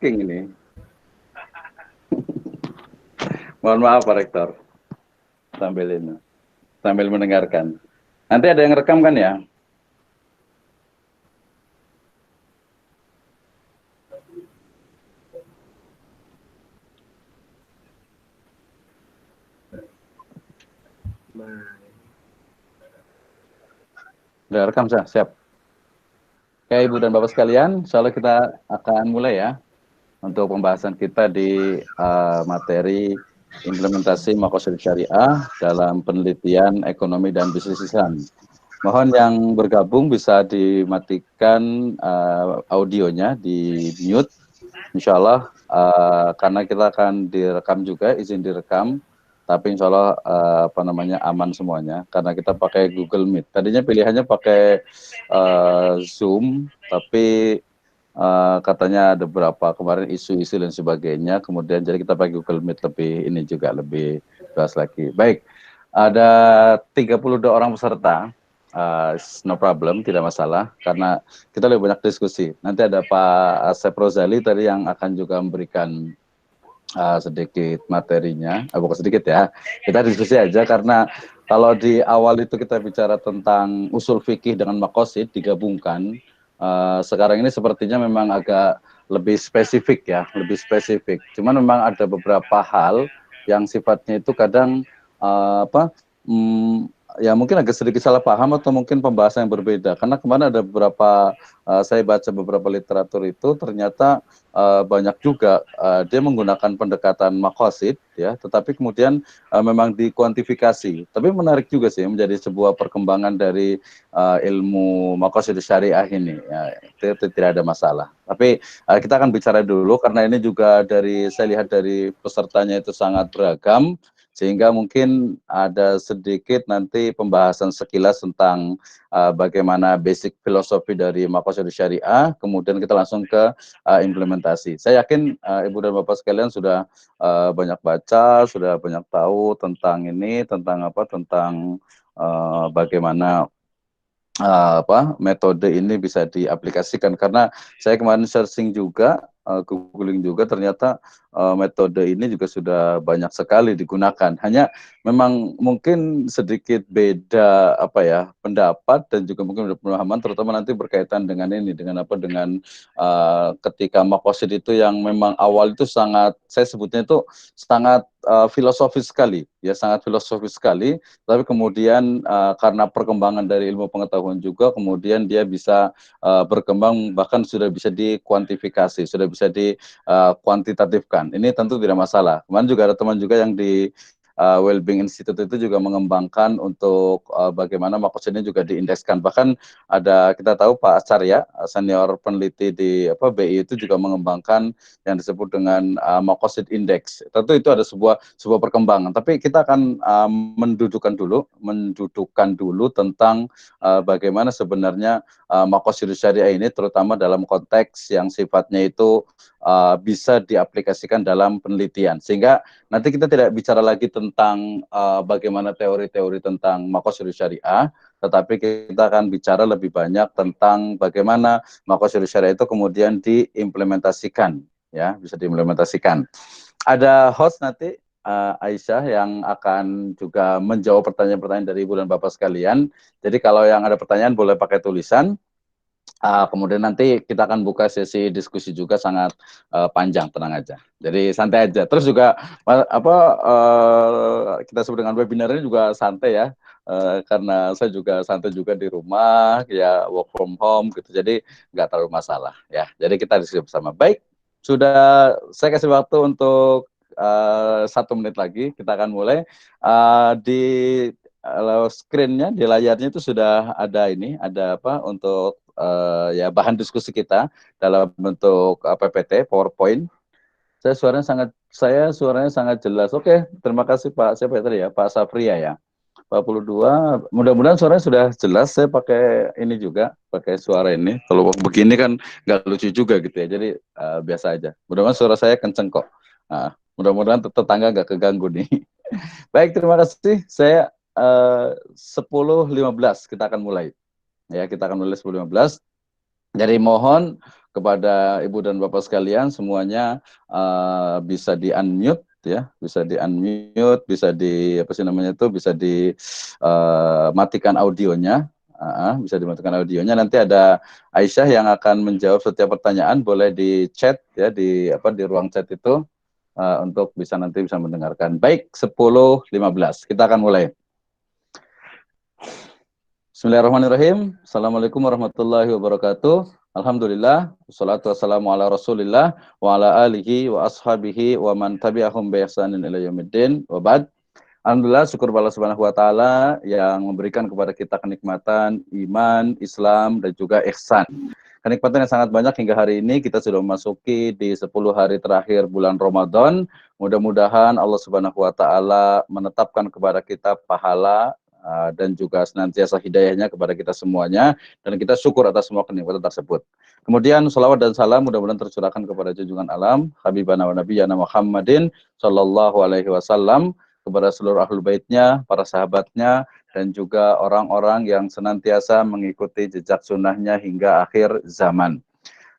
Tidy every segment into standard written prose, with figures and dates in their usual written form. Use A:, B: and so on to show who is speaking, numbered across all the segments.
A: multitasking ini. Mohon maaf Pak Rektor. Sambil mendengarkan. Nanti ada yang rekam kan ya? Udah rekam, siap. Oke, Ibu dan Bapak sekalian, insya Allah kita akan mulai ya untuk pembahasan kita di materi implementasi Maqasid Syariah dalam penelitian ekonomi dan bisnis Islam. Mohon yang bergabung bisa dimatikan audionya, di mute, insya Allah, karena kita akan direkam juga, izin direkam. Tapi insya Allah aman semuanya karena kita pakai Google Meet. Tadinya pilihannya pakai Zoom, tapi katanya ada beberapa kemarin isu-isu dan sebagainya. Kemudian jadi kita pakai Google Meet, lebih luas lagi. Baik, ada 32 orang peserta. No problem, tidak masalah karena kita lebih banyak diskusi. Nanti ada Pak Asep Rozali tadi yang akan juga memberikan sedikit materinya, bukan sedikit ya, kita diskusi aja karena kalau di awal itu kita bicara tentang usul fikih dengan maqasid digabungkan, sekarang ini sepertinya memang agak lebih spesifik ya, lebih spesifik. Cuman memang ada beberapa hal yang sifatnya itu kadang ya mungkin agak sedikit salah paham atau mungkin pembahasan yang berbeda. Karena kemarin ada beberapa, saya baca beberapa literatur itu ternyata banyak juga dia menggunakan pendekatan maqasid ya, tetapi kemudian memang dikuantifikasi. Tapi menarik juga sih menjadi sebuah perkembangan dari ilmu maqasid syariah ini. Ya, itu tidak ada masalah. Tapi kita akan bicara dulu karena ini juga saya lihat dari pesertanya itu sangat beragam. Sehingga mungkin ada sedikit nanti pembahasan sekilas tentang bagaimana basic filosofi dari Maqasid Syariah, kemudian kita langsung ke implementasi. Saya yakin Ibu dan Bapak sekalian sudah banyak baca, sudah banyak tahu tentang ini, tentang bagaimana metode ini bisa diaplikasikan. Karena saya kemarin searching juga, googling juga, ternyata metode ini juga sudah banyak sekali digunakan. Hanya memang mungkin sedikit beda pendapat dan juga mungkin pemahaman, terutama nanti berkaitan dengan ini, dengan ketika maqasid itu yang memang awal itu sangat, saya sebutnya itu sangat filosofis sekali, ya sangat filosofis sekali. Tapi kemudian karena perkembangan dari ilmu pengetahuan juga, kemudian dia bisa berkembang, bahkan sudah bisa dikuantifikasi, sudah bisa dikuantitatifkan. Ini tentu tidak masalah. Kemarin juga ada teman juga yang di Wellbeing Institute itu juga mengembangkan untuk bagaimana maqasid ini juga diindekskan. Bahkan kita tahu Pak Acarya, senior peneliti di BI itu juga mengembangkan yang disebut dengan maqasid index. Tentu itu ada sebuah perkembangan. Tapi kita akan mendudukkan dulu tentang bagaimana sebenarnya maqasid syariah ini, terutama dalam konteks yang sifatnya itu bisa diaplikasikan dalam penelitian. Sehingga nanti kita tidak bicara lagi tentang bagaimana teori-teori tentang maqasid syariah, tetapi kita akan bicara lebih banyak tentang bagaimana maqasid syariah itu kemudian diimplementasikan, ya, bisa diimplementasikan. Ada host nanti Aisyah yang akan juga menjawab pertanyaan-pertanyaan dari Ibu dan Bapak sekalian. Jadi kalau yang ada pertanyaan boleh pakai tulisan. Kemudian nanti kita akan buka sesi diskusi juga sangat panjang, tenang aja. Jadi santai aja. Terus juga kita sebut dengan webinar ini juga santai ya, karena saya juga santai juga di rumah, ya work from home gitu. Jadi nggak terlalu masalah ya. Jadi kita diskusi bersama. Baik, sudah saya kasih waktu untuk 1 menit lagi. Kita akan mulai di screen-nya, di layarnya itu sudah ada untuk bahan diskusi kita dalam bentuk PPT, PowerPoint. Suaranya sangat jelas. Oke, terima kasih Pak. Siapa tadi ya? Pak Safria ya. 42. Mudah-mudahan suaranya sudah jelas. Saya pakai ini juga, pakai suara ini. Kalau begini kan nggak lucu juga gitu ya. Jadi biasa aja. Mudah-mudahan suara saya kenceng kok. Nah, mudah-mudahan tetangga nggak keganggu nih. Baik, terima kasih. Saya 10.15 kita akan mulai. Ya, kita akan mulai 10.15. Jadi mohon kepada Ibu dan Bapak sekalian semuanya bisa di-unmute ya, bisa di-unmute, bisa di apa sih namanya itu, bisa dimatikan audionya. Bisa dimatikan audionya. Nanti ada Aisyah yang akan menjawab setiap pertanyaan, boleh di chat ya, di ruang chat itu untuk bisa nanti bisa mendengarkan. Baik, 10.15 kita akan mulai. Bismillahirrahmanirrahim. Assalamualaikum warahmatullahi wabarakatuh. Alhamdulillah, wassalatu wassalamu ala rasulillah, wa ala alihi wa ashabihi, wa man tabi'ahum bi ihsanin ila yaumiddin, wa ba'd. Alhamdulillah, syukur Allah subhanahu wa ta'ala yang memberikan kepada kita kenikmatan, iman, Islam, dan juga ihsan. Kenikmatan yang sangat banyak hingga hari ini, kita sudah memasuki di 10 hari terakhir bulan Ramadan. Mudah-mudahan Allah subhanahu wa ta'ala menetapkan kepada kita pahala, dan juga senantiasa hidayahnya kepada kita semuanya, dan kita syukur atas semua kenikmatan tersebut. Kemudian salawat dan salam mudah-mudahan tercurahkan kepada junjungan alam Habibana wa Nabiyana Muhammadin sallallahu alaihi wasallam, kepada seluruh ahlul baitnya, para sahabatnya, dan juga orang-orang yang senantiasa mengikuti jejak sunnahnya hingga akhir zaman.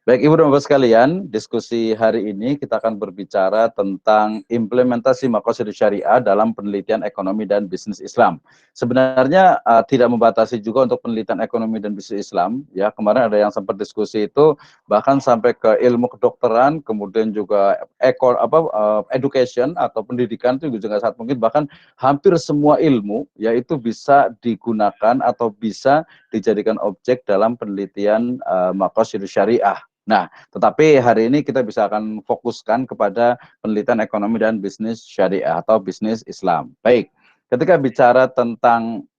A: Baik Ibu dan Bapak sekalian, diskusi hari ini kita akan berbicara tentang implementasi maqasid syariah dalam penelitian ekonomi dan bisnis Islam. Sebenarnya tidak membatasi juga untuk penelitian ekonomi dan bisnis Islam. Ya, kemarin ada yang sempat diskusi itu bahkan sampai ke ilmu kedokteran, kemudian juga education atau pendidikan itu juga sangat mungkin, bahkan hampir semua ilmu yaitu bisa digunakan atau bisa dijadikan objek dalam penelitian maqasid syariah. Nah, tetapi hari ini kita bisa akan fokuskan kepada penelitian ekonomi dan bisnis syariah atau bisnis Islam. Baik, ketika bicara tentang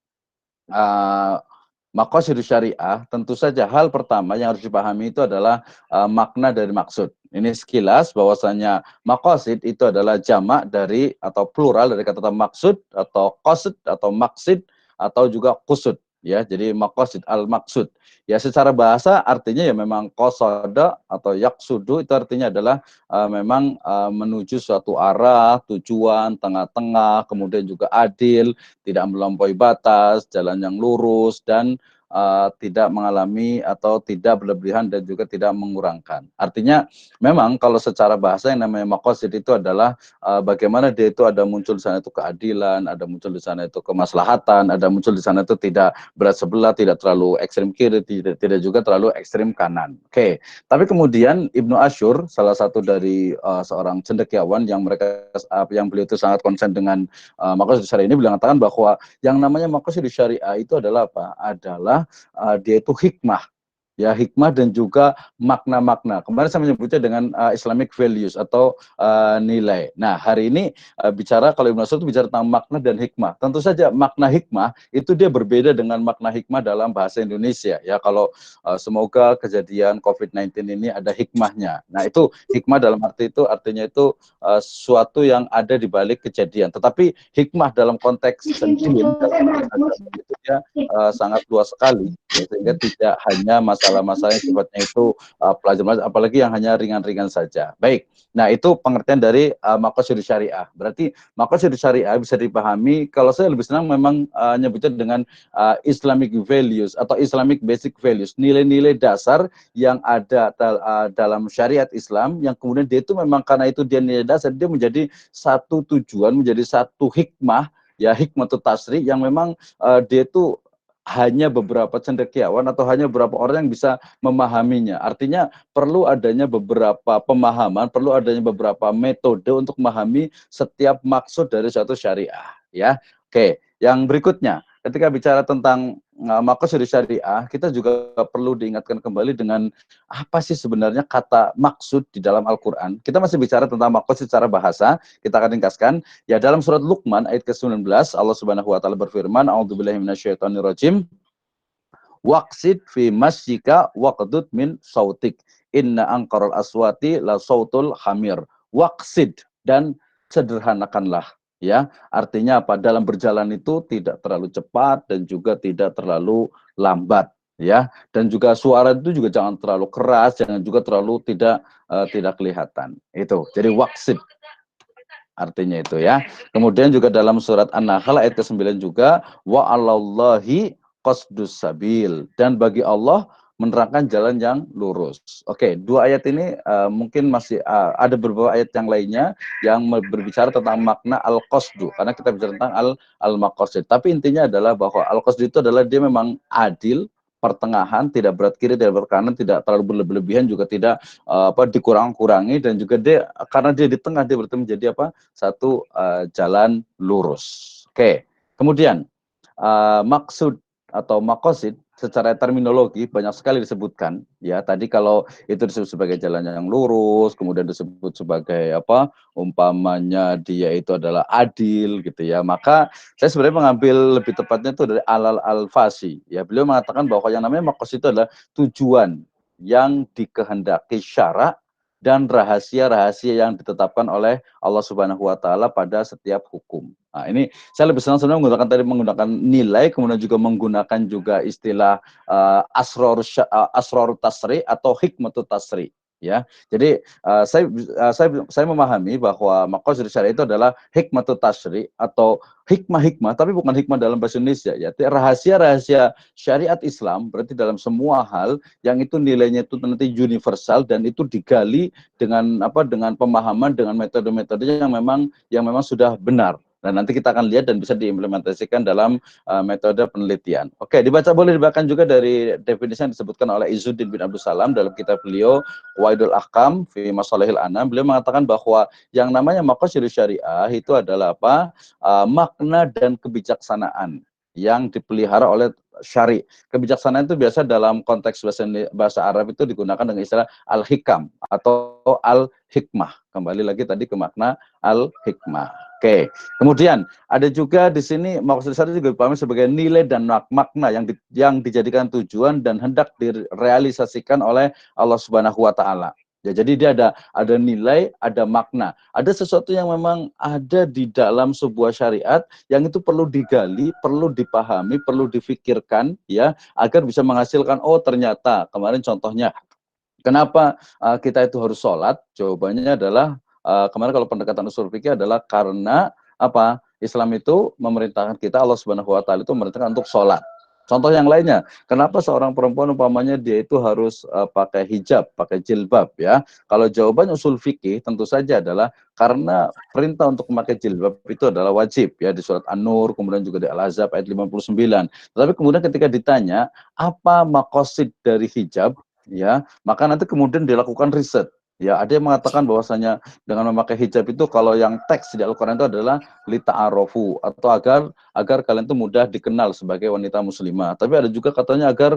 A: maqasid syariah, tentu saja hal pertama yang harus dipahami itu adalah makna dari maksud. Ini sekilas bahwasanya maqasid itu adalah jamak dari atau plural dari kata maksud atau qasd atau maqsid atau juga qusud. Ya, jadi maqasid al-maksud. Ya, secara bahasa artinya ya memang qasada atau yaqsudu itu artinya adalah memang menuju suatu arah, tujuan, tengah-tengah, kemudian juga adil, tidak melampaui batas, jalan yang lurus, dan tidak mengalami atau tidak berlebihan dan juga tidak mengurangkan. Artinya memang kalau secara bahasa yang namanya maqasid itu adalah bagaimana dia itu ada muncul di sana itu keadilan, ada muncul di sana itu kemaslahatan, ada muncul di sana itu tidak berat sebelah, tidak terlalu ekstrim kiri, tidak juga terlalu ekstrim kanan. Oke, tapi kemudian Ibnu Asyur, salah satu dari seorang cendekiawan yang beliau itu sangat konsen dengan maqasid syariah ini, beliau mengatakan bahwa yang namanya maqasid syariah itu adalah apa? Adalah dia itu hikmah. Ya, hikmah dan juga makna-makna. Kemarin saya menyebutnya dengan Islamic values atau nilai. Nah, hari ini bicara, kalau Ibnu Asyur itu bicara tentang makna dan hikmah. Tentu saja makna hikmah itu dia berbeda dengan makna hikmah dalam bahasa Indonesia. Ya, kalau semoga kejadian COVID-19 ini ada hikmahnya. Nah, itu hikmah dalam arti itu artinya itu sesuatu yang ada di balik kejadian. Tetapi hikmah dalam konteks din, dalam konteks agama itu dia sangat luas sekali. Ya, sehingga tidak hanya masalah-masalah yang sifatnya itu pelajaran, apalagi yang hanya ringan-ringan saja. Baik, nah itu pengertian dari maqasid syariah. Berarti maqasid syariah bisa dipahami, kalau saya lebih senang memang nyebutnya dengan Islamic values atau Islamic basic values, nilai-nilai dasar yang ada dalam syariat Islam, yang kemudian dia itu memang karena itu dia nilai dasar, dia menjadi satu tujuan, menjadi satu hikmah, ya hikmatul tasri, yang memang dia itu hanya beberapa cendekiawan atau hanya beberapa orang yang bisa memahaminya. Artinya perlu adanya beberapa pemahaman, perlu adanya beberapa metode untuk memahami setiap maksud dari suatu syariah. Ya, oke. Yang berikutnya, ketika bicara tentang maqasid syariah, kita juga perlu diingatkan kembali dengan apa sih sebenarnya kata maksud di dalam Al-Quran. Kita masih bicara tentang maqasid secara bahasa, kita akan ringkaskan. Ya, dalam surat Luqman ayat ke-19 Allah Subhanahu wa taala berfirman, A'udzubillahi minasyaitonirrajim. Waqsid fi masyika waqdud min sautik. Inna angkarul aswati la sautul hamir. Waqsid, dan sederhanakanlah. Ya, artinya apa? Dalam berjalan itu tidak terlalu cepat dan juga tidak terlalu lambat. Ya, dan juga suara itu juga jangan terlalu keras, jangan juga terlalu tidak kelihatan. Itu. Jadi waqsid artinya itu ya. Kemudian juga dalam surat An-Nahl ayat ke-9 juga, wa 'alallahi qasdus sabil, dan bagi Allah menerangkan jalan yang lurus. Oke, dua ayat ini mungkin masih ada beberapa ayat yang lainnya yang berbicara tentang makna al-qasdu, karena kita bicara tentang al-maqasid. Tapi intinya adalah bahwa al-qasdu itu adalah dia memang adil, pertengahan, tidak berat kiri, tidak berat kanan, tidak terlalu berlebihan, juga tidak dikurang-kurangi, dan juga dia karena dia di tengah, dia berarti menjadi apa? Satu jalan lurus. Oke. Kemudian maksud atau makosid secara terminologi banyak sekali disebutkan, ya. Tadi kalau itu disebut sebagai jalan yang lurus, kemudian disebut sebagai apa, umpamanya dia itu adalah adil gitu ya, maka saya sebenarnya mengambil lebih tepatnya itu dari Al-Fasi, ya. Beliau mengatakan bahwa yang namanya makosid itu adalah tujuan yang dikehendaki syara dan rahasia-rahasia yang ditetapkan oleh Allah Subhanahu wa taala pada setiap hukum. Nah, ini saya lebih senang sebenarnya menggunakan nilai, kemudian juga menggunakan juga istilah asror tasri atau hikmatut tasri, ya. Jadi saya memahami bahwa maqasid syariah itu adalah hikmatut tasri atau hikmah-hikmah, tapi bukan hikmah dalam bahasa Indonesia, ya. Rahasia-rahasia syariat Islam berarti dalam semua hal yang itu nilainya itu nanti universal, dan itu digali dengan dengan pemahaman, dengan metode-metode yang memang sudah benar. Dan nanti kita akan lihat dan bisa diimplementasikan dalam metode penelitian. Oke, boleh dibacakan juga dari definisi yang disebutkan oleh Izzuddin bin Abdul Salam dalam kitab beliau Qawaidul Ahkam fi Masalihil Anam. Beliau mengatakan bahwa yang namanya maqasid syariah itu adalah apa? Makna dan kebijaksanaan yang dipelihara oleh syari. Kebijaksanaan itu biasa dalam konteks bahasa Arab itu digunakan dengan istilah al-hikam atau al-hikmah. Kembali lagi tadi ke makna al-hikmah. Oke, kemudian ada juga di sini maksud saya juga dipahami sebagai nilai dan makna yang dijadikan tujuan dan hendak direalisasikan oleh Allah Subhanahu wa taala. Ya, jadi dia ada nilai, ada makna. Ada sesuatu yang memang ada di dalam sebuah syariat yang itu perlu digali, perlu dipahami, perlu difikirkan, ya, agar bisa menghasilkan, oh ternyata kemarin contohnya kenapa kita itu harus sholat? Jawabannya adalah kemarin kalau pendekatan usul fikih adalah karena apa? Islam itu memerintahkan kita, Allah Subhanahu wa taala itu memerintahkan untuk sholat. Contoh yang lainnya, kenapa seorang perempuan umpamanya dia itu harus pakai hijab, pakai jilbab, ya? Kalau jawaban usul fikih tentu saja adalah karena perintah untuk memakai jilbab itu adalah wajib, ya, di surat An-Nur, kemudian juga di Al-Ahzab ayat 59. Tetapi kemudian ketika ditanya apa makosid dari hijab, ya, maka nanti kemudian dilakukan riset. Ya, ada yang mengatakan bahwasanya dengan memakai hijab itu kalau yang teks di Al-Qur'an itu adalah lita'arofu, atau agar kalian itu mudah dikenal sebagai wanita muslimah. Tapi ada juga katanya agar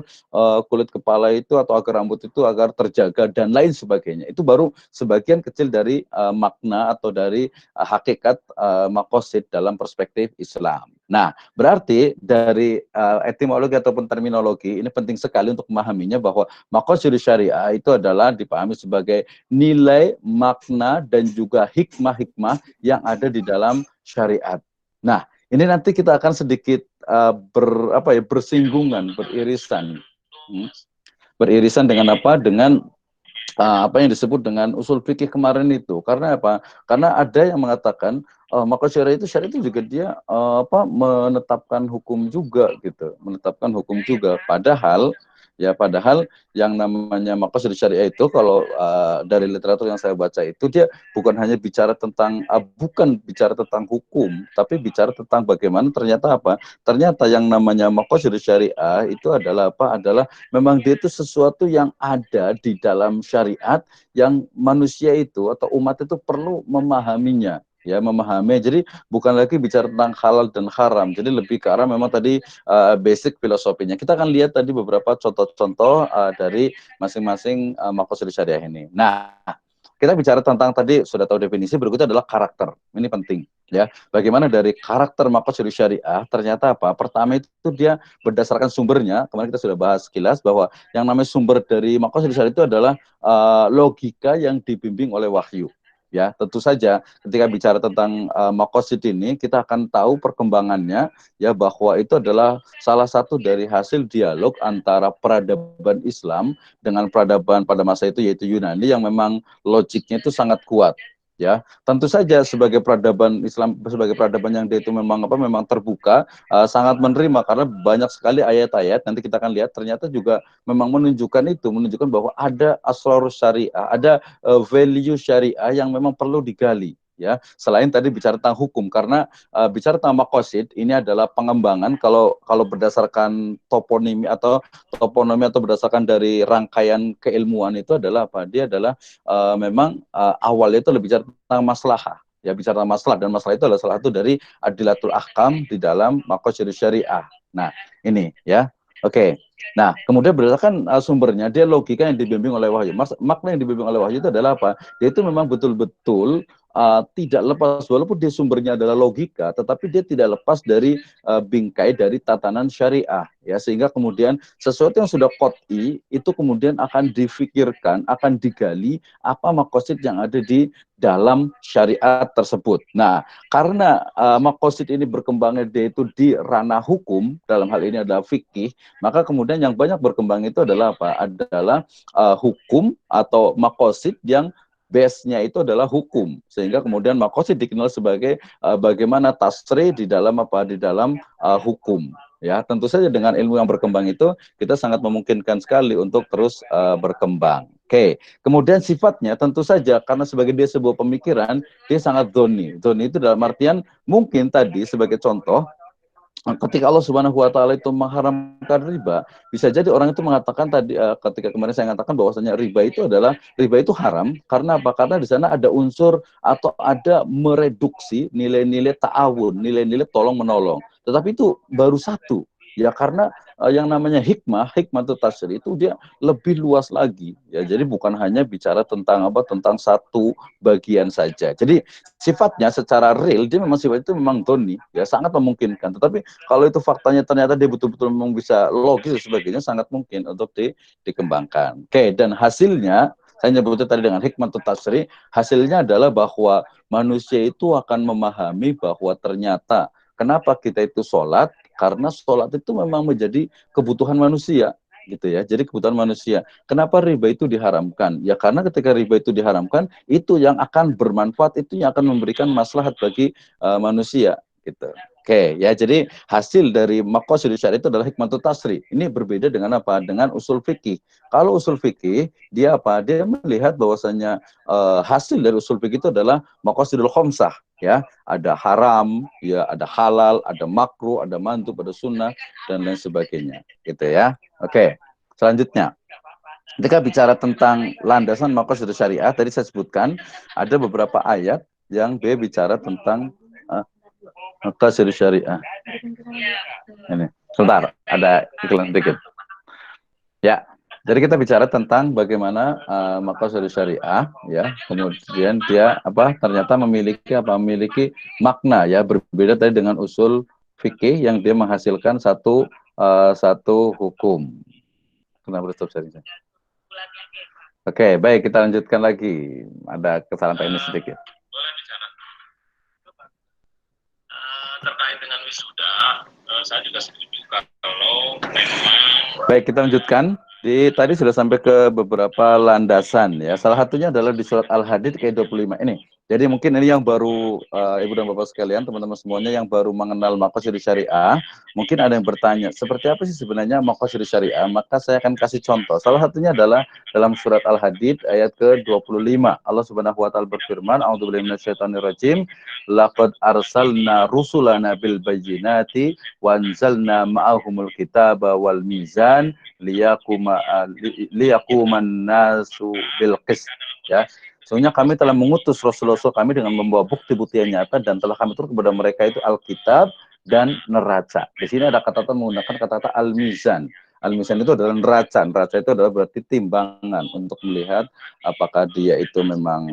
A: kulit kepala itu atau agar rambut itu agar terjaga dan lain sebagainya. Itu baru sebagian kecil dari makna atau dari hakikat maqasid dalam perspektif Islam. Nah, berarti dari etimologi ataupun terminologi ini penting sekali untuk memahaminya bahwa maqasid syariah itu adalah dipahami sebagai nilai, makna, dan juga hikmah-hikmah yang ada di dalam syariat. Nah, ini nanti kita akan sedikit bersinggungan, beririsan. Beririsan dengan apa? Dengan apa yang disebut dengan usul fikih kemarin itu. Karena apa? Karena ada yang mengatakan maka syariat itu juga dia menetapkan hukum juga gitu, menetapkan hukum juga. Padahal yang namanya maqasid syariah itu kalau dari literatur yang saya baca itu dia bukan hanya bicara tentang bukan bicara tentang hukum, tapi bicara tentang bagaimana ternyata apa? Ternyata yang namanya maqasid syariah itu adalah apa? Adalah memang dia itu sesuatu yang ada di dalam syariat yang manusia itu atau umat itu perlu memahaminya, ya, memahami. Jadi bukan lagi bicara tentang halal dan haram, jadi lebih ke arah memang tadi basic filosofinya. Kita akan lihat tadi beberapa contoh-contoh dari masing-masing maqasid syariah ini. Nah, kita bicara tentang tadi sudah tahu definisi, berikutnya adalah karakter. Ini penting, ya. Bagaimana dari karakter maqasid syariah ternyata apa? Pertama itu dia berdasarkan sumbernya. Kemarin kita sudah bahas sekilas bahwa yang namanya sumber dari maqasid syariah itu adalah logika yang dibimbing oleh wahyu. Ya, tentu saja ketika bicara tentang maqasid ini kita akan tahu perkembangannya, ya, bahwa itu adalah salah satu dari hasil dialog antara peradaban Islam dengan peradaban pada masa itu yaitu Yunani yang memang logiknya itu sangat kuat. ya. Tentu saja sebagai peradaban Islam, sebagai peradaban yang dia itu memang memang terbuka, sangat menerima karena banyak sekali ayat-ayat, nanti kita akan lihat ternyata juga memang menunjukkan bahwa ada asrar syariah, ada value syariah yang memang perlu digali, ya. Selain tadi bicara tentang hukum, karena bicara tentang makosid ini adalah pengembangan, kalau berdasarkan toponomi atau berdasarkan dari rangkaian keilmuan itu adalah apa? Dia adalah memang awalnya itu lebih bicara tentang maslahah, ya, bicara tentang masalah, dan masalah itu adalah salah satu dari adilatul ahkam di dalam maqasid syariah. Nah, ini ya. Oke. Nah, kemudian berdasarkan sumbernya, dia logika yang dibimbing oleh wahyu. Makna yang dibimbing oleh wahyu itu adalah apa? Dia itu memang betul-betul tidak lepas, walaupun dia sumbernya adalah logika, tetapi dia tidak lepas dari bingkai dari tatanan syariah, ya, sehingga kemudian sesuatu yang sudah qot'i itu kemudian akan difikirkan, akan digali apa makosid yang ada di dalam syariat tersebut. Nah, karena makosid ini berkembangnya dia itu di ranah hukum, dalam hal ini adalah fikih, maka kemudian yang banyak berkembang itu adalah apa? Adalah hukum atau makosid yang base-nya itu adalah hukum, sehingga kemudian makosid dikenal sebagai bagaimana tasri di dalam di dalam hukum, ya. Tentu saja dengan ilmu yang berkembang itu kita sangat memungkinkan sekali untuk terus berkembang. Oke, kemudian sifatnya tentu saja karena sebagai dia sebuah pemikiran, dia sangat doni. Doni itu dalam artian mungkin tadi sebagai contoh, ketika Allah Subhanahu wa taala itu mengharamkan riba, bisa jadi orang itu mengatakan tadi ketika kemarin saya mengatakan bahwasanya riba itu haram karena apa? Karena di sana ada unsur atau ada mereduksi nilai-nilai ta'awun, nilai-nilai tolong menolong. Tetapi itu baru satu. Ya, karena yang namanya hikmah itu tasri itu dia lebih luas lagi, ya. Jadi bukan hanya bicara tentang tentang satu bagian saja. Jadi sifatnya secara real dia memang sifat itu memang doni, ya, sangat memungkinkan. Tetapi kalau itu faktanya ternyata dia betul-betul memang bisa logis dan sebagainya, sangat mungkin untuk dikembangkan. Oke, dan hasilnya saya nyebutnya tadi dengan hikmah tasri, hasilnya adalah bahwa manusia itu akan memahami bahwa ternyata kenapa kita itu sholat, karena sholat itu memang menjadi kebutuhan manusia, gitu ya. Jadi kebutuhan manusia. Kenapa riba itu diharamkan? Ya karena ketika riba itu diharamkan, itu yang akan bermanfaat, itu yang akan memberikan maslahat bagi manusia, gitu. Oke, ya, jadi hasil dari maqasid syariah itu adalah hikmatul tasri. Ini berbeda dengan apa? Dengan usul fikih. Kalau usul fikih, dia apa? Dia melihat bahwasanya hasil dari usul fikih itu adalah maqasidul khamsah, ya. Ada haram, ya, ada halal, ada makruh, ada mandub, ada sunnah, dan lain sebagainya, gitu ya. Oke, selanjutnya. Ketika bicara tentang landasan maqasid syariah, tadi saya sebutkan ada beberapa ayat yang bicara tentang maqasid syariah. Ini, sebentar, ada iklan dikit. Ya, jadi kita bicara tentang bagaimana maqasid syariah, ya. Kemudian dia ternyata memiliki makna, ya, berbeda tadi dengan usul fikih yang dia menghasilkan satu hukum. Kenapa stop sharing? Oke, baik, kita lanjutkan lagi. Ada kesalahan teknis sedikit. Boleh bicara. Terkait dengan wisuda, saya juga setuju kalau memang. Baik, kita lanjutkan. Tadi sudah sampai ke beberapa landasan, ya. Salah satunya adalah di surat Al-Hadid ke 25 ini. Jadi mungkin ini yang baru Ibu dan Bapak sekalian, teman-teman semuanya yang baru mengenal maqasid syariah, mungkin ada yang bertanya, seperti apa sih sebenarnya maqasid syariah? Maka saya akan kasih contoh. Salah satunya adalah dalam surat Al-Hadid ayat ke-25. Allah Subhanahu wa taala berfirman, "A'udzubillahi minasyaitonirrajim. Laqad arsalna rusulana bil bayyinati wa anzalna ma'ahumul kitaba wal mizan liyaquman nasu bil qist." Ya. Sesungguhnya kami telah mengutus Rasul-Rasul kami dengan membawa bukti-bukti yang nyata, dan telah kami turun kepada mereka itu Alkitab dan neraca. Di sini ada kata-kata menggunakan kata-kata al-mizan. Al-mizan itu adalah neraca. Neraca itu adalah berarti timbangan untuk melihat apakah dia itu memang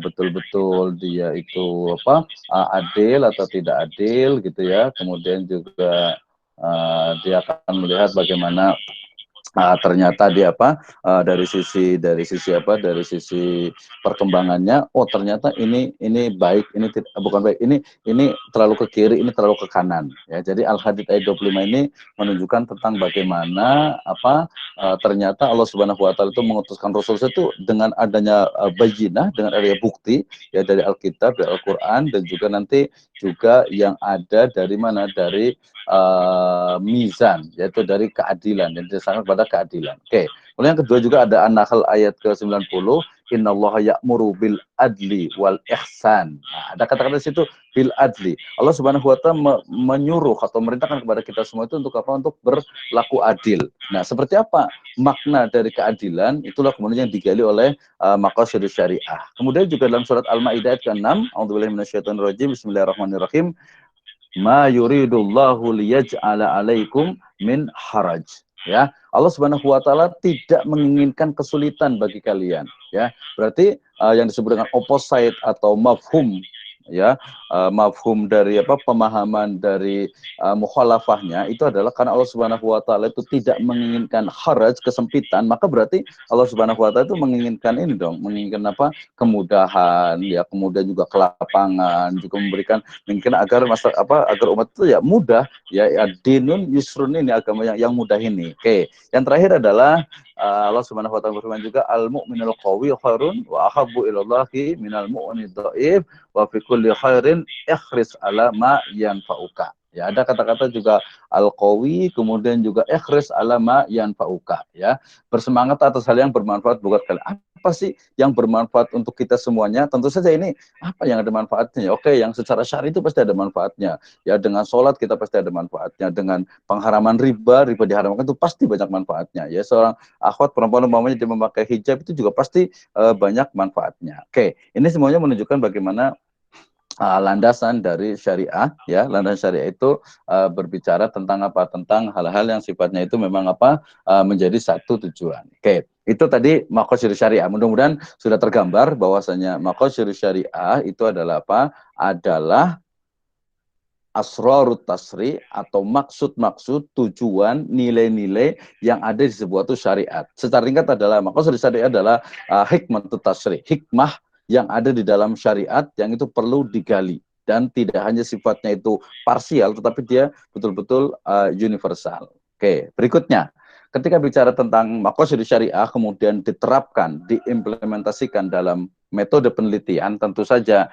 A: betul-betul dia itu adil atau tidak adil, gitu ya. Kemudian juga dia akan melihat bagaimana ternyata dia dari sisi perkembangannya, oh ternyata ini baik, ini bukan baik, ini terlalu ke kiri, ini terlalu ke kanan ya. Jadi Al-Hadid ayat 25 ini menunjukkan tentang bagaimana ternyata Allah Subhanahu wa taala itu mengutuskan Rasul itu dengan adanya bayyinah, dengan adanya bukti ya dari Alkitab, dari Al-Qur'an, dan juga nanti juga yang ada dari mana, dari mizan, yaitu dari keadilan, yang didasarkan pada keadilan. Oke. Kemudian yang kedua juga ada An-Nahl ayat ke-90, innallaha ya'muru bil adli wal ihsan. Nah, ada kata-kata di situ bil adli. Allah Subhanahu wa taala menyuruh atau memerintahkan kepada kita semua itu untuk apa? Untuk berlaku adil. Nah, seperti apa makna dari keadilan? Itulah kemudian yang digali oleh maqasid syariah. Kemudian juga dalam surat Al-Maidah ayat ke-6, a'udzubillahi minasyaitonirrajim, bismillahirrahmanirrahim. Ma yuridullahu liyaj'ala 'alaikum min haraj. Ya, Allah Subhanahu wa taala tidak menginginkan kesulitan bagi kalian, ya. Berarti yang disebut dengan opposite atau mafhum, ya, mafhum dari pemahaman dari mukhalafahnya itu adalah karena Allah Subhanahu wa taala itu tidak menginginkan haraj, kesempitan, maka berarti Allah Subhanahu wa taala itu menginginkan ini dong, menginginkan kemudahan, ya, kemudian juga kelapangan, juga memberikan mungkin agar agar umat itu ya mudah, ya, dinun yusrun, ini agama yang mudah ini. Oke. Yang terakhir adalah Allah Subhanahu wa taala berfirman juga, al mu'minul qawi khairun wa ahabbu ilallahi minal mu'minid dhaif wa fi kulli khairin ikhris ala ma yanfa'uka. Ya, ada kata-kata juga al-qawi, kemudian juga ikhris ala ma yanfa'uka, ya. Bersemangat atas hal yang bermanfaat buat kalian. Apa sih yang bermanfaat untuk kita semuanya? Tentu saja ini apa yang ada manfaatnya. Oke, yang secara syar'i itu pasti ada manfaatnya. Ya, dengan sholat kita pasti ada manfaatnya. Dengan pengharaman riba diharamkan itu pasti banyak manfaatnya. Ya, seorang akhwat perempuan umpamanya dia memakai hijab itu juga pasti banyak manfaatnya. Oke, ini semuanya menunjukkan bagaimana landasan dari syariah, ya. Landasan syariah itu berbicara tentang apa? Tentang hal-hal yang sifatnya itu memang menjadi satu tujuan. Oke, itu tadi maqasid syariah. Mudah-mudahan sudah tergambar bahwasanya maqasid syariah itu adalah apa? Adalah asrarut tasri, atau maksud-maksud, tujuan, nilai-nilai yang ada di sebuah itu syariat. Secara ringkat adalah maqasid syariah adalah hikmatut tasri, hikmah yang ada di dalam syariat yang itu perlu digali dan tidak hanya sifatnya itu parsial tetapi dia betul-betul universal. Oke, berikutnya ketika bicara tentang maqasid syariah kemudian diterapkan, diimplementasikan dalam metode penelitian, tentu saja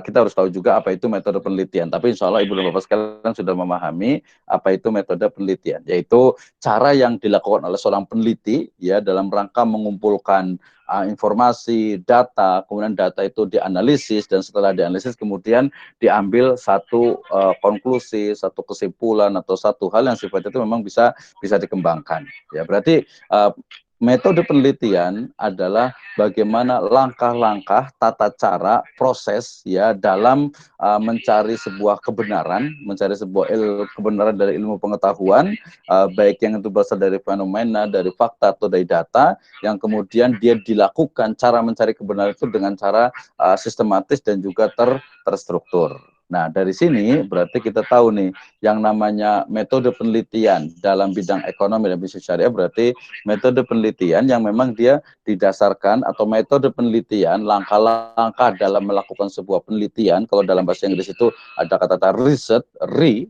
A: kita harus tahu juga apa itu metode penelitian. Tapi insya Allah Ibu dan Bapak sekalian sudah memahami apa itu metode penelitian, yaitu cara yang dilakukan oleh seorang peneliti, ya, dalam rangka mengumpulkan informasi, data, kemudian data itu dianalisis, dan setelah dianalisis kemudian diambil satu konklusi, satu kesimpulan, atau satu hal yang sifatnya itu memang bisa dikembangkan. Ya, berarti metode penelitian adalah bagaimana langkah-langkah, tata cara, proses, ya, dalam mencari sebuah kebenaran, mencari sebuah kebenaran dari ilmu pengetahuan, baik yang itu berasal dari fenomena, dari fakta, atau dari data, yang kemudian dia dilakukan cara mencari kebenaran itu dengan cara sistematis dan juga terstruktur. Nah, dari sini berarti kita tahu nih, yang namanya metode penelitian dalam bidang ekonomi dan bisnis syariah berarti metode penelitian yang memang dia didasarkan, atau metode penelitian, langkah-langkah dalam melakukan sebuah penelitian. Kalau dalam bahasa Inggris itu ada kata-kata research,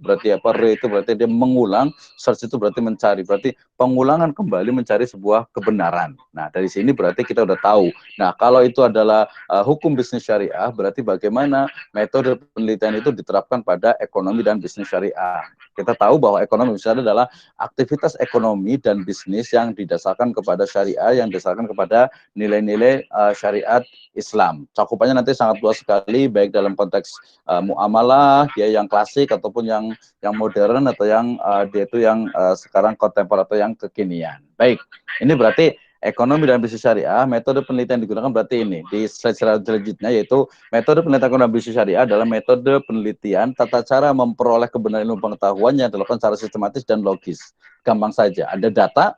A: berarti apa? Itu berarti dia mengulang, search itu berarti mencari, berarti pengulangan kembali mencari sebuah kebenaran. Nah, dari sini berarti kita udah tahu. Nah, kalau itu adalah hukum bisnis syariah, berarti bagaimana metode penelitian itu diterapkan pada ekonomi dan bisnis syariah. Kita tahu bahwa ekonomi syariah adalah aktivitas ekonomi dan bisnis yang didasarkan kepada syariah, yang didasarkan kepada nilai-nilai syariat Islam. Cakupannya nanti sangat luas sekali, baik dalam konteks muamalah, ya, yang klasik, ataupun yang modern, atau yang dia itu yang sekarang kontemporer atau yang kekinian. Baik, ini berarti ekonomi dan bisnis syariah, metode penelitian digunakan berarti ini di slide selanjutnya, yaitu metode penelitian ekonomi dan bisnis syariah adalah metode penelitian tata cara memperoleh kebenaran ilmu pengetahuan yang dilakukan secara sistematis dan logis. Gampang saja, ada data.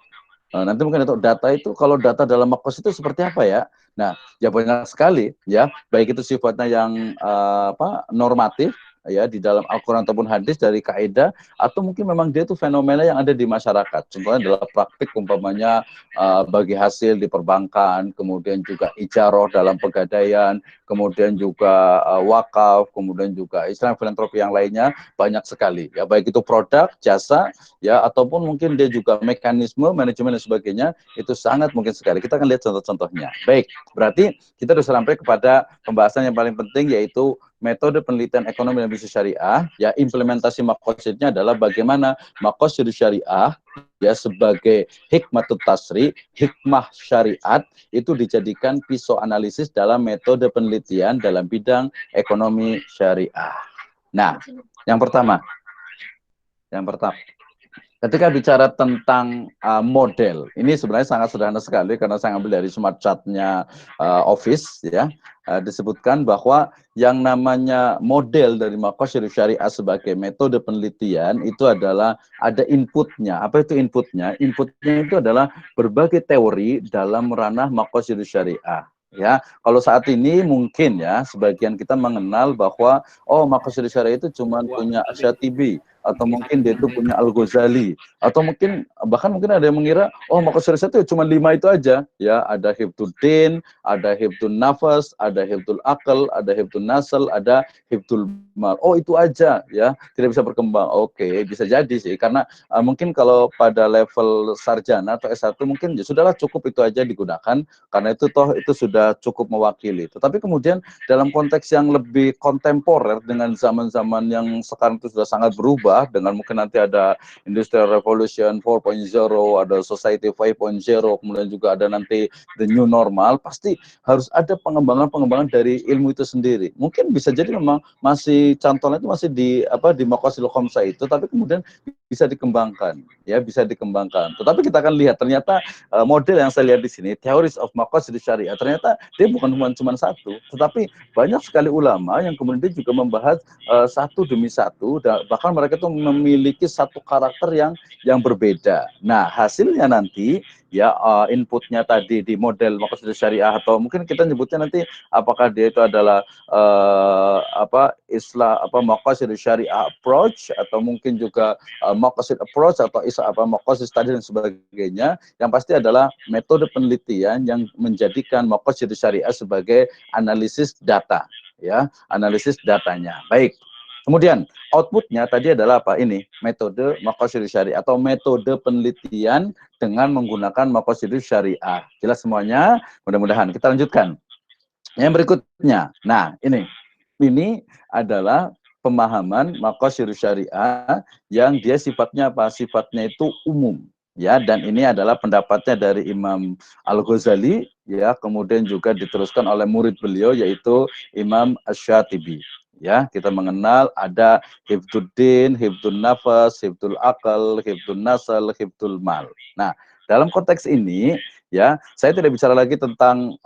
A: Nanti mungkin untuk data itu, kalau data dalam maqasid itu seperti apa ya? Nah, ya banyak sekali, ya, baik itu sifatnya yang normatif, ya di dalam Al-Quran ataupun hadis dari kaidah, atau mungkin memang dia itu fenomena yang ada di masyarakat. Contohnya adalah praktik umpamanya bagi hasil di perbankan, kemudian juga ijaroh dalam pegadaian, kemudian juga wakaf, kemudian juga istilah filantropi yang lainnya banyak sekali. Ya baik itu produk, jasa, ya ataupun mungkin dia juga mekanisme, manajemen dan sebagainya, itu sangat mungkin sekali. Kita akan lihat contoh-contohnya. Baik, berarti kita sudah sampai kepada pembahasan yang paling penting, yaitu metode penelitian ekonomi dan bisnis syariah. Ya, implementasi makosidnya adalah bagaimana makosid syariah ya sebagai hikmatut tasri, hikmah syariat itu dijadikan pisau analisis dalam metode penelitian dalam bidang ekonomi syariah. Nah, yang pertama, ketika bicara tentang model, ini sebenarnya sangat sederhana sekali karena saya ambil dari smart chart-nya Office, ya. Disebutkan bahwa yang namanya model dari Maqasid Syariah sebagai metode penelitian itu adalah ada inputnya. Apa itu inputnya? Inputnya itu adalah berbagai teori dalam ranah Maqasid Syariah. Ya, kalau saat ini mungkin ya sebagian kita mengenal bahwa Maqasid Syariah itu cuma punya Asyatibi, atau mungkin dia itu punya Al-Ghazali, atau mungkin bahkan mungkin ada yang mengira Maqasid Syariah itu cuma 5 itu aja, ya. Ada Hifdzuddin, ada Hifdzun Nafas, ada Hifdzul Aql, ada Hifdzun Nasl, ada Hifdzul Mal. Itu aja, ya, tidak bisa berkembang. Oke, bisa jadi sih, karena mungkin kalau pada level sarjana atau S1 mungkin ya sudahlah, cukup itu aja digunakan, karena itu toh itu sudah cukup mewakili. Tetapi kemudian dalam konteks yang lebih kontemporer dengan zaman-zaman yang sekarang itu sudah sangat berubah, dengan mungkin nanti ada Industrial Revolution 4.0, ada Society 5.0, kemudian juga ada nanti the new normal, pasti harus ada pengembangan-pengembangan dari ilmu itu sendiri. Mungkin bisa jadi memang masih cantolnya itu masih di Maqasidul Khamsah itu, tapi kemudian bisa dikembangkan, ya, bisa dikembangkan. Tetapi kita akan lihat ternyata model yang saya lihat di sini, Theories of Maqasid Syariah, ternyata dia bukan cuma satu, tetapi banyak sekali ulama yang kemudian dia juga membahas satu demi satu, bahkan mereka itu memiliki satu karakter yang berbeda. Nah, hasilnya nanti ya inputnya tadi di model Maqasid Syariah, atau mungkin kita nyebutnya nanti apakah dia itu adalah Maqasid Syariah approach, atau mungkin juga Maqasid approach, atau Maqasid study dan sebagainya. Yang pasti adalah metode penelitian yang menjadikan Maqasid Syariah sebagai analisis data, ya, analisis datanya. Baik. Kemudian outputnya tadi adalah apa? Ini metode Maqasid Syariah atau metode penelitian dengan menggunakan Maqasid Syariah. Jelas semuanya? Mudah-mudahan. Kita lanjutkan. Yang berikutnya. Nah, ini adalah pemahaman Maqasid Syariah yang dia sifatnya apa? Sifatnya itu umum, ya, dan ini adalah pendapatnya dari Imam Al-Ghazali, ya, kemudian juga diteruskan oleh murid beliau yaitu Imam Asy-Syatibi. Ya, kita mengenal ada Hifdzuddin, Hifdzun Nafas, Hifdzul Aql, Hifdzun Nasl, Hifdzul Mal. Nah, dalam konteks ini, ya, saya tidak bicara lagi tentang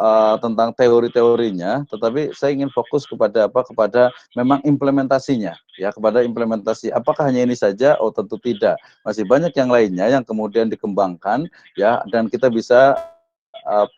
A: teori-teorinya, tetapi saya ingin fokus kepada kepada memang implementasinya, ya, kepada implementasi. Apakah hanya ini saja? Tentu tidak. Masih banyak yang lainnya yang kemudian dikembangkan, ya, dan kita bisa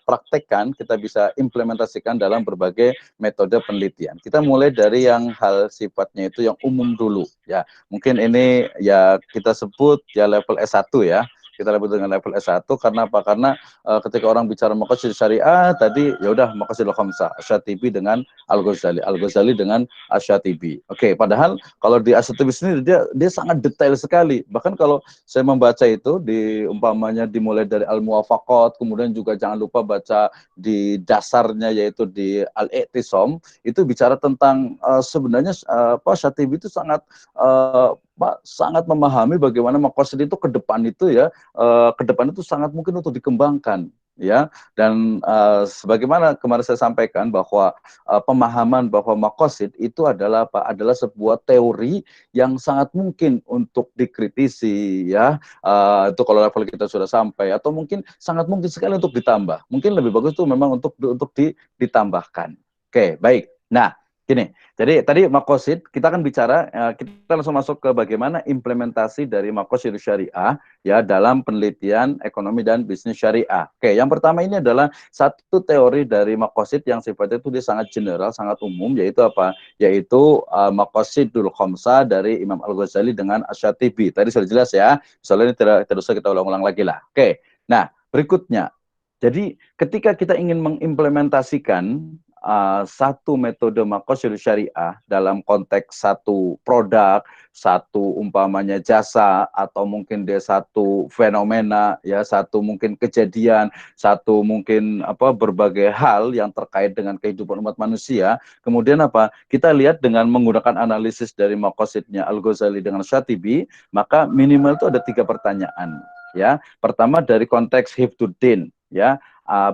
A: praktekkan, kita bisa implementasikan dalam berbagai metode penelitian. Kita mulai dari yang hal sifatnya itu yang umum dulu, ya. Mungkin ini ya kita sebut ya level S1, ya. Kita lebih dengan level S1 karena apa? Karena ketika orang bicara Maqasid Syariah tadi, ya udah Maqasidul Khamsah, Asyatibi dengan Al-Ghazali, Al-Ghazali dengan Asyatibi. Oke, padahal kalau di Asyatibi sendiri dia sangat detail sekali. Bahkan kalau saya membaca itu umpamanya dimulai dari Al-Muwafaqat, kemudian juga jangan lupa baca di dasarnya yaitu di Al-I'tisam, itu bicara tentang sebenarnya Syatibi itu sangat memahami bagaimana Maqasid itu ke depan itu, ya, ke depan itu sangat mungkin untuk dikembangkan, ya. Dan sebagaimana kemarin saya sampaikan bahwa pemahaman bahwa Maqasid itu adalah adalah sebuah teori yang sangat mungkin untuk dikritisi, ya. Itu kalau level kita sudah sampai, atau mungkin sangat mungkin sekali untuk ditambah. Mungkin lebih bagus itu memang untuk ditambahkan. Oke, baik. Nah, Gini, jadi tadi makosid kita kan bicara, kita langsung masuk ke bagaimana implementasi dari makosid syariah ya dalam penelitian ekonomi dan bisnis syariah. Oke, yang pertama ini adalah satu teori dari makosid yang sifatnya itu dia sangat general, sangat umum, yaitu apa? Yaitu makosidul khamsah dari Imam Al-Ghazali dengan Asy-Syatibi. Tadi sudah jelas ya, soalnya ini tidak usah kita ulang-ulang lagi lah. Oke, nah berikutnya. Jadi ketika kita ingin mengimplementasikan satu metode makosid syariah dalam konteks satu produk, satu umpamanya jasa, atau mungkin dia satu fenomena, ya satu mungkin kejadian, satu mungkin apa berbagai hal yang terkait dengan kehidupan umat manusia. Kemudian apa? Kita lihat dengan menggunakan analisis dari makosidnya Al-Ghazali dengan Syatibi, maka minimal itu ada 3 pertanyaan. Ya, pertama dari konteks hifdzuddin, ya,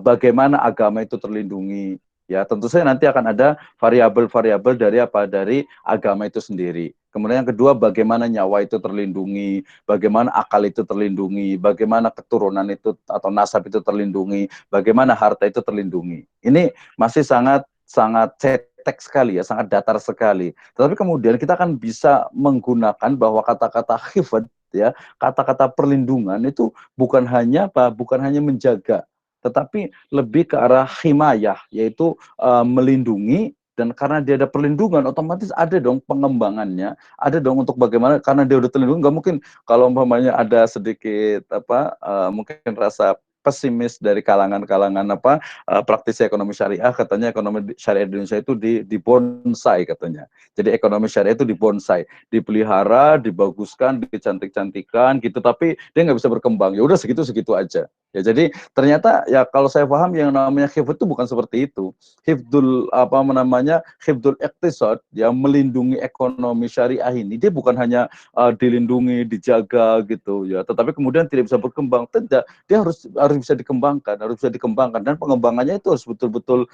A: bagaimana agama itu terlindungi. Ya, tentu saja nanti akan ada variabel-variabel dari apa? Dari agama itu sendiri. Kemudian yang kedua, bagaimana nyawa itu terlindungi, bagaimana akal itu terlindungi, bagaimana keturunan itu atau nasab itu terlindungi, bagaimana harta itu terlindungi. Ini masih sangat sangat cetek sekali ya, sangat datar sekali. Tetapi kemudian kita akan bisa menggunakan bahwa kata-kata hifd ya, kata-kata perlindungan itu bukan hanya apa? Bukan hanya menjaga, tetapi lebih ke arah himayah, yaitu melindungi, dan karena dia ada perlindungan, otomatis ada dong pengembangannya, ada dong untuk bagaimana, karena dia udah terlindungi, nggak mungkin kalau umpamanya ada sedikit apa, mungkin rasa pesimis dari kalangan-kalangan apa praktisi ekonomi syariah, katanya ekonomi syariah di Indonesia itu di bonsai katanya. Jadi ekonomi syariah itu dibonsai, dipelihara, dibaguskan, dicantik-cantikan gitu, tapi dia nggak bisa berkembang. Ya udah segitu-segitu aja. Ya jadi ternyata ya kalau saya paham yang namanya hifdz itu bukan seperti itu. Hifdul apa namanya? Hifdul iqtisad yang melindungi ekonomi syariah ini dia bukan hanya dilindungi, dijaga gitu ya, tetapi kemudian tidak bisa berkembang. Tidak, dia harus bisa dikembangkan dan pengembangannya itu harus betul-betul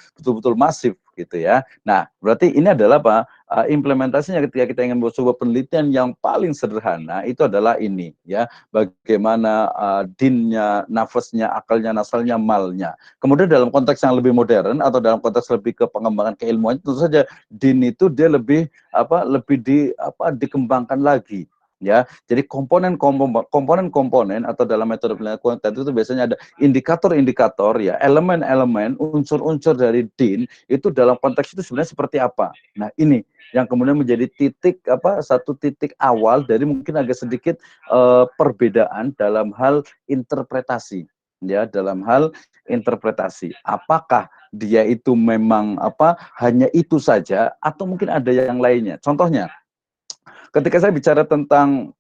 A: masif gitu ya. Nah, berarti ini adalah apa? Implementasinya ketika kita ingin membuat sebuah penelitian yang paling sederhana itu adalah ini ya, bagaimana dinnya, nafasnya, akalnya, nasalnya, malnya. Kemudian dalam konteks yang lebih modern atau dalam konteks lebih ke pengembangan keilmuan, tentu saja din itu dia lebih apa, lebih dikembangkan lagi. Ya, jadi komponen-komponen atau dalam metode penilaian kuantitas itu biasanya ada indikator-indikator ya, elemen-elemen, unsur-unsur dari din itu dalam konteks itu sebenarnya seperti apa. Nah, ini yang kemudian menjadi titik apa, satu titik awal dari mungkin agak sedikit perbedaan dalam hal interpretasi, ya, dalam hal interpretasi. Apakah dia itu memang apa hanya itu saja atau mungkin ada yang lainnya. Contohnya, ketika saya bicara tentang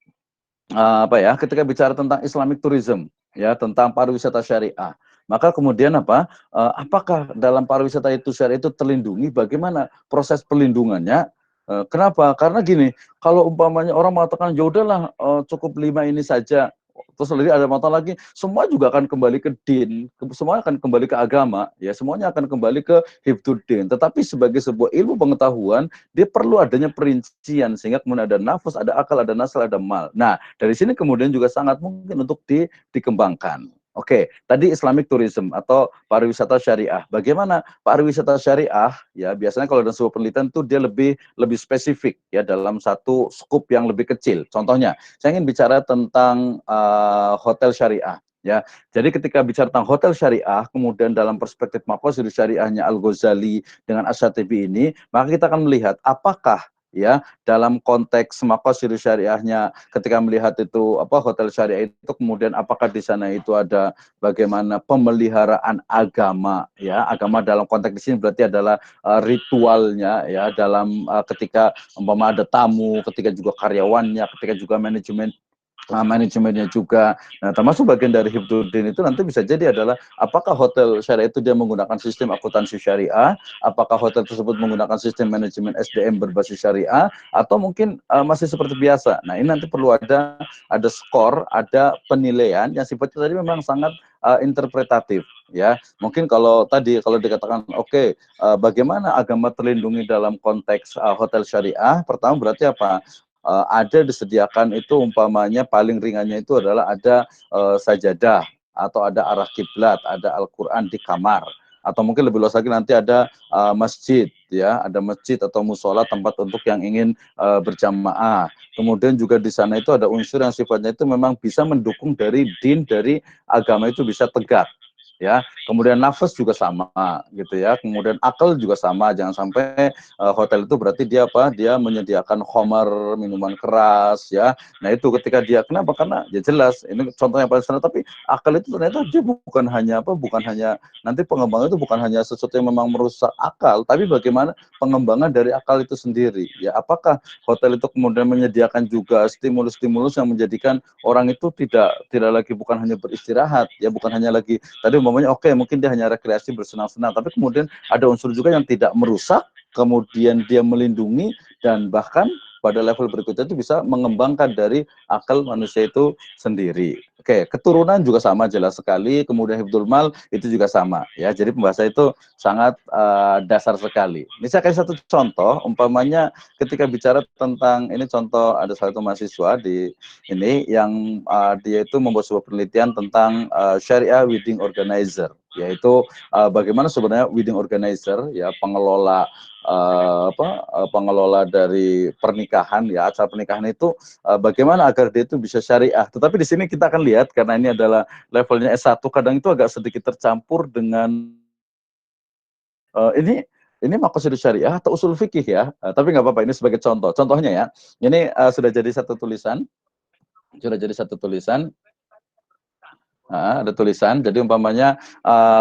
A: apa ya, ketika bicara tentang Islamic tourism, ya, tentang pariwisata syariah, maka kemudian apa, apakah dalam pariwisata itu syariah itu terlindungi, bagaimana proses perlindungannya. Kenapa? Karena gini, kalau umpamanya orang mengatakan ya udahlah, cukup 5 ini saja, terus lagi ada mata lagi, semua juga akan kembali ke din, semua akan kembali ke agama, ya, semuanya akan kembali ke hifdzuddin. Tetapi sebagai sebuah ilmu pengetahuan, dia perlu adanya perincian sehingga kemudian ada nafas, ada akal, ada nasal, ada mal. Nah, dari sini kemudian juga sangat mungkin untuk dikembangkan. Oke, tadi Islamic tourism atau pariwisata syariah. Bagaimana pariwisata syariah? Ya, biasanya kalau dalam sebuah penelitian itu dia lebih spesifik ya dalam satu skup yang lebih kecil. Contohnya, saya ingin bicara tentang hotel syariah. Ya, jadi ketika bicara tentang hotel syariah, kemudian dalam perspektif maqasid syariahnya Al-Ghazali dengan Asy-Syatibi ini, maka kita akan melihat apakah ya dalam konteks maqasid syariahnya ketika melihat itu apa hotel syariah itu, kemudian apakah di sana itu ada bagaimana pemeliharaan agama, ya, agama dalam konteks di sini berarti adalah ritualnya ya, dalam ketika umpama ada tamu, ketika juga karyawannya, ketika juga manajemennya juga. Nah, termasuk bagian dari hifdzuddin itu nanti bisa jadi adalah apakah hotel syariah itu dia menggunakan sistem akuntansi syariah, apakah hotel tersebut menggunakan sistem manajemen SDM berbasis syariah, atau mungkin masih seperti biasa. Nah, ini nanti perlu ada skor, ada penilaian yang sifatnya tadi memang sangat interpretatif, ya. Mungkin kalau tadi kalau dikatakan oke, bagaimana agama terlindungi dalam konteks hotel syariah, pertama berarti apa? Ada disediakan itu umpamanya paling ringannya itu adalah ada sajadah atau ada arah kiblat, ada Al-Qur'an di kamar. atau mungkin lebih luas lagi nanti ada masjid, ya, ada masjid atau musola tempat untuk yang ingin berjamaah. Kemudian juga di sana itu ada unsur yang sifatnya itu memang bisa mendukung dari din, dari agama itu bisa tegak, ya. Kemudian nafas juga sama gitu ya, kemudian akal juga sama, jangan sampai hotel itu berarti dia apa, dia menyediakan khamar, minuman keras, ya. Nah itu ketika dia, kenapa, karena ya jelas ini contohnya paling sederhana, tapi akal itu ternyata dia bukan hanya apa, bukan hanya nanti pengembangan itu bukan hanya sesuatu yang memang merusak akal, tapi bagaimana pengembangan dari akal itu sendiri, ya. Apakah hotel itu kemudian menyediakan juga stimulus-stimulus yang menjadikan orang itu tidak lagi bukan hanya beristirahat, ya, bukan hanya lagi tadi umpamanya oke, mungkin dia hanya rekreasi bersenang-senang, tapi kemudian ada unsur juga yang tidak merusak, kemudian dia melindungi, dan bahkan pada level berikutnya itu bisa mengembangkan dari akal manusia itu sendiri. Oke, keturunan juga sama jelas sekali, kemudian hifdzul mal itu juga sama, ya. Jadi pembahasan itu sangat dasar sekali. Ini saya kasih satu contoh, umpamanya ketika bicara tentang ini, contoh ada satu mahasiswa di ini yang dia itu membuat sebuah penelitian tentang syariah wedding organizer, yaitu bagaimana sebenarnya wedding organizer, ya, pengelola pengelola dari pernikahan, ya, acara pernikahan itu bagaimana agar dia itu bisa syariah. Tetapi di sini kita akan lihat karena ini adalah levelnya S1, kadang itu agak sedikit tercampur dengan ini maqasid syariah atau usul fikih, ya. Tapi nggak apa-apa, ini sebagai contoh. Contohnya, ya, ini sudah jadi satu tulisan. Ada tulisan, jadi umpamanya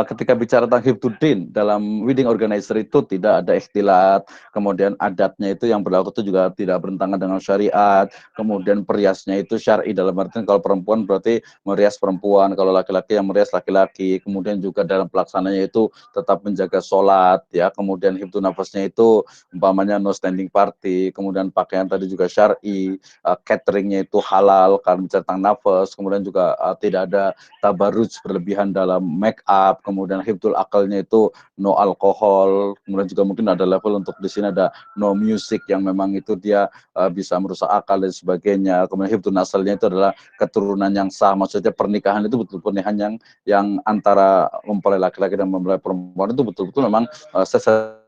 A: ketika bicara tentang hibduddin dalam wedding organizer itu tidak ada ikhtilat, kemudian adatnya itu yang berlaku itu juga tidak bertentangan dengan syariat, kemudian periasnya itu syar'i, dalam artian kalau perempuan berarti merias perempuan, kalau laki-laki yang merias laki-laki, kemudian juga dalam pelaksananya itu tetap menjaga sholat, ya, kemudian hibdu nafasnya itu umpamanya no standing party, kemudian pakaian tadi juga syar'i, cateringnya itu halal karena bicara tentang nafas, kemudian juga tidak ada tabarruj berlebihan dalam make up, kemudian hifdzul akalnya itu no alkohol, kemudian juga mungkin ada level untuk di sini ada no music yang memang itu dia bisa merusak akal dan sebagainya. Kemudian hifdzul nasalnya itu adalah keturunan yang sah, maksudnya pernikahan itu betul pernikahan yang antara mempelai laki-laki dan mempelai perempuan itu betul-betul memang secara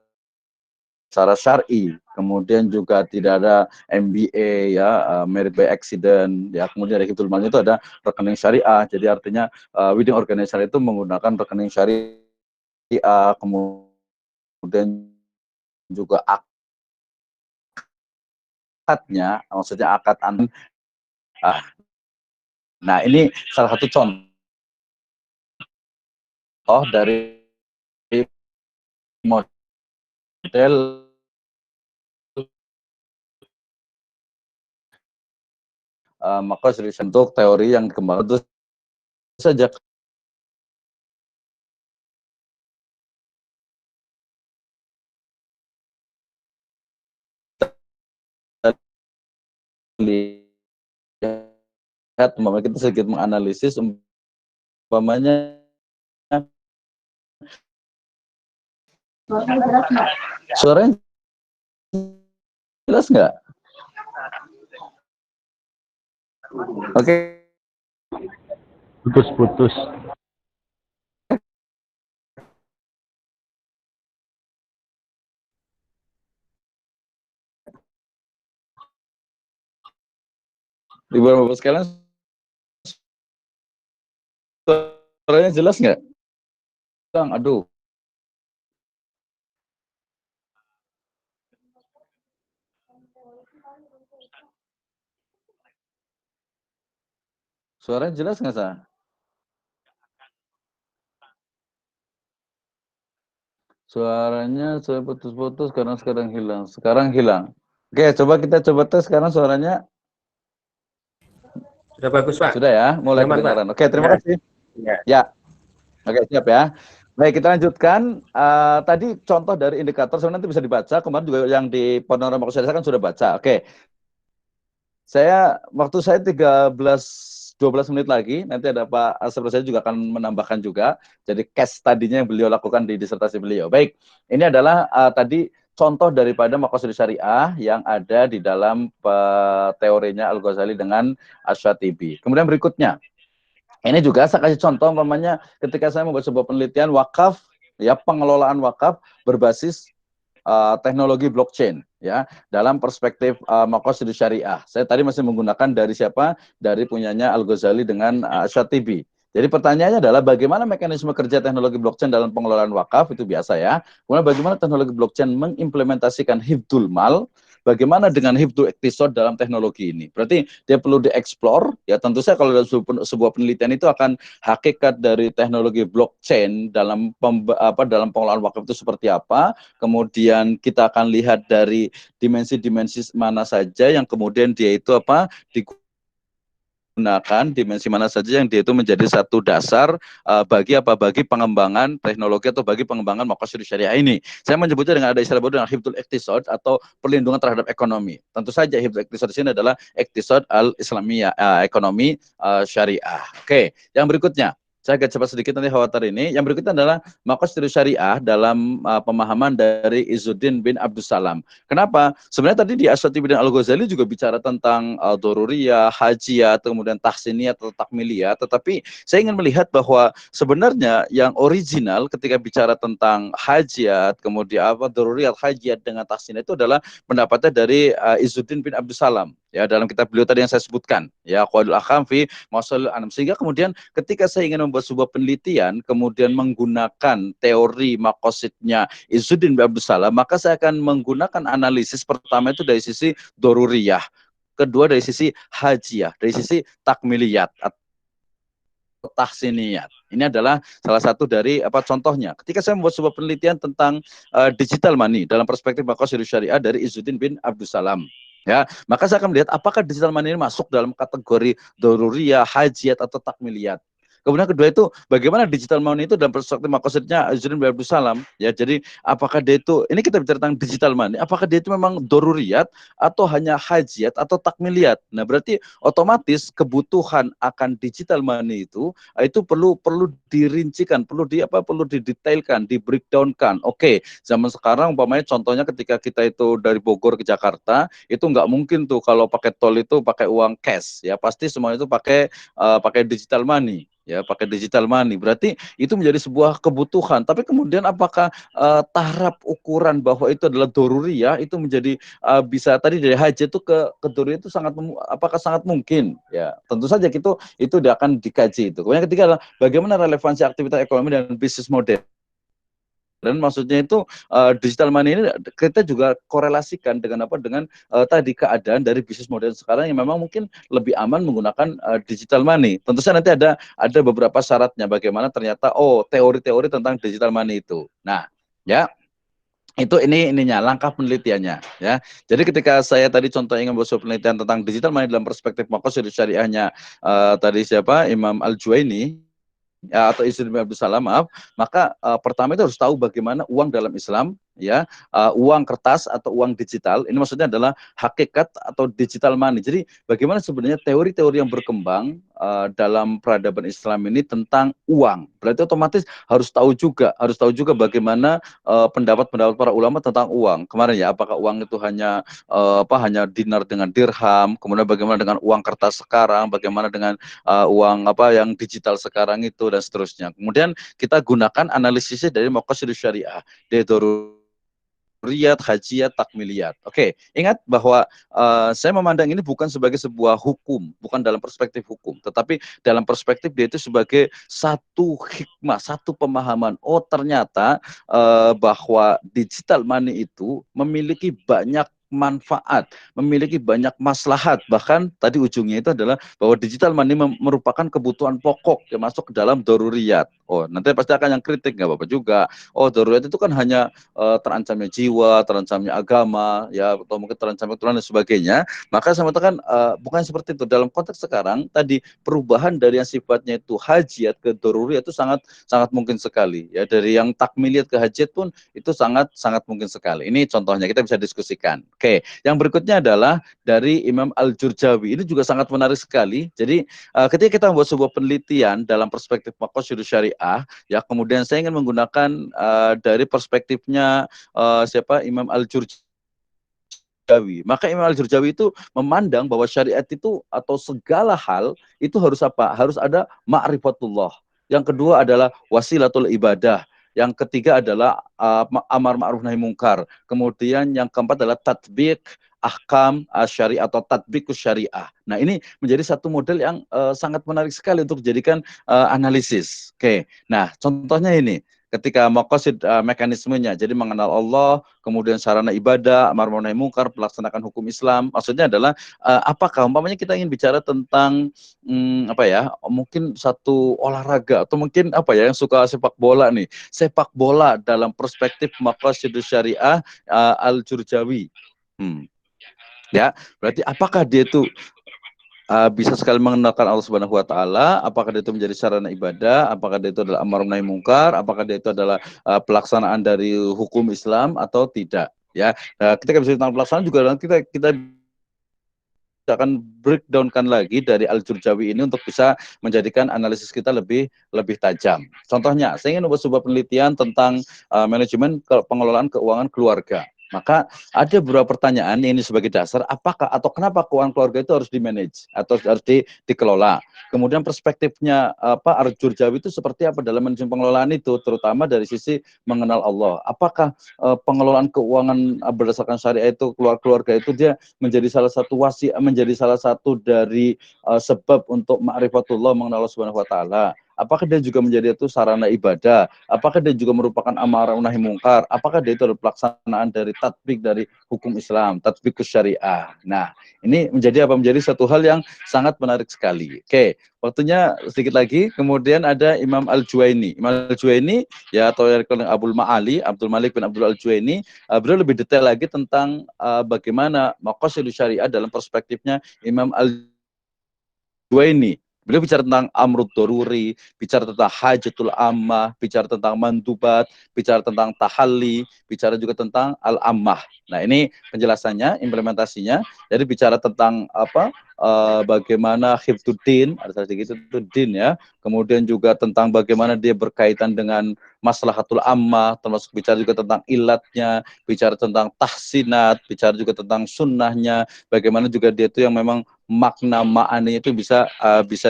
A: syar'i, kemudian juga tidak ada MBA, ya, married by accident, ya, kemudian dari hifdzul malnya itu ada rekening syariah, jadi artinya wedding organizer itu menggunakan rekening syariah, kemudian juga akadnya, maksudnya akad ah, nah ini salah satu contoh dari model maka untuk teori yang dikembangkan itu saja lihat, umpamanya kita sedikit menganalisis, umpamanya suaranya jelas nggak? Oke.
B: Putus-putus.
A: Ibu bapak sekalian, suaranya jelas nggak? Bang, aduh. Suaranya jelas nggak, Sa? Suaranya saya putus-putus karena sekarang hilang. Sekarang hilang. Oke, kita coba tes sekarang suaranya.
B: Sudah bagus, Pak.
A: Sudah, ya, mulai
B: Nyaman, Pak.
A: kedengaran. Oke, terima
B: Ya.
A: kasih.
B: Ya.
A: Ya, oke, siap, ya. Baik, kita lanjutkan. Tadi contoh dari indikator sebenarnya nanti bisa dibaca. Kemarin juga yang di panorama saya kan sudah baca. Oke. Waktu saya 12 menit lagi, nanti ada Pak Asep saya juga akan menambahkan juga. Jadi case tadinya yang beliau lakukan di disertasi beliau. Baik, ini adalah tadi contoh daripada maqasid syariah yang ada di dalam teorinya Al-Ghazali dengan Asy-Syatibi. Kemudian berikutnya, ini juga saya kasih contoh, umpamanya ketika saya membuat sebuah penelitian wakaf ya pengelolaan wakaf berbasis teknologi blockchain ya dalam perspektif Maqasidus Syariah. Saya tadi masih menggunakan dari siapa? Dari punyanya Al-Ghazali dengan Syatibi. Jadi pertanyaannya adalah bagaimana mekanisme kerja teknologi blockchain dalam pengelolaan wakaf, itu biasa ya. Kemudian bagaimana teknologi blockchain mengimplementasikan hifdzul mal, bagaimana dengan hifdzul iktisad dalam teknologi ini. Berarti dia perlu dieksplor, ya tentu saja kalau dalam sebuah penelitian itu akan hakikat dari teknologi blockchain dalam dalam pengelolaan wakaf itu seperti apa. Kemudian kita akan lihat dari dimensi-dimensi mana saja yang kemudian dia itu digunakan, dimensi mana saja yang dia itu menjadi satu dasar bagi pengembangan teknologi atau bagi pengembangan maqasid syariah ini. Saya menyebutnya dengan ada istilah baru dengan hifdzul iktisad atau perlindungan terhadap ekonomi. Tentu saja hifdzul iktisad di sini adalah iktisad al-islamiyah, ekonomi syariah. Oke, yang berikutnya. Saya agak cepat sedikit nanti khawatir ini. Yang berikutnya adalah maqasid syariah dalam pemahaman dari Izzuddin bin Abdussalam. Kenapa? Sebenarnya tadi di Asyatibi dan Al-Ghazali juga bicara tentang doruriyah, hajiyat, kemudian tahsiniyat atau takmiliyat. Tetapi saya ingin melihat bahwa sebenarnya yang original ketika bicara tentang hajiyat, kemudian doruriyat, hajiyat dengan tahsiniyat itu adalah pendapatnya dari Izzuddin bin Abdussalam. Ya, dalam kitab beliau tadi yang saya sebutkan, ya Qawaidul Ahkam fi Masalil Anam. Sehingga kemudian ketika saya ingin membuat sebuah penelitian, kemudian menggunakan teori makosidnya Izzuddin bin Abdussalam, maka saya akan menggunakan analisis pertama itu dari sisi doruriyah, kedua dari sisi hajiyah, dari sisi takmiliyat atau tahsiniyat. Ini adalah salah satu dari contohnya. Ketika saya membuat sebuah penelitian tentang digital money dalam perspektif maqasidus syariah dari Izzuddin bin Abdussalam. Ya, maka saya akan melihat apakah digital money ini masuk dalam kategori doruriyah, hajiyat atau takmiliyat. Kemudian kedua itu bagaimana digital money itu dalam perspektif maksudnya Izzuddin bin Abdussalam. Ya, jadi apakah dia itu, ini kita bicara tentang digital money, apakah dia itu memang doruriyat atau hanya hajiyat atau takmiliyat. Nah, berarti otomatis kebutuhan akan digital money itu perlu dirincikan, perlu didetailkan, di breakdownkan. Oke, zaman sekarang umpamanya contohnya ketika kita itu dari Bogor ke Jakarta, itu nggak mungkin tuh kalau pakai tol itu pakai uang cash, ya pasti semuanya itu pakai digital money. Ya, pakai digital money. Berarti itu menjadi sebuah kebutuhan. Tapi kemudian apakah taraf ukuran bahwa itu adalah doruriyah itu menjadi bisa tadi dari haji itu ke doruriyah itu apakah sangat mungkin? Ya, tentu saja itu akan dikaji itu. Kemudian ketiga adalah bagaimana relevansi aktivitas ekonomi dan bisnis model. Dan maksudnya itu digital money ini kita juga korelasikan dengan tadi keadaan dari bisnis model sekarang yang memang mungkin lebih aman menggunakan digital money. Tentu saja nanti ada beberapa syaratnya bagaimana ternyata teori-teori tentang digital money itu. Nah, ya itu ininya langkah penelitiannya ya. Jadi ketika saya tadi contoh ingin membuat penelitian tentang digital money dalam perspektif maqasidus syariahnya tadi siapa Imam Al-Juwaini ya, atau Izzuddin bin Abdussalam, maaf, maka pertama itu harus tahu bagaimana uang dalam Islam, ya, uang kertas atau uang digital, ini maksudnya adalah hakikat atau digital money. Jadi bagaimana sebenarnya teori-teori yang berkembang dalam peradaban Islam ini tentang uang. Berarti otomatis harus tahu juga bagaimana pendapat-pendapat para ulama tentang uang. Kemarin ya, apakah uang itu hanya hanya dinar dengan dirham, kemudian bagaimana dengan uang kertas sekarang, bagaimana dengan uang yang digital sekarang itu dan seterusnya. Kemudian kita gunakan analisisnya dari maqasidus syariah, dari doruriyat, hajiyat, takmiliyat. Oke, ingat bahwa saya memandang ini bukan sebagai sebuah hukum, bukan dalam perspektif hukum, tetapi dalam perspektif dia itu sebagai satu hikmah, satu pemahaman. Oh, ternyata bahwa digital money itu memiliki banyak manfaat, memiliki banyak maslahat. Bahkan tadi ujungnya itu adalah bahwa digital money merupakan kebutuhan pokok yang masuk ke dalam doruriyat. Oh, nanti pasti akan yang kritik, nggak apa-apa juga. Oh, doruriyat itu kan hanya terancamnya jiwa, terancamnya agama, ya atau mungkin terancamnya Tuhan dan sebagainya. Maka saya mengatakan bukan seperti itu. Dalam konteks sekarang tadi perubahan dari yang sifatnya itu hajiyat ke doruriyat itu sangat sangat mungkin sekali. Ya, dari yang takmiliyat ke hajiyat pun itu sangat sangat mungkin sekali. Ini contohnya kita bisa diskusikan. Oke, yang berikutnya adalah dari Imam Al-Jurjawi. Ini juga sangat menarik sekali. Jadi ketika kita membuat sebuah penelitian dalam perspektif maqasidus syariah, ya kemudian saya ingin menggunakan dari perspektifnya Imam Al-Jurjawi. Maka Imam Al-Jurjawi itu memandang bahwa syariat itu atau segala hal itu harus apa? Harus ada ma'rifatullah. Yang kedua adalah wasilatul ibadah. yang ketiga adalah amar ma'ruf nahi mungkar, kemudian yang keempat adalah tatbik ahkam syariah atau tatbikus syariah. Nah, ini menjadi satu model yang sangat menarik sekali untuk dijadikan analisis. Oke. Nah, contohnya ini ketika maqasid mekanismenya, jadi mengenal Allah, kemudian sarana ibadah, amar ma'ruf nahi mungkar, melaksanakan hukum Islam. Maksudnya adalah apakah umpamanya kita ingin bicara tentang apa ya, mungkin satu olahraga atau mungkin apa ya yang suka sepak bola nih, sepak bola dalam perspektif maqasidus syariah al-Jurjawi. Ya, berarti apakah dia itu bisa sekali mengenalkan Allah Subhanahu wa taala, apakah dia itu menjadi sarana ibadah, apakah dia itu adalah amar nahi mungkar, apakah dia itu adalah pelaksanaan dari hukum Islam atau tidak, ya. Ketika bicara tentang pelaksanaan juga kita akan breakdown-kan lagi dari Al-Jurjawi ini untuk bisa menjadikan analisis kita lebih tajam. Contohnya, saya ingin membuat sebuah penelitian tentang manajemen pengelolaan keuangan keluarga. Maka ada beberapa pertanyaan yang ini sebagai dasar, apakah atau kenapa keuangan keluarga itu harus di-manage atau harus dikelola. Kemudian perspektifnya Al-Jurjawi itu seperti apa dalam manajemen pengelolaan itu, terutama dari sisi mengenal Allah. Apakah pengelolaan keuangan berdasarkan syariah itu keluarga itu dia menjadi salah satu menjadi salah satu dari sebab untuk ma'rifatullah, mengenal Allah Subhanahu wa taala. Apakah dia juga menjadi itu sarana ibadah? Apakah dia juga merupakan amar nahi mungkar? Apakah dia itu adalah pelaksanaan dari tatbik dari hukum Islam, tatbikus syariah? Nah, ini menjadi apa? Menjadi satu hal yang sangat menarik sekali. Oke, waktunya sedikit lagi. Kemudian ada Imam Al-Juwaini. Imam Al-Juwaini ya, atau yang dikenal Abdul Ma'ali, Abdul Malik bin Abdul Al-Juwaini, beliau lebih detail lagi tentang bagaimana maqasidus syariah dalam perspektifnya Imam Al-Juwaini. Beliau bicara tentang amrud doruri, bicara tentang hajatul ammah, bicara tentang mandubat, bicara tentang tahalli, bicara juga tentang al-ammah. Nah, ini penjelasannya, implementasinya. Jadi bicara tentang apa? Bagaimana hifdzuddin, ada sedikit itu din ya. Kemudian juga tentang bagaimana dia berkaitan dengan maslahatul ammah, termasuk bicara juga tentang ilatnya, bicara tentang tahsinat, bicara juga tentang sunnahnya, bagaimana juga dia itu yang memang makna ma'aninya itu bisa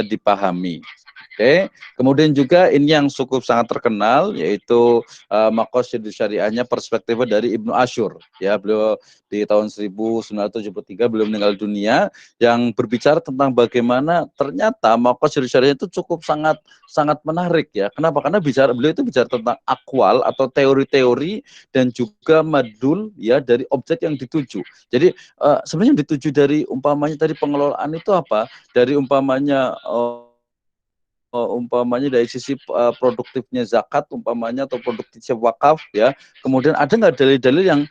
A: dipahami. Oke, kemudian juga ini yang cukup sangat terkenal yaitu maqasidus syariahnya perspektifnya dari Ibnu Asyur. Ya, beliau di tahun 1973 beliau meninggal dunia, yang berbicara tentang bagaimana ternyata maqasidus syariah itu cukup sangat menarik ya. Kenapa? Karena beliau itu bicara tentang akwal atau teori-teori dan juga madul ya dari objek yang dituju. Jadi sebenarnya yang dituju dari umpamanya tadi pengelolaan itu apa? Dari umpamanya dari sisi produktifnya zakat umpamanya atau produktifnya wakaf ya, kemudian ada nggak dalil-dalil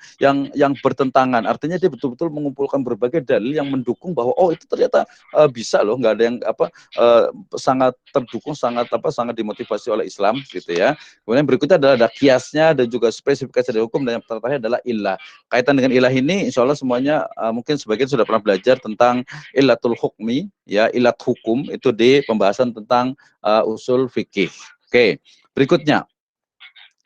A: yang bertentangan, artinya dia betul-betul mengumpulkan berbagai dalil yang mendukung bahwa oh itu ternyata bisa loh, nggak ada yang sangat terdukung, sangat dimotivasi oleh Islam gitu ya. Kemudian berikutnya adalah ada kiasnya dan juga spesifikasi dari hukum, dan yang terakhir adalah ilah. Kaitan dengan ilah ini insya Allah semuanya mungkin sebagian sudah pernah belajar tentang ilatul hukmi ya, ilat hukum itu di pembahasan tentang usul fikih. Oke, berikutnya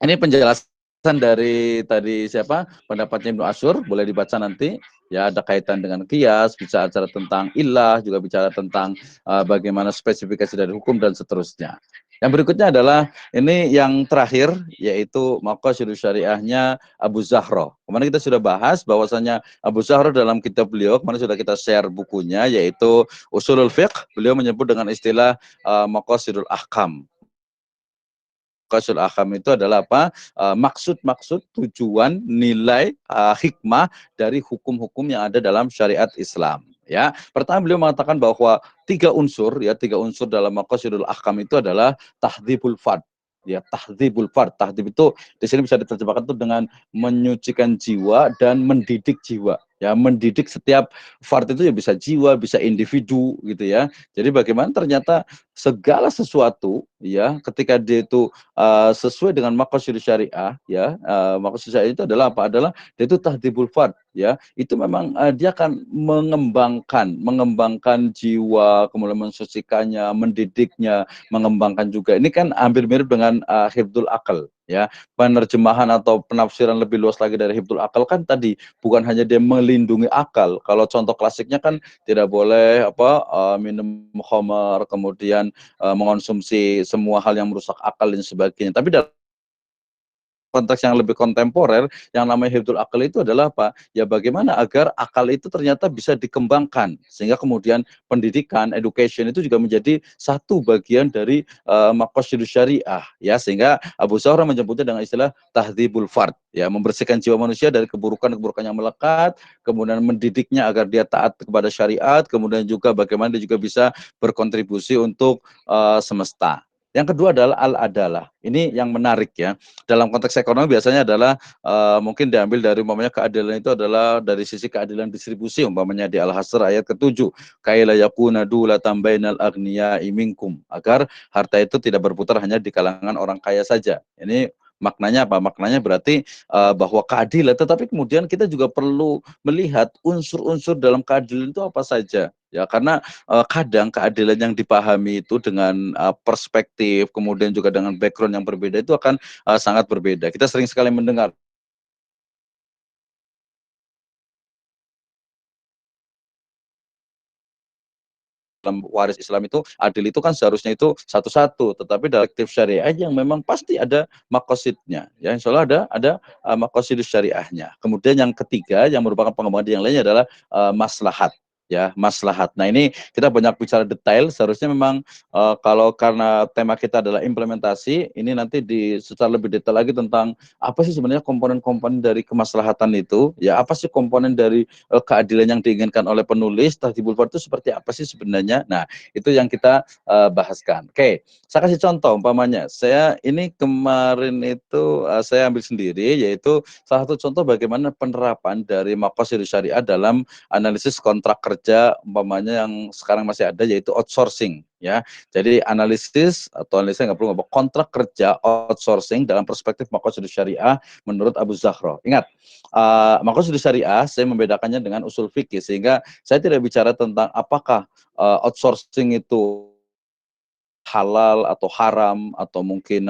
A: ini penjelasan dari tadi siapa pendapatnya Ibnu Asyur, boleh dibaca nanti ya, ada kaitan dengan kias, bicara tentang ilah, juga bicara tentang bagaimana spesifikasi dari hukum dan seterusnya. Yang berikutnya adalah ini yang terakhir, yaitu maqasidus syariahnya Abu Zahra. Kemarin kita sudah bahas bahwasanya Abu Zahra dalam kitab beliau, kemarin sudah kita share bukunya, yaitu Usulul Fiqh. Beliau menyebut dengan istilah maqasidul ahkam. Qasul ahkam itu adalah apa? Maksud-maksud, tujuan, nilai, hikmah dari hukum-hukum yang ada dalam syariat Islam. Ya, pertama beliau mengatakan bahwa tiga unsur dalam maqasidul ahkam itu adalah tahdzibul fard. Ya, tahdzibul fard. Tahdzib itu di sini bisa diterjemahkan itu dengan menyucikan jiwa dan mendidik jiwa. Ya, mendidik setiap fard itu ya bisa jiwa, bisa individu gitu ya. Jadi bagaimana ternyata segala sesuatu ya ketika dia itu sesuai dengan maqasid syariah ya, maqasid syariah itu adalah apa? Adalah dia itu tahdibul fard ya. Itu memang dia akan mengembangkan jiwa, kemudian mensucikannya, mendidiknya, mengembangkan juga. Ini kan hampir mirip dengan hifdzul akal ya. Penerjemahan atau penafsiran lebih luas lagi dari hifdzul akal kan tadi bukan hanya dia melindungi akal. Kalau contoh klasiknya kan tidak boleh minum khamar, kemudian mengonsumsi semua hal yang merusak akal dan sebagainya. Tapi dalam konteks yang lebih kontemporer, yang namanya hifdzul akal itu adalah apa? Ya bagaimana agar akal itu ternyata bisa dikembangkan, sehingga kemudian pendidikan, education itu juga menjadi satu bagian dari maqasidus syariah, ya, sehingga Abu Zuhra menyebutnya dengan istilah tahdzibul fard, ya, membersihkan jiwa manusia dari keburukan-keburukan yang melekat, kemudian mendidiknya agar dia taat kepada syariat, kemudian juga bagaimana dia juga bisa berkontribusi untuk semesta. Yang kedua adalah al-adalah. Ini yang menarik ya. Dalam konteks ekonomi biasanya adalah mungkin diambil dari umpamanya keadilan itu adalah dari sisi keadilan distribusi, umpamanya di Al-Hasr ayat ke-7, kaila yakuna dulatan bainal agniya'i minkum, agar harta itu tidak berputar hanya di kalangan orang kaya saja. Ini maknanya apa? Maknanya berarti bahwa keadilan, tetapi kemudian kita juga perlu melihat unsur-unsur dalam keadilan itu apa saja. Ya, karena kadang keadilan yang dipahami itu dengan perspektif, kemudian juga dengan background yang berbeda itu akan sangat berbeda. Kita sering sekali mendengar dalam waris Islam itu adil itu kan seharusnya itu satu-satu, tetapi dalam aktif syariah yang memang pasti ada makosidnya, ya, insya Allah ada makosidus syariahnya. Kemudian yang ketiga yang merupakan pengembangan yang lainnya adalah maslahat, ya, maslahat. Nah ini kita banyak bicara detail, seharusnya memang kalau karena tema kita adalah implementasi, ini nanti di secara lebih detail lagi tentang apa sih sebenarnya komponen-komponen dari kemaslahatan itu, ya, apa sih komponen dari keadilan yang diinginkan oleh penulis Tahdhibul Fard itu seperti apa sih sebenarnya. Nah, itu yang kita bahaskan. Oke, saya kasih contoh umpamanya. Saya ini kemarin itu saya ambil sendiri, yaitu salah satu contoh bagaimana penerapan dari maqasidus syariah dalam analisis kontrak kerja umpamanya yang sekarang masih ada, yaitu outsourcing, ya. Jadi analisis atau analisis nggak perlu ngomong kontrak kerja outsourcing dalam perspektif maqasidus syariah menurut Abu Zahra. Ingat, maqasidus syariah saya membedakannya dengan usul fikih, sehingga saya tidak bicara tentang apakah outsourcing itu halal atau haram atau mungkin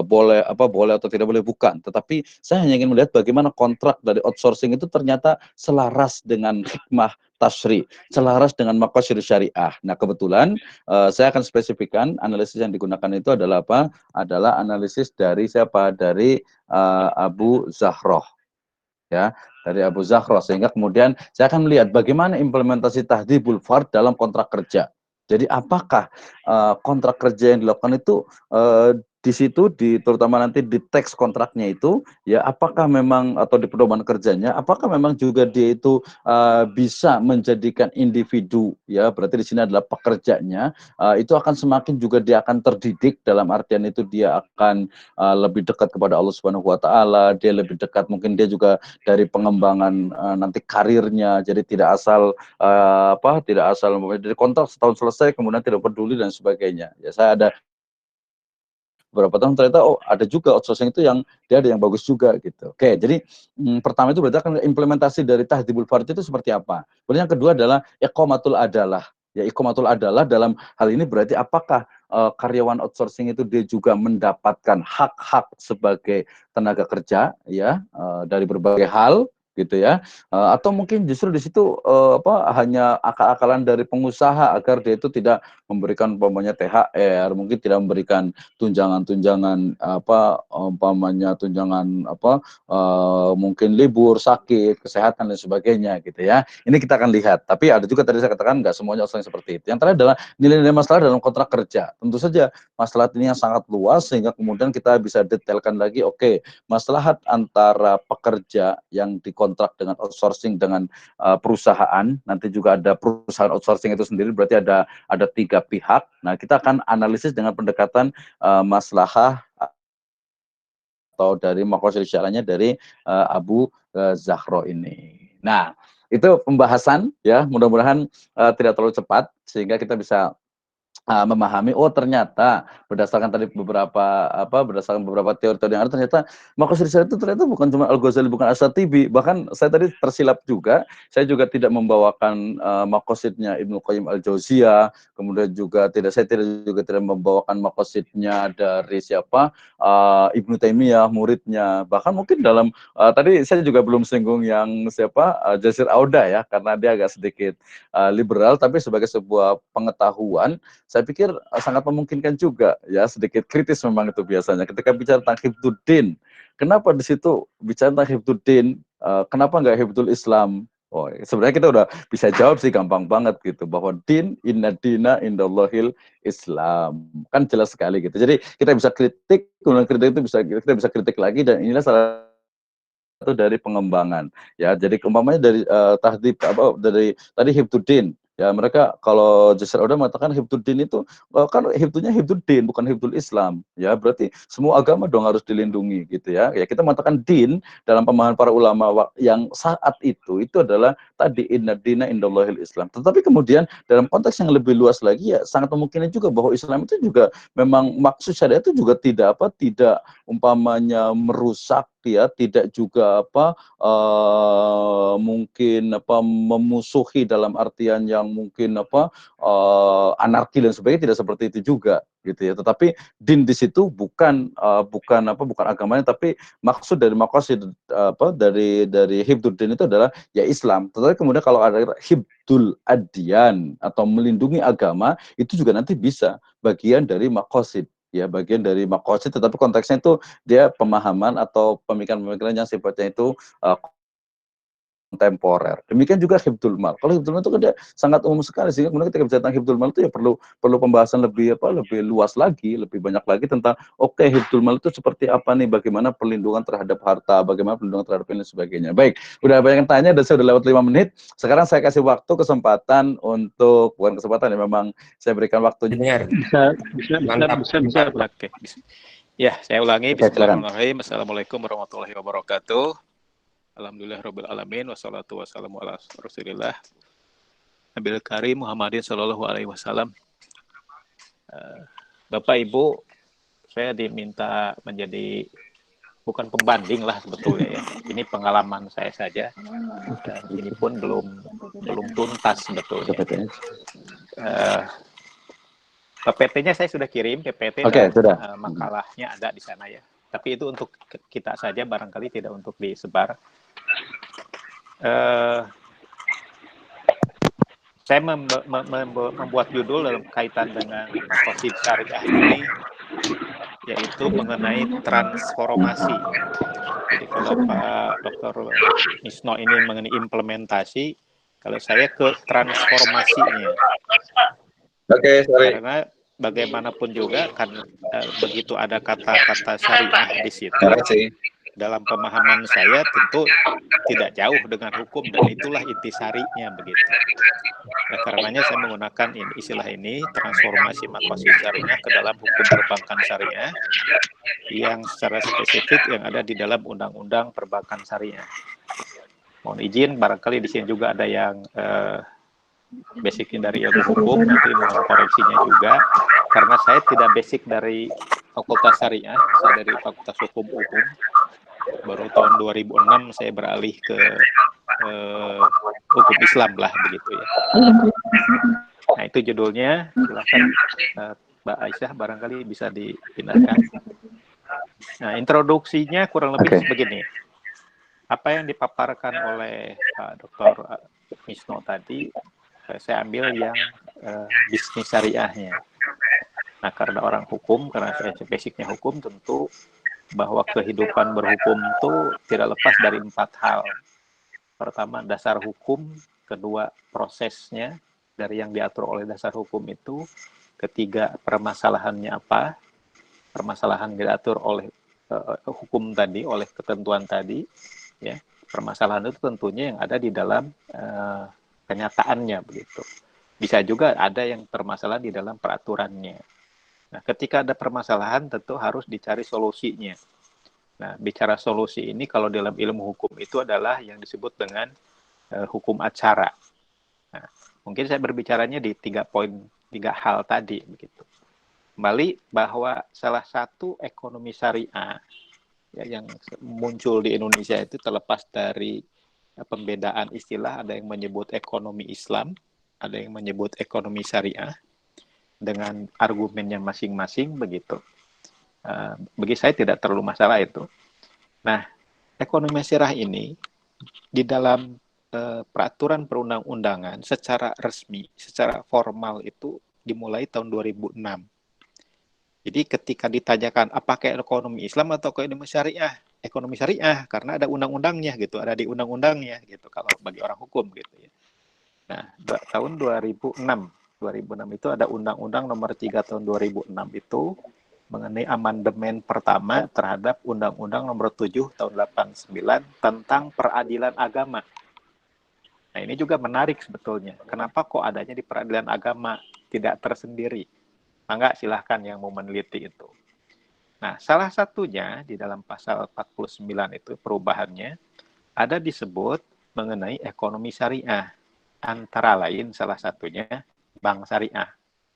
A: boleh atau tidak boleh, bukan, tetapi saya hanya ingin melihat bagaimana kontrak dari outsourcing itu ternyata selaras dengan hikmah tasyri, selaras dengan maqasidus syariah. Nah, kebetulan saya akan spesifikkan analisis yang digunakan itu adalah apa? Adalah analisis dari siapa? Dari Abu Zahroh, ya, dari Abu Zahroh, sehingga kemudian saya akan melihat bagaimana implementasi tahdhibul fard dalam kontrak kerja. Jadi apakah kontrak kerja yang dilakukan itu di situ, terutama nanti di teks kontraknya itu, ya, apakah memang, atau di pedoman kerjanya, apakah memang juga dia itu bisa menjadikan individu, ya, berarti di sini adalah pekerjanya, itu akan semakin juga dia akan terdidik, dalam artian itu dia akan lebih dekat kepada Allah Subhanahu wa taala, dia lebih dekat, mungkin dia juga dari pengembangan nanti karirnya, jadi tidak asal tidak asal dari kontrak setahun selesai kemudian tidak peduli dan sebagainya. Ya, saya ada beberapa tahun ternyata, oh, ada juga outsourcing itu yang dia ada yang bagus juga gitu. Oke, jadi pertama itu berarti kan implementasi dari tahdhibul fard itu seperti apa. Kemudian yang kedua adalah iqamatul adalah. Ya, iqamatul adalah dalam hal ini berarti apakah karyawan outsourcing itu dia juga mendapatkan hak-hak sebagai tenaga kerja, ya, dari berbagai hal gitu, ya. Atau mungkin justru di situ hanya akal-akalan dari pengusaha agar dia itu tidak memberikan umpamanya THR, mungkin tidak memberikan tunjangan-tunjangan umpamanya tunjangan mungkin libur, sakit, kesehatan dan sebagainya gitu, ya. Ini kita akan lihat. Tapi ada juga tadi saya katakan nggak semuanya outsourcing seperti itu. Yang terakhir adalah nilai-nilai masalah dalam kontrak kerja. Tentu saja masalah ini yang sangat luas sehingga kemudian kita bisa detailkan lagi. Oke, maslahat antara pekerja yang dikontrak dengan outsourcing dengan perusahaan, nanti juga ada perusahaan outsourcing itu sendiri, berarti ada tiga pihak. Nah, kita akan analisis dengan pendekatan maslahah atau dari maqasid syar'iyah dari Abu Zahro ini. Nah, itu pembahasan, ya, mudah-mudahan tidak terlalu cepat sehingga kita bisa memahami, oh, ternyata berdasarkan beberapa teori-teori yang ada, ternyata maqasid syariah itu ternyata bukan cuma Al-Ghazali, bukan Asy-Syatibi, bahkan saya tadi tersilap juga, saya juga tidak membawakan maqasidnya Ibnu Qayyim Al-Jauziyah, kemudian juga saya tidak membawakan maqasidnya dari siapa, Ibnu Taimiyah, muridnya, bahkan mungkin dalam tadi saya juga belum singgung yang siapa, Jasir Auda, ya, karena dia agak sedikit liberal, tapi sebagai sebuah pengetahuan saya pikir sangat memungkinkan juga, ya, sedikit kritis memang itu biasanya ketika bicara tentang hifdzuddin, kenapa di situ bicara tentang hifdzuddin, kenapa nggak hifdzul Islam? Oh, sebenarnya kita udah bisa jawab sih gampang banget gitu bahwa din inna dina indallahil Islam, kan jelas sekali gitu. Jadi kita bisa kritik, kemudian kritik itu kita bisa kritik lagi, dan inilah salah satu dari pengembangan ya. Jadi umpamanya dari tahdib apa dari tadi hifdzuddin ya, mereka kalau Jasir udah mengatakan hifdzuddin itu kan hifdzunya hifdzuddin bukan hifdzul Islam ya, berarti semua agama dong harus dilindungi gitu ya. Ya kita mengatakan din dalam pemahaman para ulama yang saat itu adalah tadi inna dina indallahil Islam. Tetapi kemudian dalam konteks yang lebih luas lagi ya sangat memungkinkan juga bahwa Islam itu juga memang maksud syariat itu juga tidak umpamanya merusak ya, tidak juga mungkin memusuhi dalam artian yang mungkin anarki dan sebagainya, tidak seperti itu juga gitu ya. Tetapi din di situ bukan agamanya, tapi maksud dari maqasid dari hibduddin itu adalah ya Islam. Tetapi kemudian kalau ada hibdul adyan atau melindungi agama, itu juga nanti bisa bagian dari maqasid ya, bagian dari maqasid, tetapi konteksnya itu dia pemahaman atau pemikiran-pemikiran yang sifatnya itu kontemporer. Demikian juga hifdzul mal. Kalau hifdzul mal itu kan dia sangat umum sekali, sehingga kemudian ketika bicara tentang hifdzul mal itu ya perlu pembahasan lebih lebih luas lagi, lebih banyak lagi tentang hifdzul mal itu seperti apa nih, bagaimana perlindungan terhadap harta, bagaimana perlindungan terhadap ini dan sebagainya. Baik, udah banyak yang tanya dan saya udah lewat 5 menit. Sekarang saya kasih waktu kesempatan untuk, bukan kesempatan ya, memang saya berikan waktu.
B: Dengar.
C: Bisa.
B: Oke. Ya, saya ulangi.
A: Oke, silakan.
B: Bismillahirrahmanirrahim. Assalamualaikum warahmatullahi wabarakatuh. Alhamdulillah rabbil alamin, wassalatu wassalamu ala rasulillah Nabil Karim Muhammadin sallallahu alaihi wasallam. Bapak Ibu, saya diminta menjadi bukan pembanding lah sebetulnya ya. Ini pengalaman saya saja. Dan ini pun belum tuntas sebetulnya. PPT-nya saya sudah kirim, PPT dan
A: sudah.
B: Makalahnya ada di sana ya. Tapi itu untuk kita saja, barangkali tidak untuk disebar. Saya membuat judul dalam kaitan dengan maqasid syariah ini, yaitu mengenai transformasi. Jadi kalau Pak Dr. Misno ini mengenai implementasi, kalau saya ke transformasinya.
C: Oke, sorry.
B: Karena bagaimanapun juga kan begitu ada kata-kata syariah di situ. Dalam pemahaman saya tentu tidak jauh dengan hukum, dan itulah inti syari'nya begitu. Nah, karenanya saya menggunakan istilah ini, transformasi maqasid syariah ke dalam hukum perbankan syariah yang secara spesifik yang ada di dalam undang-undang perbankan syariah. Mohon izin, barangkali di sini juga ada yang basicnya dari ilmu hukum, nanti mohon koreksinya juga, karena saya tidak basic dari fakultas syariah, saya dari fakultas hukum umum. Baru tahun 2006 saya beralih ke hukum Islam lah begitu ya. Nah itu judulnya, silakan Mbak Aisyah barangkali bisa dipindahkan. Nah introduksinya kurang lebih begini. Apa yang dipaparkan oleh Pak Dr. Misno tadi, saya ambil yang bisnis syariahnya. Nah karena orang hukum, karena saya basicnya hukum, tentu bahwa kehidupan berhukum itu tidak lepas dari 4 hal. Pertama, dasar hukum. Kedua, prosesnya dari yang diatur oleh dasar hukum itu. Ketiga, permasalahannya apa. Permasalahan diatur oleh hukum tadi, oleh ketentuan tadi. Ya, permasalahan itu tentunya yang ada di dalam kenyataannya begitu. Bisa juga ada yang permasalahan di dalam peraturannya. Nah, ketika ada permasalahan tentu harus dicari solusinya. Nah, bicara solusi ini kalau dalam ilmu hukum itu adalah yang disebut dengan hukum acara. Nah, mungkin saya berbicaranya di 3 hal tadi begitu. Kembali bahwa salah satu ekonomi syariah ya, yang muncul di Indonesia itu terlepas dari pembedaan istilah, ada yang menyebut ekonomi Islam, ada yang menyebut ekonomi syariah, dengan argumennya masing-masing begitu. Bagi saya tidak terlalu masalah itu. Nah, ekonomi syariah ini di dalam peraturan perundang-undangan secara resmi, secara formal itu dimulai tahun 2006. Jadi ketika ditanyakan apakah ekonomi Islam atau ekonomi syariah, ekonomi syariah karena ada undang-undangnya gitu, ada di undang-undangnya gitu kalau bagi orang hukum gitu ya. Nah, tahun 2006 itu ada Undang-Undang Nomor 3 tahun 2006 itu mengenai amandemen pertama terhadap Undang-Undang Nomor 7 tahun 89 tentang peradilan agama. Nah, ini juga menarik sebetulnya. Kenapa kok adanya di peradilan agama tidak tersendiri? Mangga silahkan yang mau meneliti itu. Nah, salah satunya di dalam pasal 49 itu perubahannya ada disebut mengenai ekonomi syariah. Antara lain salah satunya bank syariah.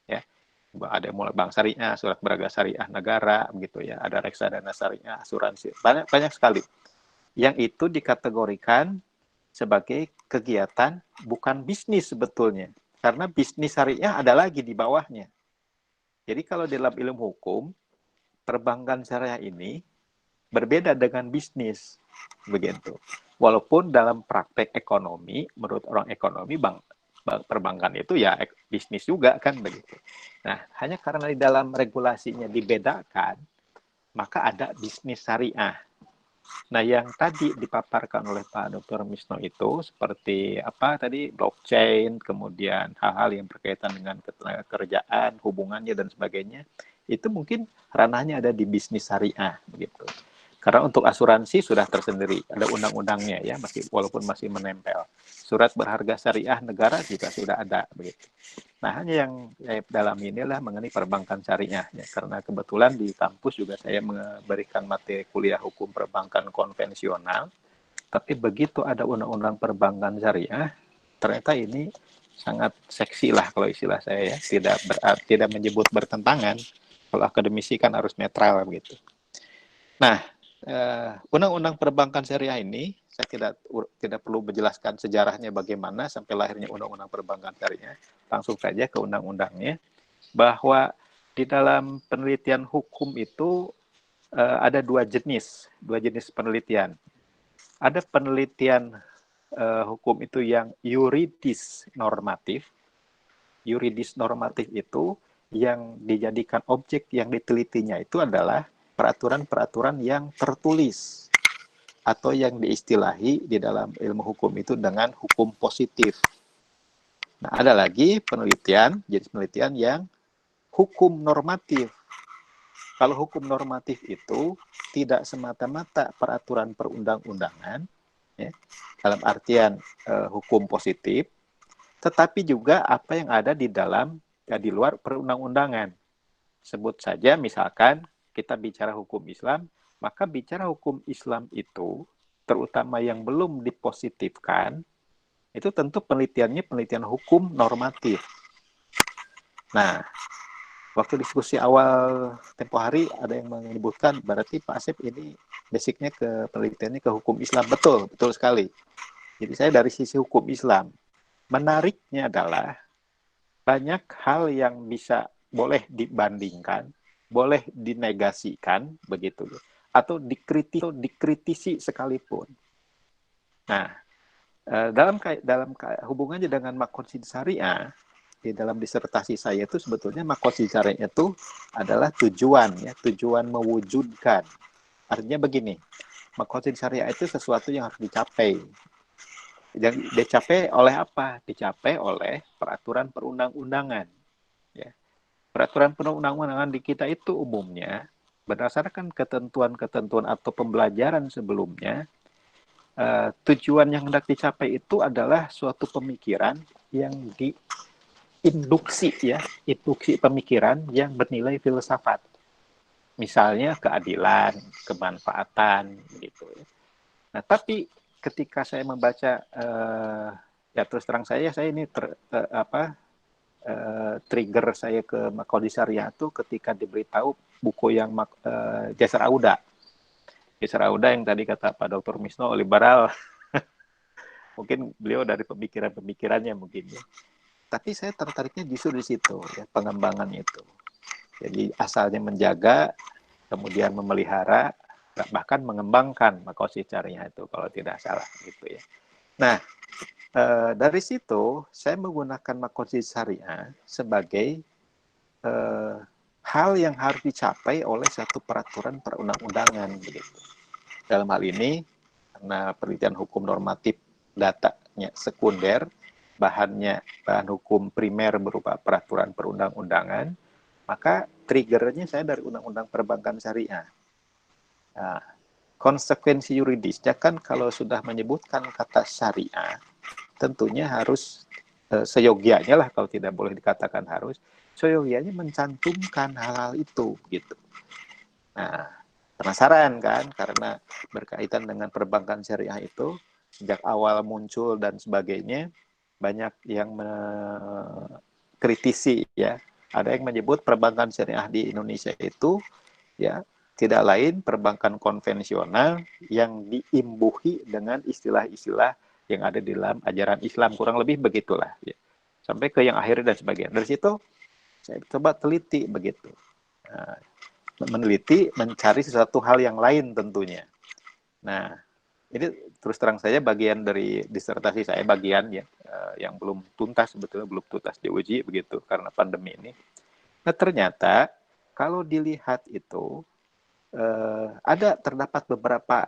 B: Ya, ada mulai bank syariah, surat berharga syariah negara, begitu ya. Ada reksadana syariah, asuransi, banyak sekali. Yang itu dikategorikan sebagai kegiatan bukan bisnis sebetulnya, karena bisnis syariah ada lagi di bawahnya. Jadi kalau dalam ilmu hukum, perbankan syariah ini berbeda dengan bisnis, begitu. Walaupun dalam praktek ekonomi, menurut orang ekonomi, perbankan itu ya bisnis juga kan begitu. Nah, hanya karena di dalam regulasinya dibedakan, maka ada bisnis syariah. Nah, yang tadi dipaparkan oleh Pak Dr. Misno itu seperti apa tadi blockchain, kemudian hal-hal yang berkaitan dengan ketenagakerjaan, hubungannya dan sebagainya, itu mungkin ranahnya ada di bisnis syariah begitu. Karena untuk asuransi sudah tersendiri, ada undang-undangnya ya, walaupun masih menempel. Surat berharga syariah negara juga sudah ada begitu. Nah, hanya yang dalam inilah mengenai perbankan syariah ya, karena kebetulan di kampus juga saya memberikan materi kuliah hukum perbankan konvensional, tapi begitu ada undang-undang perbankan syariah, ternyata ini sangat seksi lah kalau istilah saya ya, tidak menyebut bertentangan. Kalau akademisi kan harus netral begitu. Nah, undang-undang perbankan syariah ini saya tidak perlu menjelaskan sejarahnya bagaimana sampai lahirnya undang-undang perbankan syariah, langsung saja ke undang-undangnya, bahwa di dalam penelitian hukum itu ada dua jenis penelitian. Ada penelitian hukum itu yang yuridis normatif. Yuridis normatif itu yang dijadikan objek yang ditelitinya itu adalah peraturan-peraturan yang tertulis atau yang diistilahi di dalam ilmu hukum itu dengan hukum positif. Nah, ada lagi jenis penelitian yang hukum normatif. Kalau hukum normatif itu tidak semata-mata peraturan perundang-undangan, ya, dalam artian hukum positif, tetapi juga apa yang ada di dalam di luar perundang-undangan. Sebut saja misalkan kita bicara hukum Islam, maka bicara hukum Islam itu, terutama yang belum dipositifkan, itu tentu penelitiannya penelitian hukum normatif. Nah, waktu diskusi awal tempo hari ada yang menyebutkan berarti Pak Asep ini basicnya ke penelitiannya ke hukum Islam. Betul sekali. Jadi saya dari sisi hukum Islam. Menariknya adalah banyak hal yang boleh dibandingkan, boleh dinegasikan begitu, atau dikritisi sekalipun. Nah, dalam hubungannya dengan makosid syariah, di dalam disertasi saya itu sebetulnya makosid syariah itu adalah tujuan mewujudkan. Artinya begini, makosid syariah itu sesuatu yang harus dicapai. Dan dicapai oleh apa? Dicapai oleh peraturan perundang-undangan. Ya. Peraturan perundang-undangan di kita itu umumnya berdasarkan ketentuan-ketentuan atau pembelajaran sebelumnya, tujuan yang hendak dicapai itu adalah suatu pemikiran yang induksi pemikiran yang bernilai filsafat. Misalnya keadilan, kemanfaatan, gitu. Nah, tapi ketika saya membaca, ya terus terang saya ini trigger saya ke Makosid Syariah itu ketika diberitahu buku yang Jasar Auda yang tadi kata Pak Dr. Misno liberal. Mungkin beliau dari pemikirannya mungkin ya. Tapi saya tertariknya justru di situ ya, pengembangan itu. Jadi asalnya menjaga, kemudian memelihara, bahkan mengembangkan Makosid Syariah itu kalau tidak salah gitu ya. Nah, dari situ saya menggunakan Makosid Syariah sebagai hal yang harus dicapai oleh satu peraturan perundang-undangan begitu. dalam hal ini karena penelitian hukum normatif datanya sekunder, bahan hukum primer berupa peraturan perundang-undangan, maka triggernya saya dari Undang-Undang Perbankan Syariah. Nah, konsekuensi yuridisnya kan kalau sudah menyebutkan kata syariah, tentunya harus seyogianya lah, kalau tidak boleh dikatakan harus, seyogianya mencantumkan hal-hal itu gitu. Nah, penasaran kan, karena berkaitan dengan perbankan syariah itu sejak awal muncul dan sebagainya, banyak yang mengkritisi ya. Ada yang menyebut perbankan syariah di Indonesia itu ya tidak lain perbankan konvensional yang diimbuhi dengan istilah-istilah yang ada di dalam ajaran Islam, kurang lebih begitulah ya. Sampai ke yang akhir dan sebagainya. Dari situ saya coba teliti begitu. Nah, meneliti, mencari sesuatu hal yang lain tentunya. Nah, ini terus terang saja bagian dari disertasi saya, bagian ya yang belum tuntas, sebetulnya belum tuntas diuji begitu karena pandemi ini. Nah, ternyata kalau dilihat itu terdapat beberapa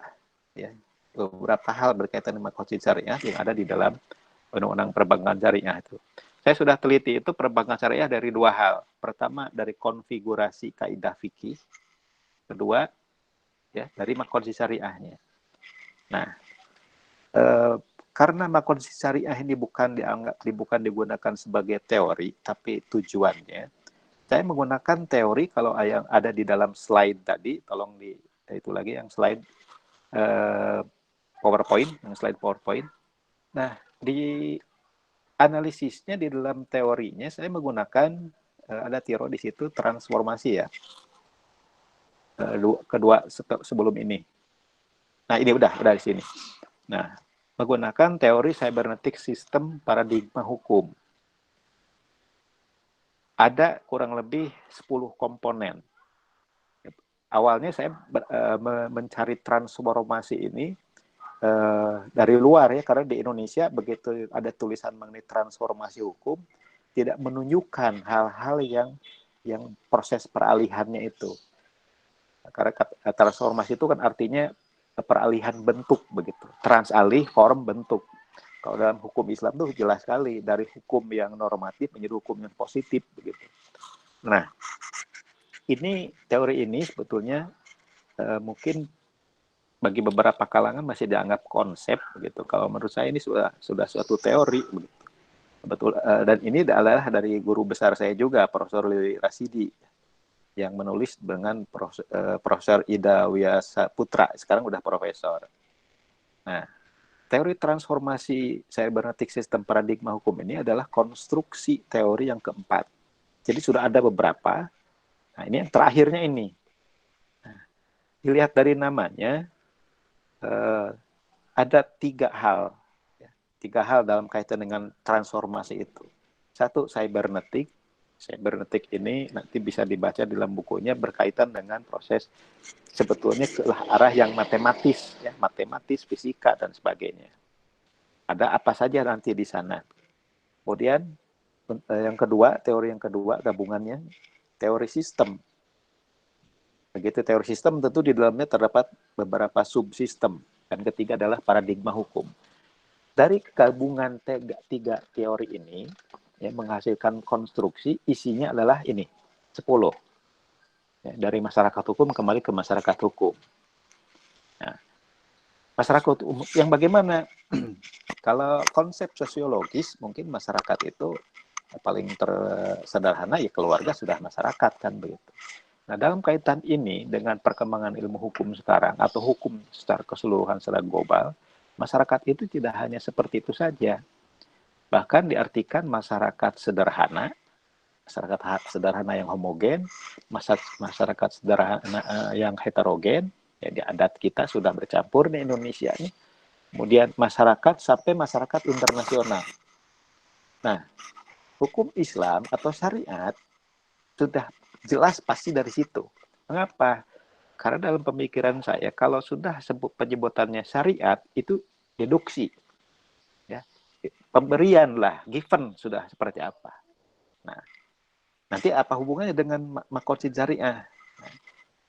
B: hal berkaitan dengan konstitusi syariah yang ada di dalam Undang-Undang Perbankan Syariah itu. Saya sudah teliti itu perbankan syariah dari dua hal. Pertama dari konfigurasi kaidah fikih, kedua ya dari konstitusi syariahnya. Nah, karena konstitusi syariah ini bukan digunakan sebagai teori, tapi tujuannya, saya menggunakan teori kalau yang ada di dalam slide tadi, tolong itu lagi yang slide PowerPoint, yang slide PowerPoint. Nah, di analisisnya di dalam teorinya saya menggunakan ada Tiro di situ transformasi ya. Kedua sebelum ini. Nah, ini udah di sini. Nah, menggunakan teori cybernetic system paradigma hukum. Ada kurang lebih 10 komponen. Awalnya saya mencari transformasi ini dari luar ya, karena di Indonesia begitu ada tulisan mengenai transformasi hukum tidak menunjukkan hal-hal yang proses peralihannya itu. Karena transformasi itu kan artinya peralihan bentuk begitu, transalih form bentuk. Kalau dalam hukum Islam tuh jelas sekali dari hukum yang normatif menjadi hukum yang positif begitu. Nah, teori ini sebetulnya mungkin bagi beberapa kalangan masih dianggap konsep begitu. Kalau menurut saya ini sudah suatu teori begitu. Betul, dan ini adalah dari guru besar saya juga, Profesor Lili Rasidi, yang menulis dengan Profesor Ida Wiyasaputra, sekarang udah profesor. Nah, teori transformasi cybernetic system paradigma hukum ini adalah konstruksi teori yang keempat. Jadi sudah ada beberapa. Nah, ini yang terakhirnya ini. Nah, dilihat dari namanya, ada tiga hal dalam kaitan dengan transformasi itu. Satu, cybernetic. Cybernetic ini nanti bisa dibaca dalam bukunya, berkaitan dengan proses sebetulnya ke arah yang matematis, ya, matematis, fisika dan sebagainya. Ada apa saja nanti di sana. Kemudian yang kedua, teori yang kedua gabungannya teori sistem. Begitu teori sistem tentu di dalamnya terdapat beberapa subsistem. Dan ketiga adalah paradigma hukum. Dari gabungan tiga teori ini ya, menghasilkan konstruksi, isinya adalah ini 10 ya, dari masyarakat hukum kembali ke masyarakat hukum. Nah, masyarakat umum yang bagaimana? Kalau konsep sosiologis mungkin masyarakat itu paling tersederhana ya keluarga sudah masyarakat kan begitu. Nah, dalam kaitan ini dengan perkembangan ilmu hukum sekarang atau hukum secara keseluruhan secara global, masyarakat itu tidak hanya seperti itu saja. Bahkan diartikan masyarakat sederhana yang homogen, masyarakat sederhana yang heterogen, ya di adat kita sudah bercampur di Indonesia ini. Kemudian masyarakat sampai masyarakat internasional. Nah, hukum Islam atau syariat sudah jelas pasti dari situ. Mengapa? Karena dalam pemikiran saya, kalau sudah penyebutannya syariat, itu deduksi. Ya. Pemberian lah, given sudah seperti apa. Nah, nanti apa hubungannya dengan konstitusi syariah? Nah,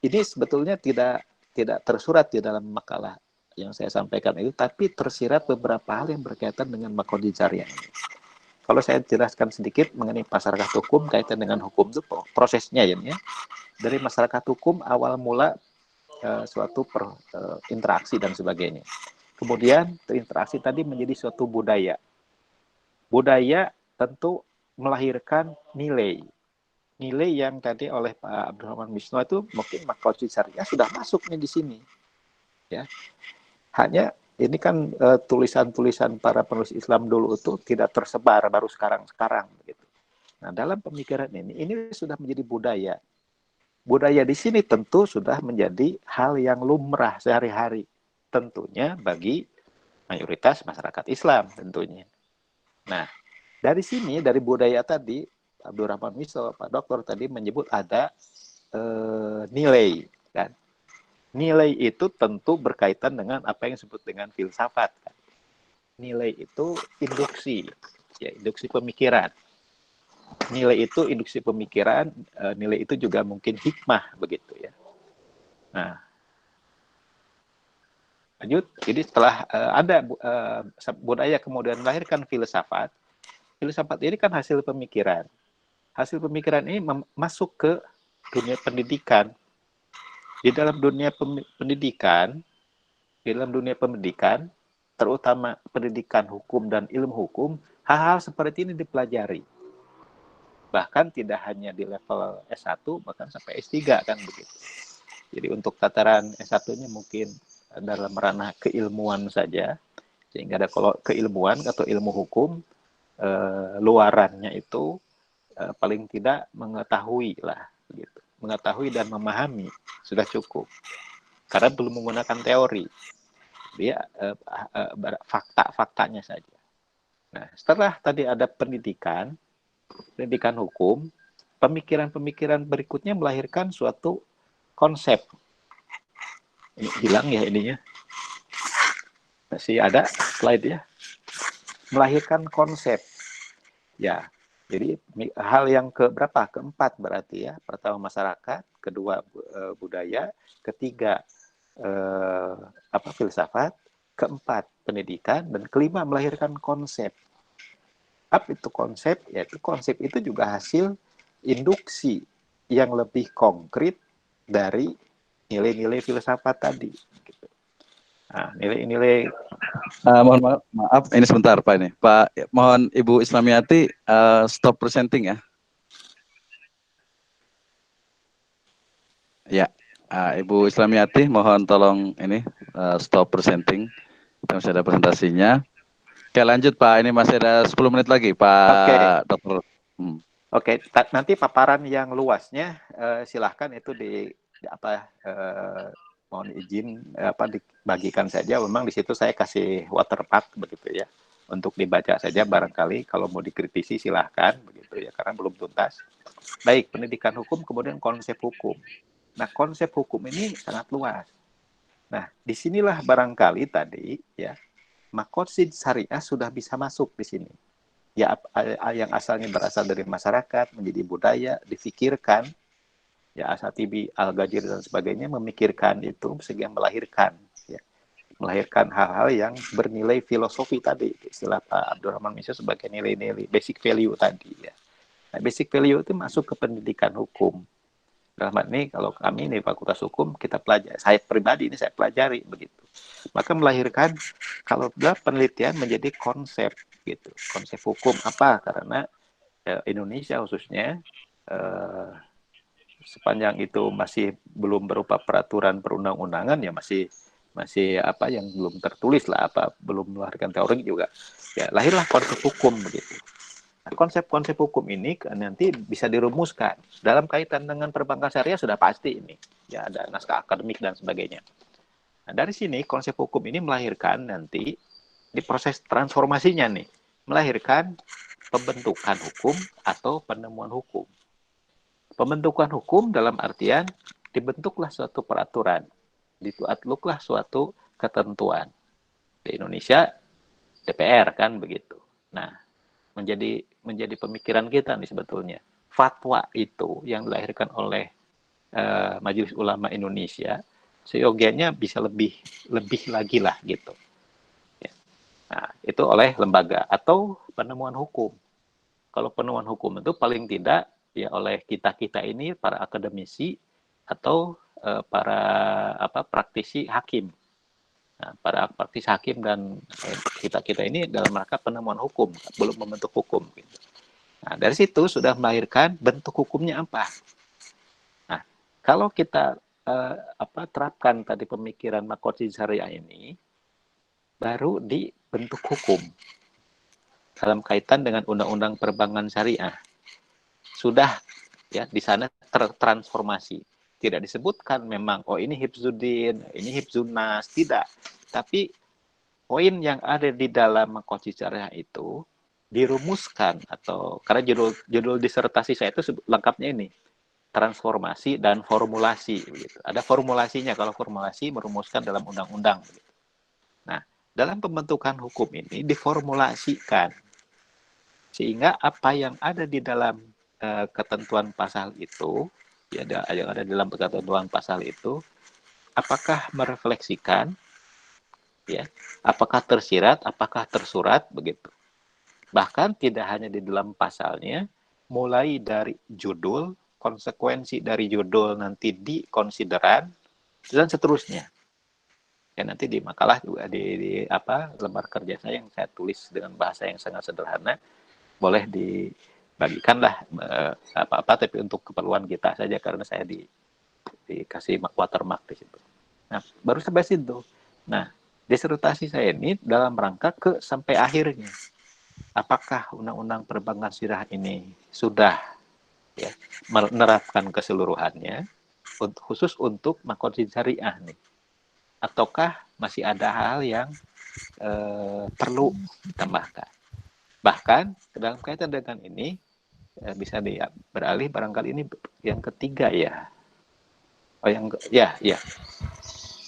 B: ini sebetulnya tidak tidak tersurat di dalam makalah yang saya sampaikan itu, tapi tersirat beberapa hal yang berkaitan dengan makosid syariah ini. Kalau saya jelaskan sedikit mengenai masyarakat hukum kaitan dengan hukum itu prosesnya ya. Dari masyarakat hukum awal mula suatu interaksi dan sebagainya. Kemudian interaksi tadi menjadi suatu budaya. Budaya tentu melahirkan nilai. Nilai yang tadi oleh Pak Abdurrahman Wisnu itu mungkin makosid syariah sudah masuknya di sini. Ya. Hanya ini kan tulisan-tulisan para penulis Islam dulu itu tidak tersebar, baru sekarang begitu. Nah, dalam pemikiran ini sudah menjadi budaya. Budaya di sini tentu sudah menjadi hal yang lumrah sehari-hari, tentunya bagi mayoritas masyarakat Islam tentunya. Nah, dari sini, dari budaya tadi, Abdurrahman Wisnu, Pak Dokter tadi menyebut ada nilai, kan? Nilai itu tentu berkaitan dengan apa yang disebut dengan filsafat. Kan? Nilai itu induksi, ya, induksi pemikiran. Nilai itu induksi pemikiran, nilai itu juga mungkin hikmah, begitu ya. Nah, lanjut. Jadi setelah ada budaya kemudian melahirkan filsafat, filsafat ini kan hasil pemikiran. Hasil pemikiran ini masuk ke dunia pendidikan. Di dalam dunia pendidikan, terutama pendidikan hukum dan ilmu hukum, hal-hal seperti ini dipelajari. Bahkan tidak hanya di level S1, bahkan sampai S3 kan begitu. Jadi untuk tataran S1-nya mungkin dalam ranah keilmuan saja, sehingga ada kalau keilmuan atau ilmu hukum, luarannya itu paling tidak mengetahui lah, gitu. Mengetahui dan memahami sudah cukup, karena belum menggunakan teori, dia fakta-faktanya saja. Nah, setelah tadi ada pendidikan hukum, pemikiran-pemikiran berikutnya melahirkan suatu konsep. Ini hilang ya ininya, masih ada slide ya. Melahirkan konsep, ya. Jadi hal yang keempat berarti ya. Pertama masyarakat, kedua budaya, ketiga filsafat, keempat pendidikan, dan kelima melahirkan konsep. Apa itu konsep? Yaitu konsep itu juga hasil induksi yang lebih konkret dari nilai-nilai filsafat tadi. Gitu. Nah, nilai-nilai.
A: Mohon maaf, ini sebentar Pak ini. Pak, mohon Ibu Islamiati stop presenting ya. Ya, Ibu Islamiati, mohon tolong ini stop presenting. Kita masih ada presentasinya. Oke, lanjut Pak. Ini masih ada 10 menit lagi, Pak Dokter.
B: Oke, nanti paparan yang luasnya silahkan itu mohon izin dibagikan saja. Memang di situ saya kasih watermark begitu ya, untuk dibaca saja barangkali. Kalau mau dikritisi silahkan begitu ya, karena belum tuntas. Baik, pendidikan hukum, kemudian konsep hukum. Nah, konsep hukum ini sangat luas. Nah, disinilah barangkali tadi ya, makosid syariah sudah bisa masuk di sini. Ya, yang asalnya berasal dari masyarakat menjadi budaya, difikirkan. Ya, Asatibi, Al-Ghazali dan sebagainya memikirkan itu sehingga melahirkan hal-hal yang bernilai filosofi tadi, istilah Pak Abdurrahman Wisnu sebagai nilai-nilai basic value tadi ya. Nah, basic value itu masuk ke pendidikan hukum. Dalam ini kalau kami di Fakultas Hukum kita pelajari, saya pribadi ini saya pelajari begitu. Maka melahirkan kalau penelitian menjadi konsep gitu. Konsep hukum apa? Karena Indonesia khususnya sepanjang itu masih belum berupa peraturan perundang-undangan ya masih apa yang belum tertulis lah, belum melahirkan teori juga. Ya, lahirlah konsep hukum begitu. Nah, konsep-konsep hukum ini nanti bisa dirumuskan dalam kaitan dengan perbankan syariah sudah pasti ini. Ya, ada naskah akademik dan sebagainya. Nah, dari sini konsep hukum ini melahirkan nanti di proses transformasinya nih, melahirkan pembentukan hukum atau penemuan hukum. Pembentukan hukum dalam artian dibentuklah suatu peraturan, diaturlah suatu ketentuan. Di Indonesia DPR kan begitu. Nah, menjadi pemikiran kita nih sebetulnya. Fatwa itu yang dilahirkan oleh Majelis Ulama Indonesia seyogianya bisa lebih lagi lah gitu. Ya. Nah, itu oleh lembaga atau penemuan hukum. Kalau penemuan hukum itu paling tidak ya oleh kita ini para akademisi atau para praktisi hakim. Nah, para praktisi hakim dan kita ini dalam rangka penemuan hukum, belum membentuk hukum. Gitu. Nah, dari situ sudah melahirkan bentuk hukumnya apa. Nah, kalau kita terapkan tadi pemikiran Makosid Syariah ini, baru dibentuk hukum dalam kaitan dengan undang-undang perbankan syariah. Sudah ya di sana tertransformasi. Tidak disebutkan memang ini hifzuddin, ini hifzunnas, tidak. Tapi poin yang ada di dalam Makosid Syariah itu dirumuskan atau karena judul disertasi saya itu lengkapnya ini transformasi dan formulasi begitu. Ada formulasinya, kalau formulasi merumuskan dalam undang-undang begitu. Nah, dalam pembentukan hukum ini diformulasikan sehingga apa yang ada di dalam ketentuan pasal itu ya yang ada dalam ketentuan pasal itu apakah merefleksikan ya, apakah tersirat, apakah tersurat begitu. Bahkan tidak hanya di dalam pasalnya, mulai dari judul, konsekuensi dari judul nanti di konsideran dan seterusnya. Ya nanti di makalah juga di lembar kerja saya yang saya tulis dengan bahasa yang sangat sederhana, boleh dibagikanlah tapi untuk keperluan kita saja karena saya dikasih watermark di situ. Nah, baru sampai situ. Nah, disertasi saya ini dalam rangka sampai akhirnya. Apakah undang-undang perbankan syariah ini sudah ya menerapkan keseluruhannya khusus untuk Makosid Syariah nih? Ataukah masih ada hal yang perlu ditambahkan? Bahkan dalam kaitan dengan ini bisa beralih barangkali ini yang ketiga ya. Ya.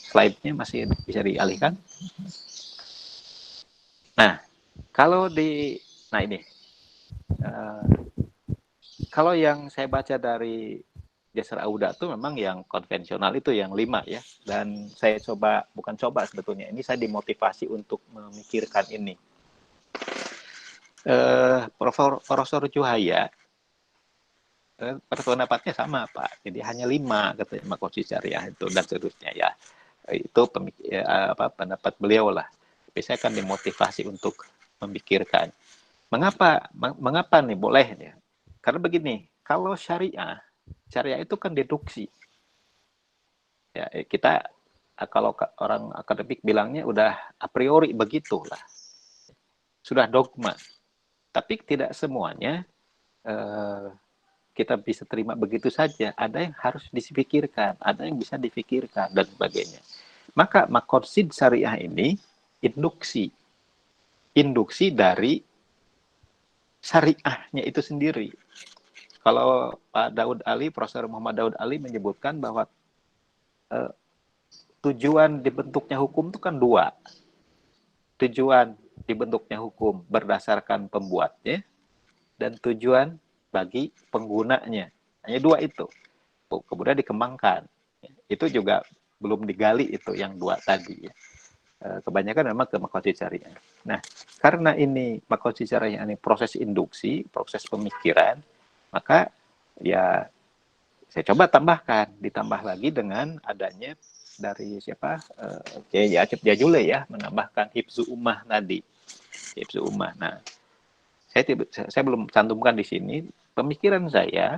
B: Slide-nya masih bisa dialihkan. Nah, kalau ini kalau yang saya baca dari Jasar Auda itu memang yang konvensional itu yang 5 ya. Dan saya bukan coba sebetulnya, ini saya dimotivasi untuk memikirkan ini. Profesor Juhaya pendapatnya sama Pak, jadi hanya 5 katanya Makosid Syariah itu dan seterusnya ya. Itu pendapat beliau lah. Tapi saya akan dimotivasi untuk memikirkan. Mengapa nih boleh ya? Karena begini, kalau syariah itu kan deduksi. Ya, kita kalau orang akademik bilangnya udah a priori begitulah. Sudah dogma. Tapi tidak semuanya kita bisa terima begitu saja. Ada yang harus dipikirkan, ada yang bisa dipikirkan dan sebagainya. Maka Makosid Syariah ini induksi dari syariahnya itu sendiri. Kalau Pak Daud Ali, Profesor Muhammad Daud Ali menyebutkan bahwa tujuan dibentuknya hukum itu kan 2. Tujuan dibentuknya hukum berdasarkan pembuatnya dan tujuan bagi penggunanya. Hanya 2 itu. Kemudian dikembangkan. Itu juga belum digali itu yang 2 tadi ya. Kebanyakan memang ke Makosid Syariah. Nah, karena ini Makosid Syariah ini proses induksi, proses pemikiran, maka ya saya coba ditambah lagi dengan adanya dari siapa Kiai Acep Jajule ya menambahkan hifzu ummah tadi. Hifzu ummah. Nah, saya belum cantumkan di sini. Pemikiran saya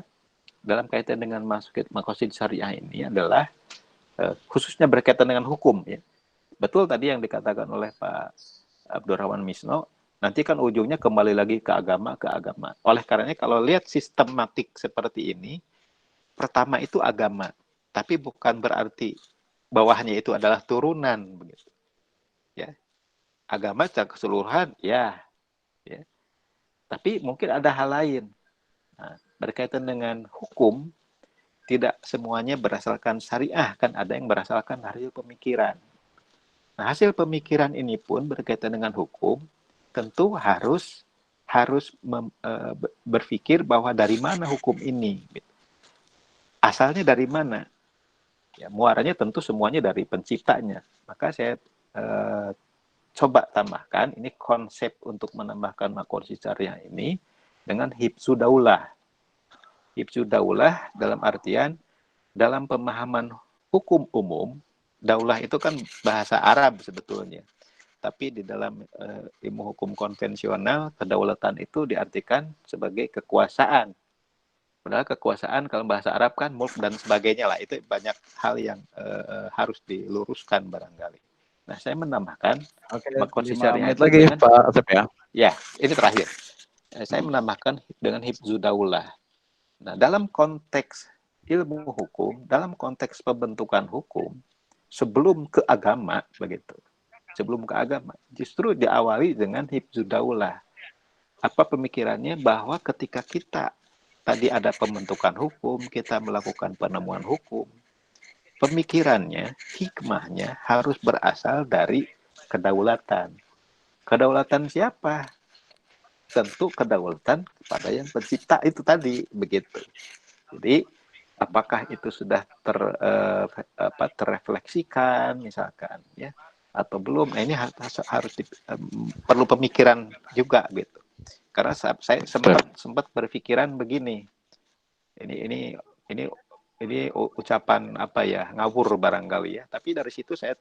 B: dalam kaitan dengan Makosid Syariah ini adalah khususnya berkaitan dengan hukum ya. Betul tadi yang dikatakan oleh Pak Abdurrahman Misno, nanti kan ujungnya kembali lagi ke agama. Oleh karenanya kalau lihat sistematik seperti ini, pertama itu agama, tapi bukan berarti bawahnya itu adalah turunan begitu. Ya. Agama secara keseluruhan ya. Tapi mungkin ada hal lain. Nah, berkaitan dengan hukum, tidak semuanya berdasarkan syariah, kan ada yang berdasarkan hasil pemikiran. Nah, hasil pemikiran ini pun berkaitan dengan hukum, tentu harus berpikir bahwa dari mana hukum ini. Asalnya dari mana? Ya, muaranya tentu semuanya dari penciptanya. Maka saya coba tambahkan ini konsep untuk menambahkan makosid syariah ini dengan hifzu daulah. Hifzu daulah dalam artian dalam pemahaman hukum umum, daulah itu kan bahasa Arab sebetulnya. Tapi di dalam ilmu hukum konvensional, kedaulatan itu diartikan sebagai kekuasaan. Padahal kekuasaan kalau bahasa Arab kan mulk dan sebagainya lah. Itu banyak hal yang harus diluruskan barangkali. Nah, saya menambahkan makosid
A: 5
B: syariah
A: menit
B: itu
A: lagi
B: dengan,
A: Pak Asep ya.
B: ya, ini terakhir. Saya menambahkan dengan hifzu daulah. Nah, dalam konteks ilmu hukum, dalam konteks pembentukan hukum, sebelum ke agama, begitu. Sebelum ke agama, justru diawali dengan hifzu daulah. Apa pemikirannya bahwa ketika kita tadi ada pembentukan hukum, kita melakukan penemuan hukum, pemikirannya, hikmahnya harus berasal dari kedaulatan. Kedaulatan siapa? Tentu kedaulatan kepada yang pencipta itu tadi, begitu. Jadi apakah itu sudah terrefleksikan misalkan ya atau belum? Nah, ini harus perlu pemikiran juga gitu. Karena saya sempat berpikiran begini. Ini ucapan apa ya, ngawur barangkali ya. Tapi dari situ saya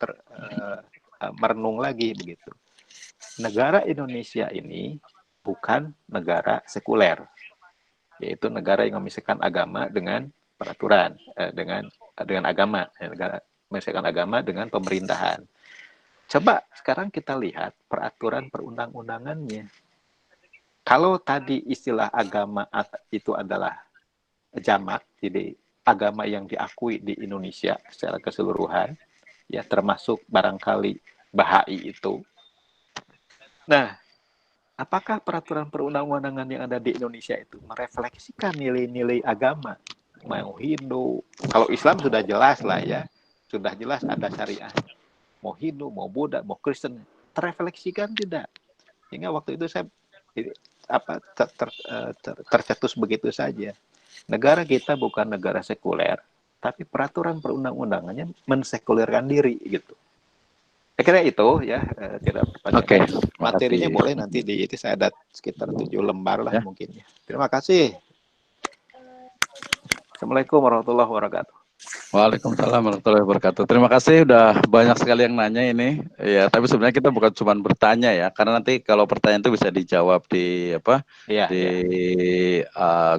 B: merenung lagi begitu. Negara Indonesia ini bukan negara sekuler, yaitu negara yang memisahkan agama dengan peraturan, dengan agama, negara memisahkan agama dengan pemerintahan. Coba sekarang kita lihat peraturan perundang-undangannya. Kalau tadi istilah agama itu adalah jamak, jadi agama yang diakui di Indonesia secara keseluruhan, ya termasuk barangkali Bahai itu. Nah, apakah peraturan perundang-undangan yang ada di Indonesia itu merefleksikan nilai-nilai agama? Mau Hindu, kalau Islam sudah jelas lah ya, sudah jelas ada syariah. Mau Hindu, mau Buddha, mau Kristen, terefleksikan tidak? Sehingga waktu itu saya tercetus begitu saja. Negara kita bukan negara sekuler, tapi peraturan perundang-undangannya mensekulerkan diri gitu. Saya kira itu ya, tidak
A: Oke,
B: materinya boleh nanti itu saya ada sekitar 7 lembar lah ya. Mungkin ya. Terima kasih. Assalamualaikum warahmatullahi wabarakatuh.
A: Waalaikumsalam warahmatullahi wabarakatuh. Terima kasih, udah banyak sekali yang nanya ini. Ya, tapi sebenarnya kita bukan cuma bertanya ya, karena nanti kalau pertanyaan itu bisa dijawab di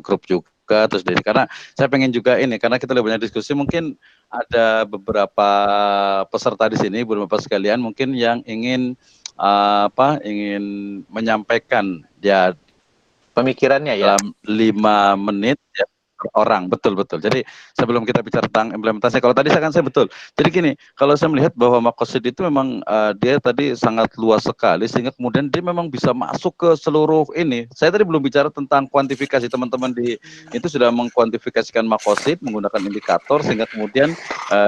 A: grup juga, terus karena saya pengen juga ini, karena kita lebih banyak diskusi, mungkin ada beberapa peserta di sini, beberapa sekalian mungkin yang ingin ingin menyampaikan ya
B: pemikirannya
A: dalam 5 menit ya. Orang, betul. Jadi sebelum kita bicara tentang implementasi, kalau tadi saya betul. Jadi gini, kalau saya melihat bahwa makosid itu memang dia tadi sangat luas sekali, sehingga kemudian dia memang bisa masuk ke seluruh ini. Saya tadi belum bicara tentang kuantifikasi, teman-teman itu sudah mengkuantifikasikan makosid menggunakan indikator, sehingga kemudian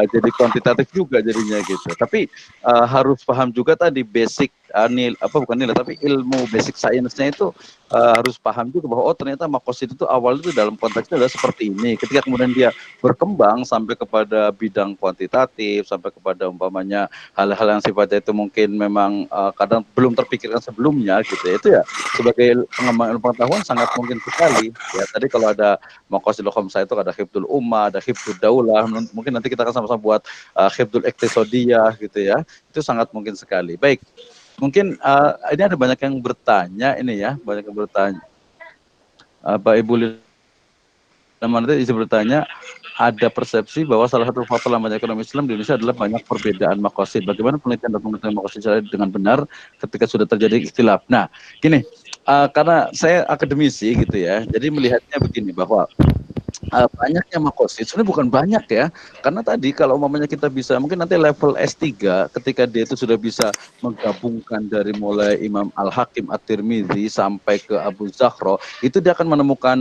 A: jadi kuantitatif juga jadinya gitu. Tapi harus paham juga tadi basic tapi ilmu basic science-nya itu harus paham juga bahwa ternyata makosid itu awalnya itu dalam konteksnya adalah seperti ini. Ketika kemudian dia berkembang sampai kepada bidang kuantitatif, sampai kepada umpamanya hal-hal yang sifatnya itu mungkin memang kadang belum terpikirkan sebelumnya gitu ya. Itu ya sebagai pengembangan ilmu pengetahuan sangat mungkin sekali. Ya tadi kalau ada makosidul khamsah itu ada hifdzul ummah, ada hifdzul daulah, mungkin nanti kita akan sama-sama buat hifdzul iqtisadiyah gitu ya. Itu sangat mungkin sekali. Baik. Mungkin ini ada banyak yang bertanya ini ya, banyak yang bertanya. Pak Ibu Lama nanti izin bertanya, ada persepsi bahwa salah satu faktor lambatnya ekonomi Islam di Indonesia adalah banyak perbedaan makosid. Bagaimana penelitian dan pengetahuan makosid dengan benar ketika sudah terjadi ikhtilaf? Nah, gini, karena saya akademisi gitu ya, jadi melihatnya begini bahwa banyaknya makosid sebenarnya bukan banyak ya, karena tadi kalau umpamanya kita bisa mungkin nanti level S3 ketika dia itu sudah bisa menggabungkan dari mulai Imam Al-Hakim At-Tirmidzi sampai ke Abu Zahra, itu dia akan menemukan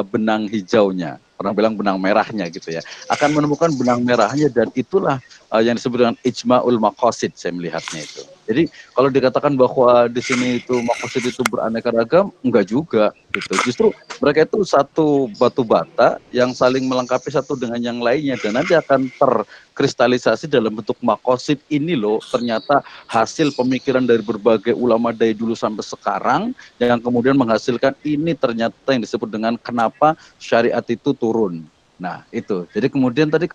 A: benang hijaunya. orang bilang benang merahnya gitu ya, akan menemukan benang merahnya, dan itulah yang disebut dengan ijma'ul maqasid, saya melihatnya itu. Jadi kalau dikatakan bahwa di sini itu maqasid itu beraneka ragam, enggak juga gitu. Justru mereka itu satu batu bata yang saling melengkapi satu dengan yang lainnya, dan nanti akan terkristalisasi dalam bentuk maqasid ini loh, ternyata hasil pemikiran dari berbagai ulama dari dulu sampai sekarang yang kemudian menghasilkan ini, ternyata yang disebut dengan kenapa syariat itu turun. Nah, itu. Jadi kemudian tadi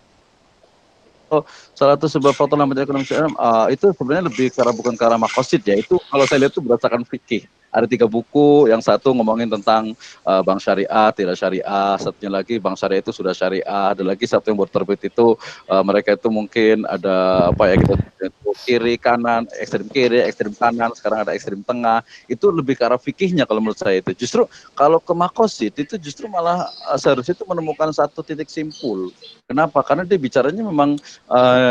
A: salah satu sebab faktor lambatnya ekonomi syariah itu sebenarnya lebih karena bukan karena makosid ya, itu kalau saya lihat itu berdasarkan fikih. Ada 3 buku, yang satu ngomongin tentang bank syariah, tidak syariah, satunya lagi bank syariah itu sudah syariah, ada lagi satu yang baru terbit itu mereka itu mungkin ada apa ya, kita itu kiri kanan, ekstrem kiri, ekstrem kanan, sekarang ada ekstrem tengah. Itu lebih ke arah fikihnya kalau menurut saya itu. Justru kalau ke makosid itu justru malah seharusnya itu menemukan satu titik simpul. Kenapa? Karena dia bicaranya memang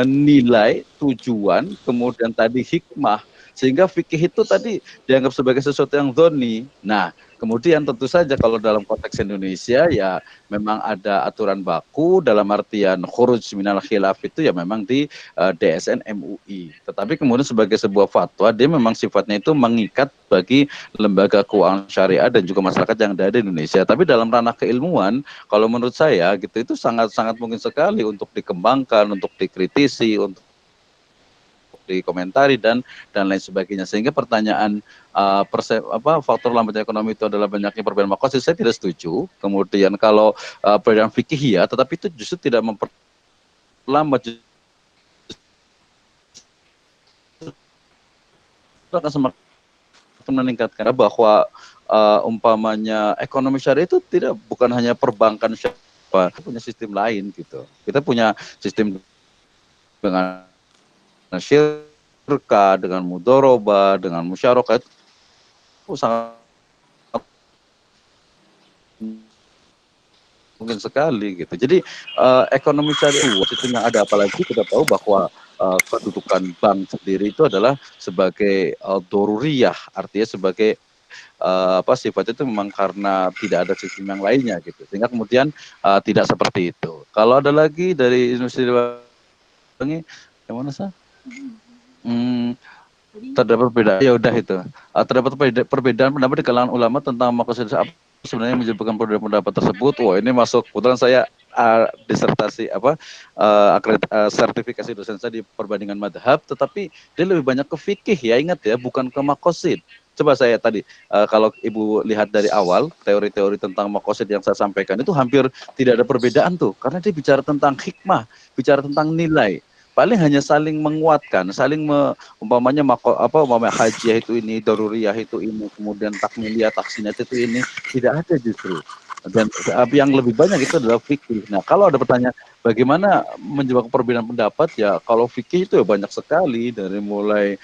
A: nilai, tujuan, kemudian tadi hikmah, sehingga fikih itu tadi dianggap sebagai sesuatu yang dhoni. Nah, kemudian tentu saja kalau dalam konteks Indonesia ya memang ada aturan baku dalam artian khuruj minal khilaf itu ya memang di DSN MUI. Tetapi kemudian sebagai sebuah fatwa dia memang sifatnya itu mengikat bagi lembaga keuangan syariah dan juga masyarakat yang ada di Indonesia. Tapi dalam ranah keilmuan, kalau menurut saya gitu itu sangat-sangat mungkin sekali untuk dikembangkan, untuk dikritisi, untuk dikomentari dan lain sebagainya. Sehingga pertanyaan faktor lambatnya ekonomi itu adalah banyaknya perbedaan makosid, saya tidak setuju. Kemudian kalau perbedaan fikih ya, tetapi itu justru tidak memperlambat, justru akan semakin meningkatkan bahwa umpamanya ekonomi syariah itu bukan hanya perbankan syariah, punya sistem lain gitu. Kita punya sistem dengan syirka, dengan mudoroba, dengan musyarakah, itu sangat mungkin sekali gitu. Jadi ekonomi syariah sistem yang ada, apalagi kita tahu bahwa kedudukan bank sendiri itu adalah sebagai doruriyah, artinya sebagai sifatnya itu memang karena tidak ada sistem yang lainnya gitu, sehingga kemudian tidak seperti itu. Kalau ada lagi dari industri ini yang mana sih? Terdapat perbedaan, ya udah itu. Terdapat perbedaan pendapat di kalangan ulama tentang makosid apa sebenarnya menyebabkan perbedaan pendapat tersebut. Wah, ini masuk kebetulan saya disertasi sertifikasi dosen saya di perbandingan madhab, tetapi dia lebih banyak ke fikih ya, ingat ya, bukan ke makosid. Coba saya tadi kalau ibu lihat dari awal teori-teori tentang makosid yang saya sampaikan itu hampir tidak ada perbedaan tuh, karena dia bicara tentang hikmah, bicara tentang nilai, paling hanya saling menguatkan, saling umpamanya hajiah itu ini, daruriyah itu ini, kemudian takmiliyah, taksinat itu ini, tidak ada justru. Dan yang lebih banyak itu adalah fikih. Nah, kalau ada pertanyaan bagaimana menjawab perbedaan pendapat, ya kalau fikih itu ya banyak sekali, dari mulai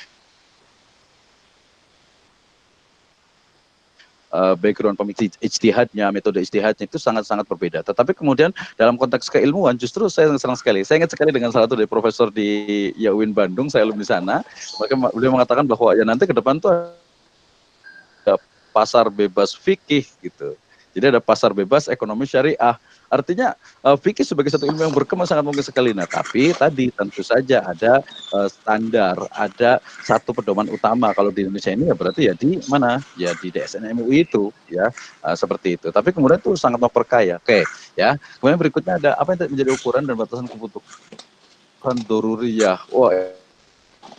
A: background pemikiran ijtihadnya, metode ijtihadnya itu sangat-sangat berbeda. Tetapi kemudian dalam konteks keilmuan justru saya senang sekali. Saya ingat sekali dengan salah satu dari profesor di UIN Bandung, saya alumni sana. Maka beliau mengatakan bahwa ya nanti ke depan tuh ada pasar bebas fikih gitu. Jadi ada pasar bebas ekonomi syariah. Artinya fikih sebagai satu ilmu yang berkembang sangat mungkin sekali. Nah, tapi tadi tentu saja ada standar, ada satu pedoman utama. Kalau di Indonesia ini ya berarti ya di mana? Ya di DSN MUI itu ya, seperti itu. Tapi kemudian itu sangat memperkaya. Oke, ya. Kemudian berikutnya ada apa yang menjadi ukuran dan batasan kebutuhan doruriyah. Wah,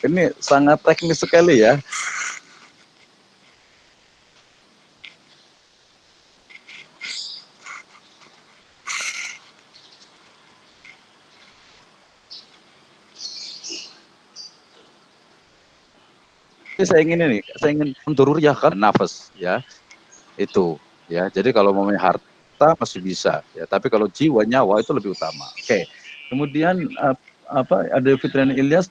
A: ini sangat teknis sekali ya. Saya ingin doruriyah kan nafas ya, itu ya. Jadi kalau mau harta masih bisa ya, tapi kalau jiwa nyawa itu lebih utama. Oke. Kemudian ada Fitriani Ilyas,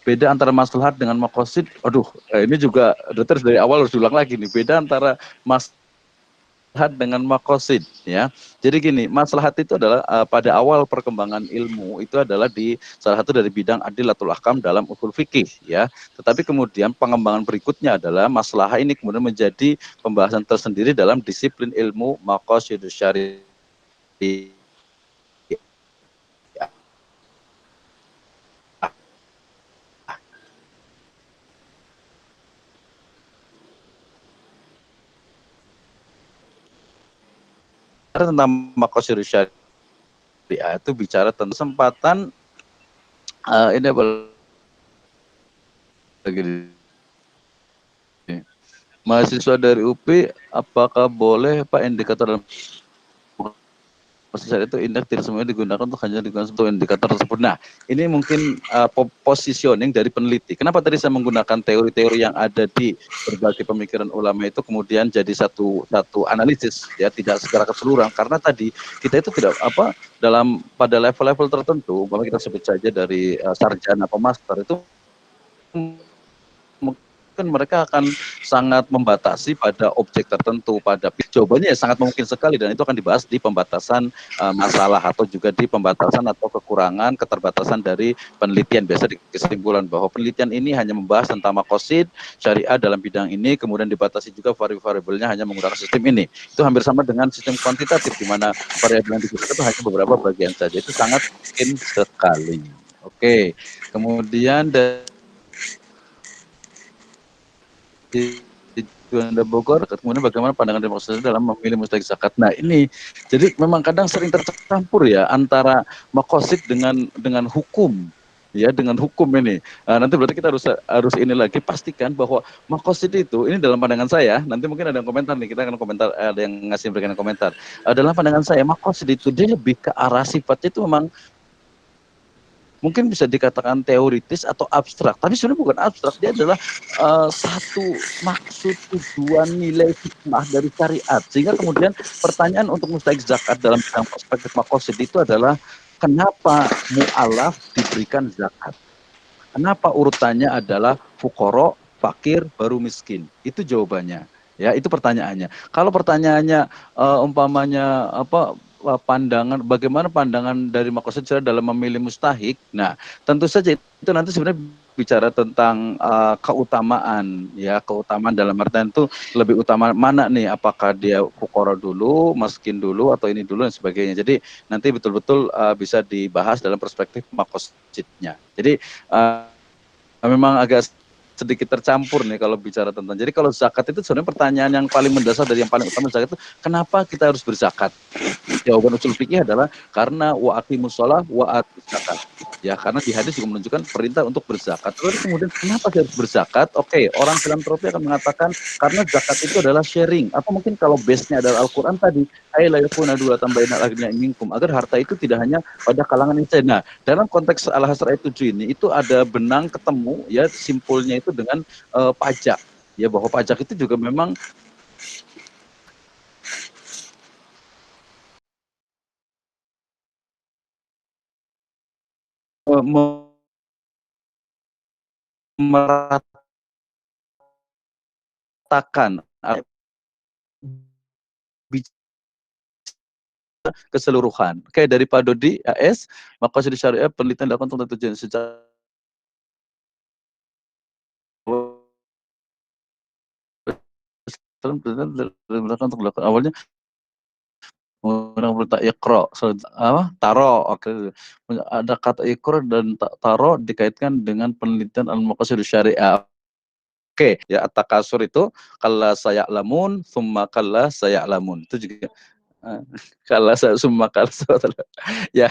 A: beda antara maslahat dengan maqasid. Aduh, ini juga terus dari awal harus diulang lagi nih, beda antara maslahat dengan maqasid ya. Jadi gini, maslahat itu adalah pada awal perkembangan ilmu itu adalah di salah satu dari bidang adilatul ahkam dalam usul fikih ya. Tetapi kemudian pengembangan berikutnya adalah maslahah ini kemudian menjadi pembahasan tersendiri dalam disiplin ilmu maqasidus syari'. tentang maqasid syariah itu bicara tentang kesempatan ini apa lagi mahasiswa dari UPI apakah boleh Pak indikator dalam proses itu indeks tidak semuanya digunakan untuk hanya digunakan untuk indikator tersebut. Nah, ini mungkin positioning dari peneliti. Kenapa tadi saya menggunakan teori-teori yang ada di berbagai pemikiran ulama itu kemudian jadi satu analisis ya, tidak secara keseluruhan, karena tadi kita itu tidak pada level-level tertentu, bahwa kita sebut saja dari sarjana atau master itu mungkin mereka akan sangat membatasi pada objek tertentu, pada jawabannya ya sangat mungkin sekali, dan itu akan dibahas di pembatasan masalah atau juga di pembatasan atau kekurangan keterbatasan dari penelitian. Biasa di kesimpulan bahwa penelitian ini hanya membahas tentang maqasid syariah dalam bidang ini, kemudian dibatasi juga variabelnya hanya menggunakan sistem ini. Itu hampir sama dengan sistem kuantitatif di mana variabel yang digunakan itu hanya beberapa bagian saja. Itu sangat mungkin sekali. Oke, kemudian di Juanda Bogor, kemudian bagaimana pandangan demokrasi dalam memilih mustahik zakat. Nah ini, jadi memang kadang sering tercampur ya antara makosid dengan hukum, ya dengan hukum ini. Nanti berarti kita harus ini lagi pastikan bahwa makosid itu ini dalam pandangan saya. Nanti mungkin ada yang komentar nih, kita akan komentar, ada yang berikan komentar. Dalam pandangan saya makosid itu dia lebih ke arah sifatnya itu memang mungkin bisa dikatakan teoritis atau abstrak, tapi sebenarnya bukan abstrak, dia adalah satu maksud, tujuan, nilai hikmah dari syariat. Sehingga kemudian pertanyaan untuk mustahik zakat dalam bidang perspektif makosid itu adalah kenapa mu'alaf diberikan zakat? Kenapa urutannya adalah fukoro, fakir, baru miskin? Itu jawabannya. Ya, itu pertanyaannya. Kalau pertanyaannya umpamanya pandangan, bagaimana pandangan dari makosid dalam memilih mustahik? Nah, tentu saja itu nanti sebenarnya bicara tentang keutamaan, ya keutamaan dalam artian itu lebih utama mana nih? Apakah dia fukoro dulu, miskin dulu, atau ini dulu dan sebagainya. Jadi nanti betul-betul bisa dibahas dalam perspektif makosidnya. Jadi memang agak sedikit tercampur nih kalau bicara tentang. Jadi kalau zakat itu sebenarnya pertanyaan yang paling mendasar dari yang paling utama zakat itu kenapa kita harus berzakat? Jawaban usul fikih adalah karena wa aqimus shalah wa atuz zakat. Ya, karena di hadis juga menunjukkan perintah untuk berzakat. Lalu kemudian kenapa saya harus berzakat? Oke, orang filantropi akan mengatakan karena zakat itu adalah sharing. Atau mungkin kalau base-nya adalah Al-Qur'an tadi, ay la yakuna dua tambahin al-aghniya minkum, agar harta itu tidak hanya pada kalangan ini. Nah, dalam konteks Al-Hasr ayat 7 ini itu ada benang ketemu ya, simpulnya itu dengan pajak. Ya, bahwa pajak itu juga memang meratakan keseluruhan. Kayak dari Pak Dodi AS, maka di syariah penelitian dilakukan untuk tujuan secara untuk dilakukan awalnya menggunakan perintah iqra, taro, oke. Ada kata iqra dan taro dikaitkan dengan penelitian al-maqasid syariah. Oke, ya at-takasur itu kalla saya'lamun, summa kalla saya'lamun. Itu juga kalla summa kalla ya.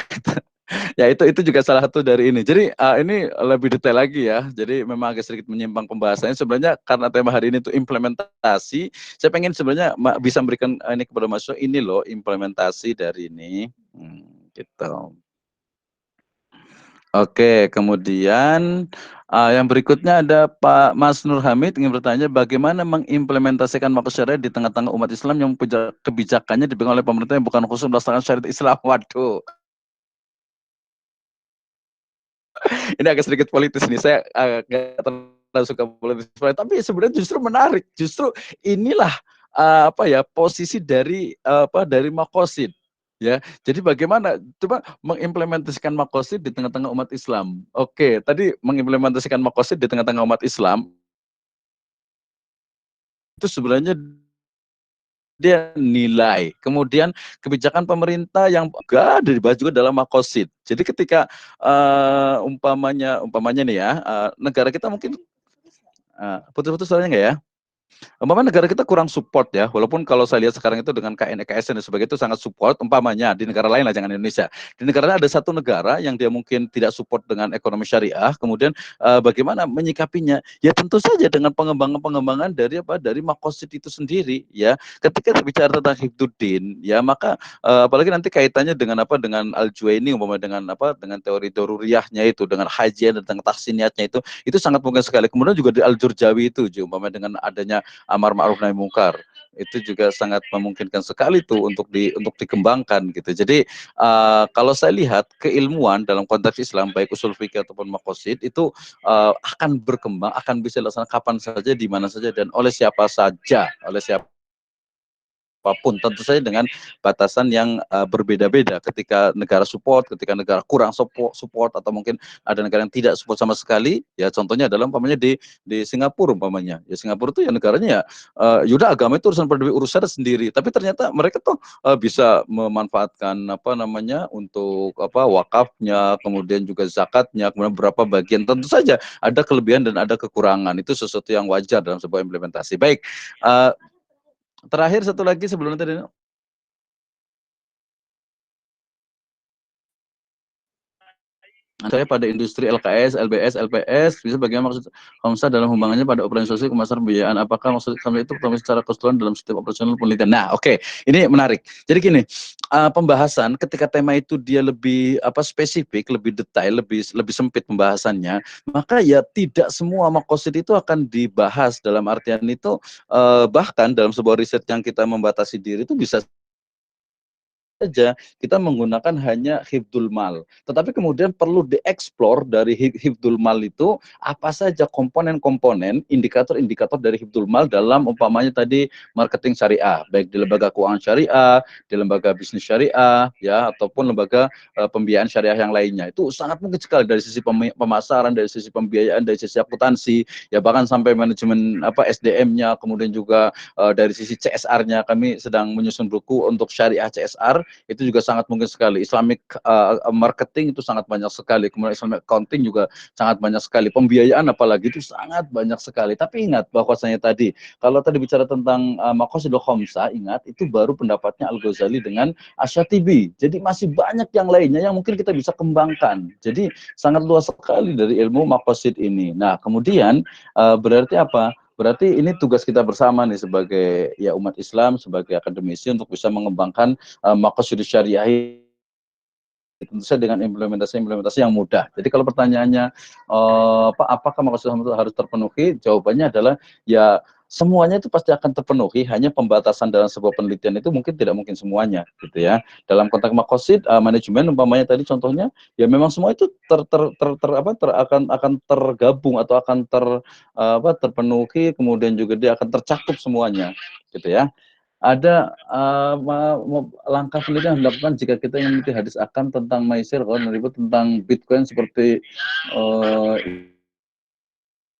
A: Ya itu juga salah satu dari ini. Jadi ini lebih detail lagi ya. Jadi memang agak sedikit menyimpang pembahasannya. Sebenarnya karena tema hari ini itu implementasi, saya pengen sebenarnya bisa memberikan ini kepada mahasiswa, ini loh implementasi dari ini. Gitu. Oke, kemudian yang berikutnya ada Pak Mas Nur Hamid ingin bertanya bagaimana mengimplementasikan maksud syariat di tengah-tengah umat Islam yang kebijakannya dipegang oleh pemerintah yang bukan khusus melaksanakan syariat Islam. Waduh. Ini agak sedikit politis nih, saya agak terlalu suka politis, tapi sebenarnya justru menarik, justru inilah posisi dari dari makosid, ya. Jadi bagaimana coba mengimplementasikan makosid di tengah-tengah umat Islam. Oke, tadi mengimplementasikan makosid di tengah-tengah umat Islam itu sebenarnya dia nilai, kemudian kebijakan pemerintah yang enggak dibahas juga dalam makosid. Jadi ketika umpamanya nih ya, negara kita mungkin putus-putus soalnya enggak ya? Umpamanya negara kita kurang support ya, walaupun kalau saya lihat sekarang itu dengan KN, KSN dan sebagainya itu sangat support, umpamanya di negara lain lah, jangan Indonesia. Di negara lain ada satu negara yang dia mungkin tidak support dengan ekonomi syariah, kemudian bagaimana menyikapinya? Ya tentu saja dengan pengembangan-pengembangan dari apa? Dari makosid itu sendiri ya. Ketika kita bicara tentang Hifduddin, ya maka apalagi nanti kaitannya dengan apa? Dengan Al-Juwaini umpamanya dengan apa? Dengan teori daruriyahnya itu, dengan hajian dan tentang tahsiniyatnya itu sangat mungkin sekali. Kemudian juga di Al-Jurjawi itu, umpamanya dengan adanya amar ma'ruf nahi mungkar, itu juga sangat memungkinkan sekali tuh untuk dikembangkan gitu. Jadi kalau saya lihat keilmuan dalam konteks Islam baik usul fikih ataupun maqasid itu akan berkembang, akan bisa dilaksanakan kapan saja, di mana saja, dan oleh siapa saja, oleh siapa apapun, tentu saja dengan batasan yang berbeda-beda. Ketika negara support, ketika negara kurang support, atau mungkin ada negara yang tidak support sama sekali, ya contohnya adalah umpamanya di Singapura umpamanya. Ya Singapura itu ya negaranya ya yaudah agama itu urusan pribadi, urusan sendiri. Tapi ternyata mereka tuh bisa memanfaatkan apa namanya untuk apa wakafnya, kemudian juga zakatnya, kemudian berapa bagian. Tentu saja ada kelebihan dan ada kekurangan. Itu sesuatu yang wajar dalam sebuah implementasi. Baik, uh, terakhir satu lagi sebelum tadi saya pada industri LKS, LBS, LPS, bisa bagaimana maksud Komsa dalam hubungannya pada operasi sosial kemasan pembiayaan? Apakah maksud kami itu pertama secara keseluruhan dalam setiap operasional penelitian? Nah, oke, ini menarik. Jadi gini, pembahasan ketika tema itu dia lebih apa spesifik, lebih detail, lebih sempit pembahasannya, maka ya tidak semua makosid itu akan dibahas dalam artian itu bahkan dalam sebuah riset yang kita membatasi diri itu bisa saja kita menggunakan hanya hifdzul mal. Tetapi kemudian perlu dieksplor dari hifdzul mal itu apa saja komponen-komponen, indikator-indikator dari hifdzul mal dalam umpamanya tadi marketing syariah, baik di lembaga keuangan syariah, di lembaga bisnis syariah, ya ataupun lembaga pembiayaan syariah yang lainnya. Itu sangat mungkin sekali dari sisi pemasaran, dari sisi pembiayaan, dari sisi akuntansi, ya bahkan sampai manajemen apa SDM-nya, kemudian juga dari sisi CSR-nya. Kami sedang menyusun buku untuk syariah CSR, itu juga sangat mungkin sekali. Islamic marketing itu sangat banyak sekali, kemudian Islamic accounting juga sangat banyak sekali, pembiayaan apalagi itu sangat banyak sekali. Tapi ingat bahwasanya tadi kalau tadi bicara tentang maqasidul khamsah, ingat itu baru pendapatnya Al-Ghazali dengan Asy-Syatibi. Jadi masih banyak yang lainnya yang mungkin kita bisa kembangkan. Jadi sangat luas sekali dari ilmu maqasid ini. Nah, kemudian berarti apa? Berarti ini tugas kita bersama nih sebagai ya umat Islam, sebagai akademisi untuk bisa mengembangkan maqasid syariah tentu saja dengan implementasi yang mudah. Jadi kalau pertanyaannya apakah maqasid itu harus terpenuhi? Jawabannya adalah ya semuanya itu pasti akan terpenuhi, hanya pembatasan dalam sebuah penelitian itu mungkin tidak mungkin semuanya gitu ya. Dalam konteks maqasid manajemen umpamanya tadi contohnya ya memang semua itu akan tergabung atau akan terpenuhi, kemudian juga dia akan tercakup semuanya gitu ya. Ada langkah penelitian yang dilakukan jika kita ingin meneliti hadis akam tentang maisir, kalau meribut tentang Bitcoin seperti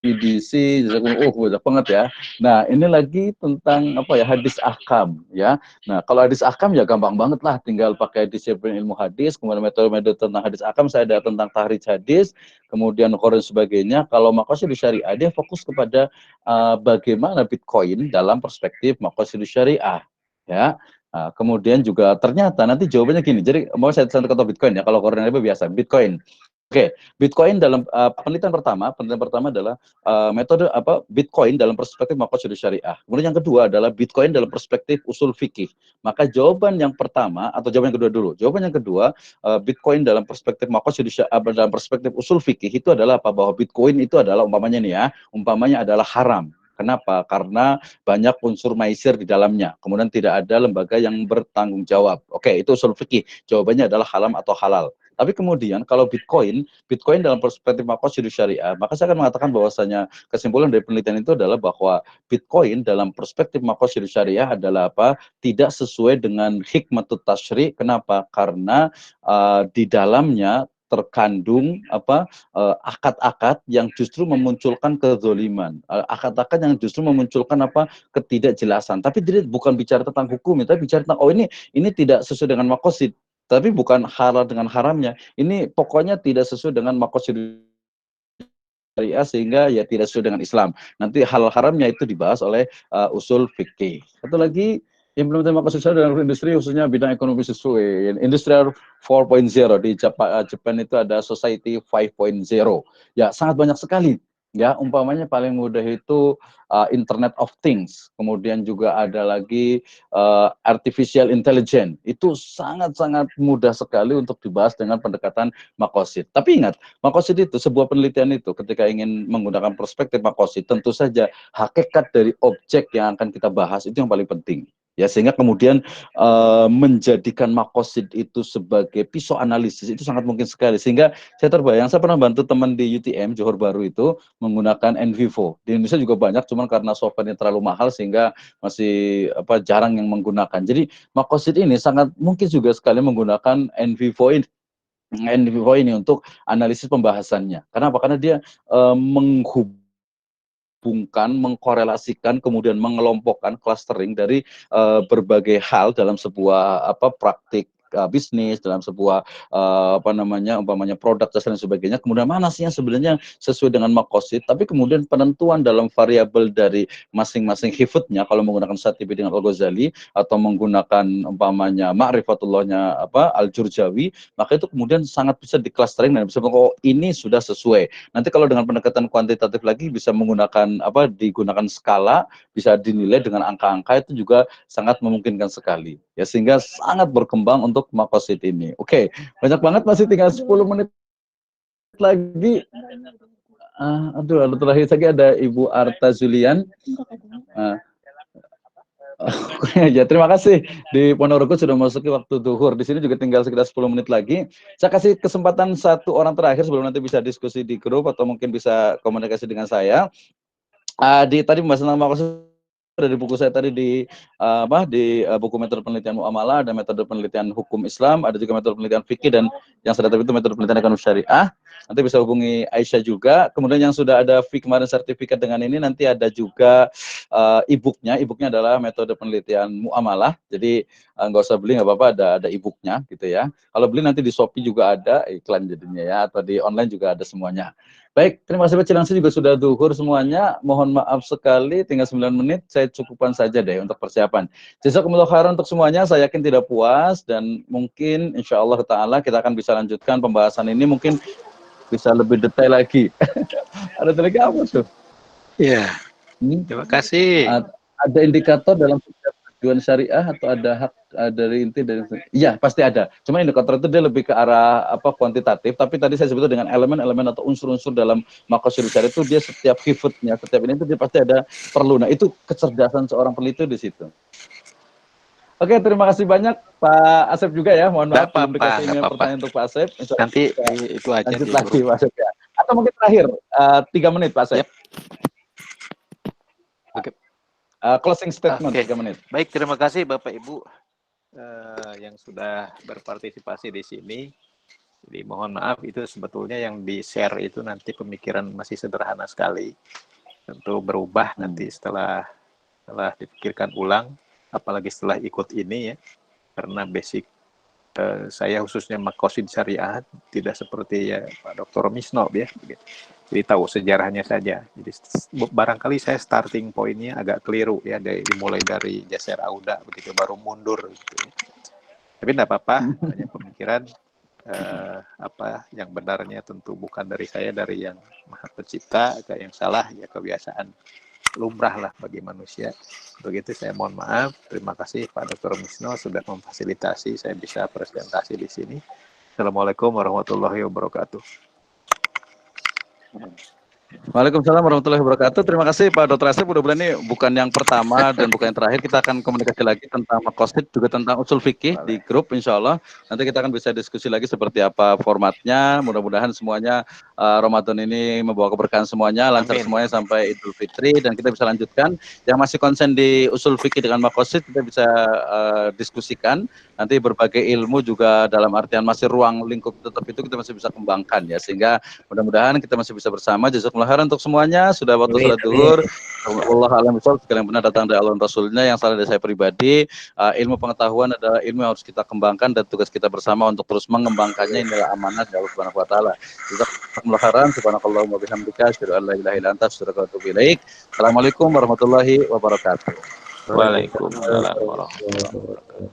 A: EDC, banyak banget ya. Nah, ini lagi tentang apa ya hadis ahkam ya. Nah, kalau hadis ahkam ya gampang banget lah, tinggal pakai disiplin ilmu hadis, kemudian metode-metode tentang hadis ahkam, saya ada tentang tahrij hadis, kemudian Quran sebagainya. Kalau maqasid syariah dia fokus kepada bagaimana Bitcoin dalam perspektif maqasid syariah ya. Nah, kemudian juga ternyata nanti jawabannya gini. Jadi mau saya contoh Bitcoin ya. Kalau Quran itu biasa Bitcoin. Oke, Bitcoin dalam penelitian pertama adalah metode apa Bitcoin dalam perspektif maqasid syariah. Kemudian yang kedua adalah Bitcoin dalam perspektif usul fikih. Maka jawaban yang pertama atau jawaban yang kedua dulu. Jawaban yang kedua, Bitcoin dalam perspektif maqasid syariah dalam perspektif usul fikih itu adalah apa? Bahwa Bitcoin itu adalah umpamanya nih ya, umpamanya adalah haram. Kenapa? Karena banyak unsur maisir di dalamnya. Kemudian tidak ada lembaga yang bertanggung jawab. Oke, itu usul fikih. Jawabannya adalah haram atau halal. Tapi kemudian kalau Bitcoin dalam perspektif maqasid syariah, maka saya akan mengatakan bahwasanya kesimpulan dari penelitian itu adalah bahwa Bitcoin dalam perspektif maqasid syariah adalah apa? Tidak sesuai dengan hikmatut tasyri'. Kenapa? Karena di dalamnya terkandung akad-akad yang justru memunculkan kezoliman, akad-akad yang justru memunculkan ketidakjelasan. Tapi dia bukan bicara tentang hukum, tapi bicara tentang ini tidak sesuai dengan maqasid. Tapi bukan halal dengan haramnya. Ini pokoknya tidak sesuai dengan maqasid syariah sehingga ya tidak sesuai dengan Islam. Nanti hal haramnya itu dibahas oleh usul fikih. Satu lagi implementasi maqasid syariah dalam industri khususnya bidang ekonomi sesuai Industrial 4.0 di Jepang itu ada Society 5.0. Ya sangat banyak sekali. Ya umpamanya paling mudah itu Internet of Things, kemudian juga ada lagi artificial intelligence. Itu sangat-sangat mudah sekali untuk dibahas dengan pendekatan maqasid. Tapi ingat, maqasid itu sebuah penelitian itu ketika ingin menggunakan perspektif maqasid, tentu saja hakikat dari objek yang akan kita bahas itu yang paling penting. Ya, sehingga kemudian menjadikan maqasid itu sebagai pisau analisis itu sangat mungkin sekali. Sehingga saya terbayang, saya pernah bantu teman di UTM Johor Bahru itu menggunakan NVivo. Di Indonesia juga banyak, cuman karena software-nya terlalu mahal sehingga masih jarang yang menggunakan. Jadi maqasid ini sangat mungkin juga sekali menggunakan NVivo ini untuk analisis pembahasannya. Kenapa? Karena dia menghubungkan, mengkorelasikan, kemudian mengelompokkan clustering dari berbagai hal dalam sebuah praktik bisnis, dalam sebuah umpamanya produk dan sebagainya. Kemudian mana sih yang sebenarnya sesuai dengan maqasid, tapi kemudian penentuan dalam variabel dari masing-masing hifdznya kalau menggunakan Syatibi dengan Al-Ghazali atau menggunakan umpamanya ma'rifatullahnya Al-Jurjawi, maka itu kemudian sangat bisa di-clustering dan bisa oh ini sudah sesuai. Nanti kalau dengan pendekatan kuantitatif lagi bisa menggunakan digunakan skala, bisa dinilai dengan angka-angka, itu juga sangat memungkinkan sekali. Ya sehingga sangat berkembang untuk maqasid ini. Oke, banyak banget, masih tinggal 10 menit lagi. Aduh, terakhir lagi ada Ibu Arta Zulian. Ya, terima kasih. Di Ponorogo sudah memasuki waktu duhur. Di sini juga tinggal sekitar 10 menit lagi. Saya kasih kesempatan satu orang terakhir sebelum nanti bisa diskusi di grup atau mungkin bisa komunikasi dengan saya. Tadi pembahasan tentang maqasid dari buku saya tadi di buku metode penelitian muamalah, ada metode penelitian hukum Islam, ada juga metode penelitian fikih, dan yang saya itu metode penelitian ekonomi syariah. Nanti bisa hubungi Aisyah juga. Kemudian yang sudah ada kemarin sertifikat dengan ini, nanti ada juga e-booknya. E-booknya adalah metode penelitian muamalah. Jadi nggak usah beli, nggak apa-apa, ada e-booknya gitu ya. Kalau beli nanti di Shopee juga ada iklan jadinya ya, atau di online juga ada semuanya. Baik, terima kasih Pak Cilangsi juga sudah duhur semuanya. Mohon maaf sekali, tinggal 9 menit. Saya cukupkan saja deh untuk persiapan. Jazakumullah khairan untuk semuanya. Saya yakin tidak puas dan mungkin insya Allah Ta'ala kita akan bisa lanjutkan pembahasan ini. Mungkin bisa lebih detail lagi. Ada lagi apa tuh?
B: Iya. Terima kasih.
A: Ada indikator dalam tujuan syariah atau ada hak dari inti dari iya pasti ada. Cuma indikator itu dia lebih ke arah kuantitatif, tapi tadi saya sebut dengan elemen-elemen atau unsur-unsur dalam maqasid syariah itu dia setiap hifdznya, setiap ini itu dia pasti ada perlu. Nah, itu kecerdasan seorang peneliti di situ. Oke, terima kasih banyak Pak Asep juga ya. Mohon maaf belum dikasih pertanyaan untuk Pak Asep.
B: Nanti itu aja
A: lanjut lagi Pak Asep ya. Atau mungkin terakhir 3 menit Pak Asep. Yep. Oke. Closing statement 3 menit.
B: Baik, terima kasih Bapak Ibu yang sudah berpartisipasi di sini. Jadi mohon maaf itu sebetulnya yang di-share itu nanti pemikiran masih sederhana sekali. Tentu berubah nanti setelah dipikirkan ulang, apalagi setelah ikut ini ya. Karena basic saya khususnya maqasid syariah tidak seperti ya Pak Dr. Misno ya. Jadi tahu sejarahnya saja. Jadi barangkali saya starting pointnya agak keliru ya, dimulai dari Jaser Auda begitu baru mundur gitu ya. Tapi tidak apa-apa, hanya pemikiran apa yang benarnya tentu bukan dari saya, dari yang Maha Pencipta. Yang salah ya kebiasaan lumrah lah bagi manusia. Begitu saya mohon maaf. Terima kasih Pak Dr. Misno sudah memfasilitasi saya bisa presentasi di sini. Assalamualaikum warahmatullahi wabarakatuh.
A: Waalaikumsalam warahmatullahi wabarakatuh. Terima kasih Pak Dr. Asep. Mudah-mudahan ini bukan yang pertama dan bukan yang terakhir. Kita akan komunikasi lagi tentang maqasid, juga tentang usul fikih di grup insya Allah. Nanti kita akan bisa diskusi lagi seperti apa formatnya. Mudah-mudahan semuanya Ramadan ini membawa keberkahan semuanya, lancar semuanya sampai Idul Fitri, dan kita bisa lanjutkan. Yang masih konsen di usul fikih dengan maqasid kita bisa diskusikan. Nanti berbagai ilmu juga dalam artian masih ruang lingkup tetap itu kita masih bisa kembangkan ya, sehingga mudah-mudahan kita masih bisa bersama. Jazakumullah Jazakumullah khairan untuk semuanya. Sudah waktu salat zuhur. Allah alam bisawab, sekalian benar datang dari Allah dan Rasulnya, yang salah dari saya pribadi. Ilmu pengetahuan adalah ilmu yang harus kita kembangkan, dan tugas kita bersama untuk terus mengembangkannya. Inilah amanah dari Allah Subhanahu wa taala. Jazakumullah khairan. Subhanakallahumma bihamdika asyhadu an la ilaha illa anta astaghfiruka wa atubu ilaik. Assalamualaikum warahmatullahi wabarakatuh.
B: Waalaikumsalam warahmatullahi wabarakatuh.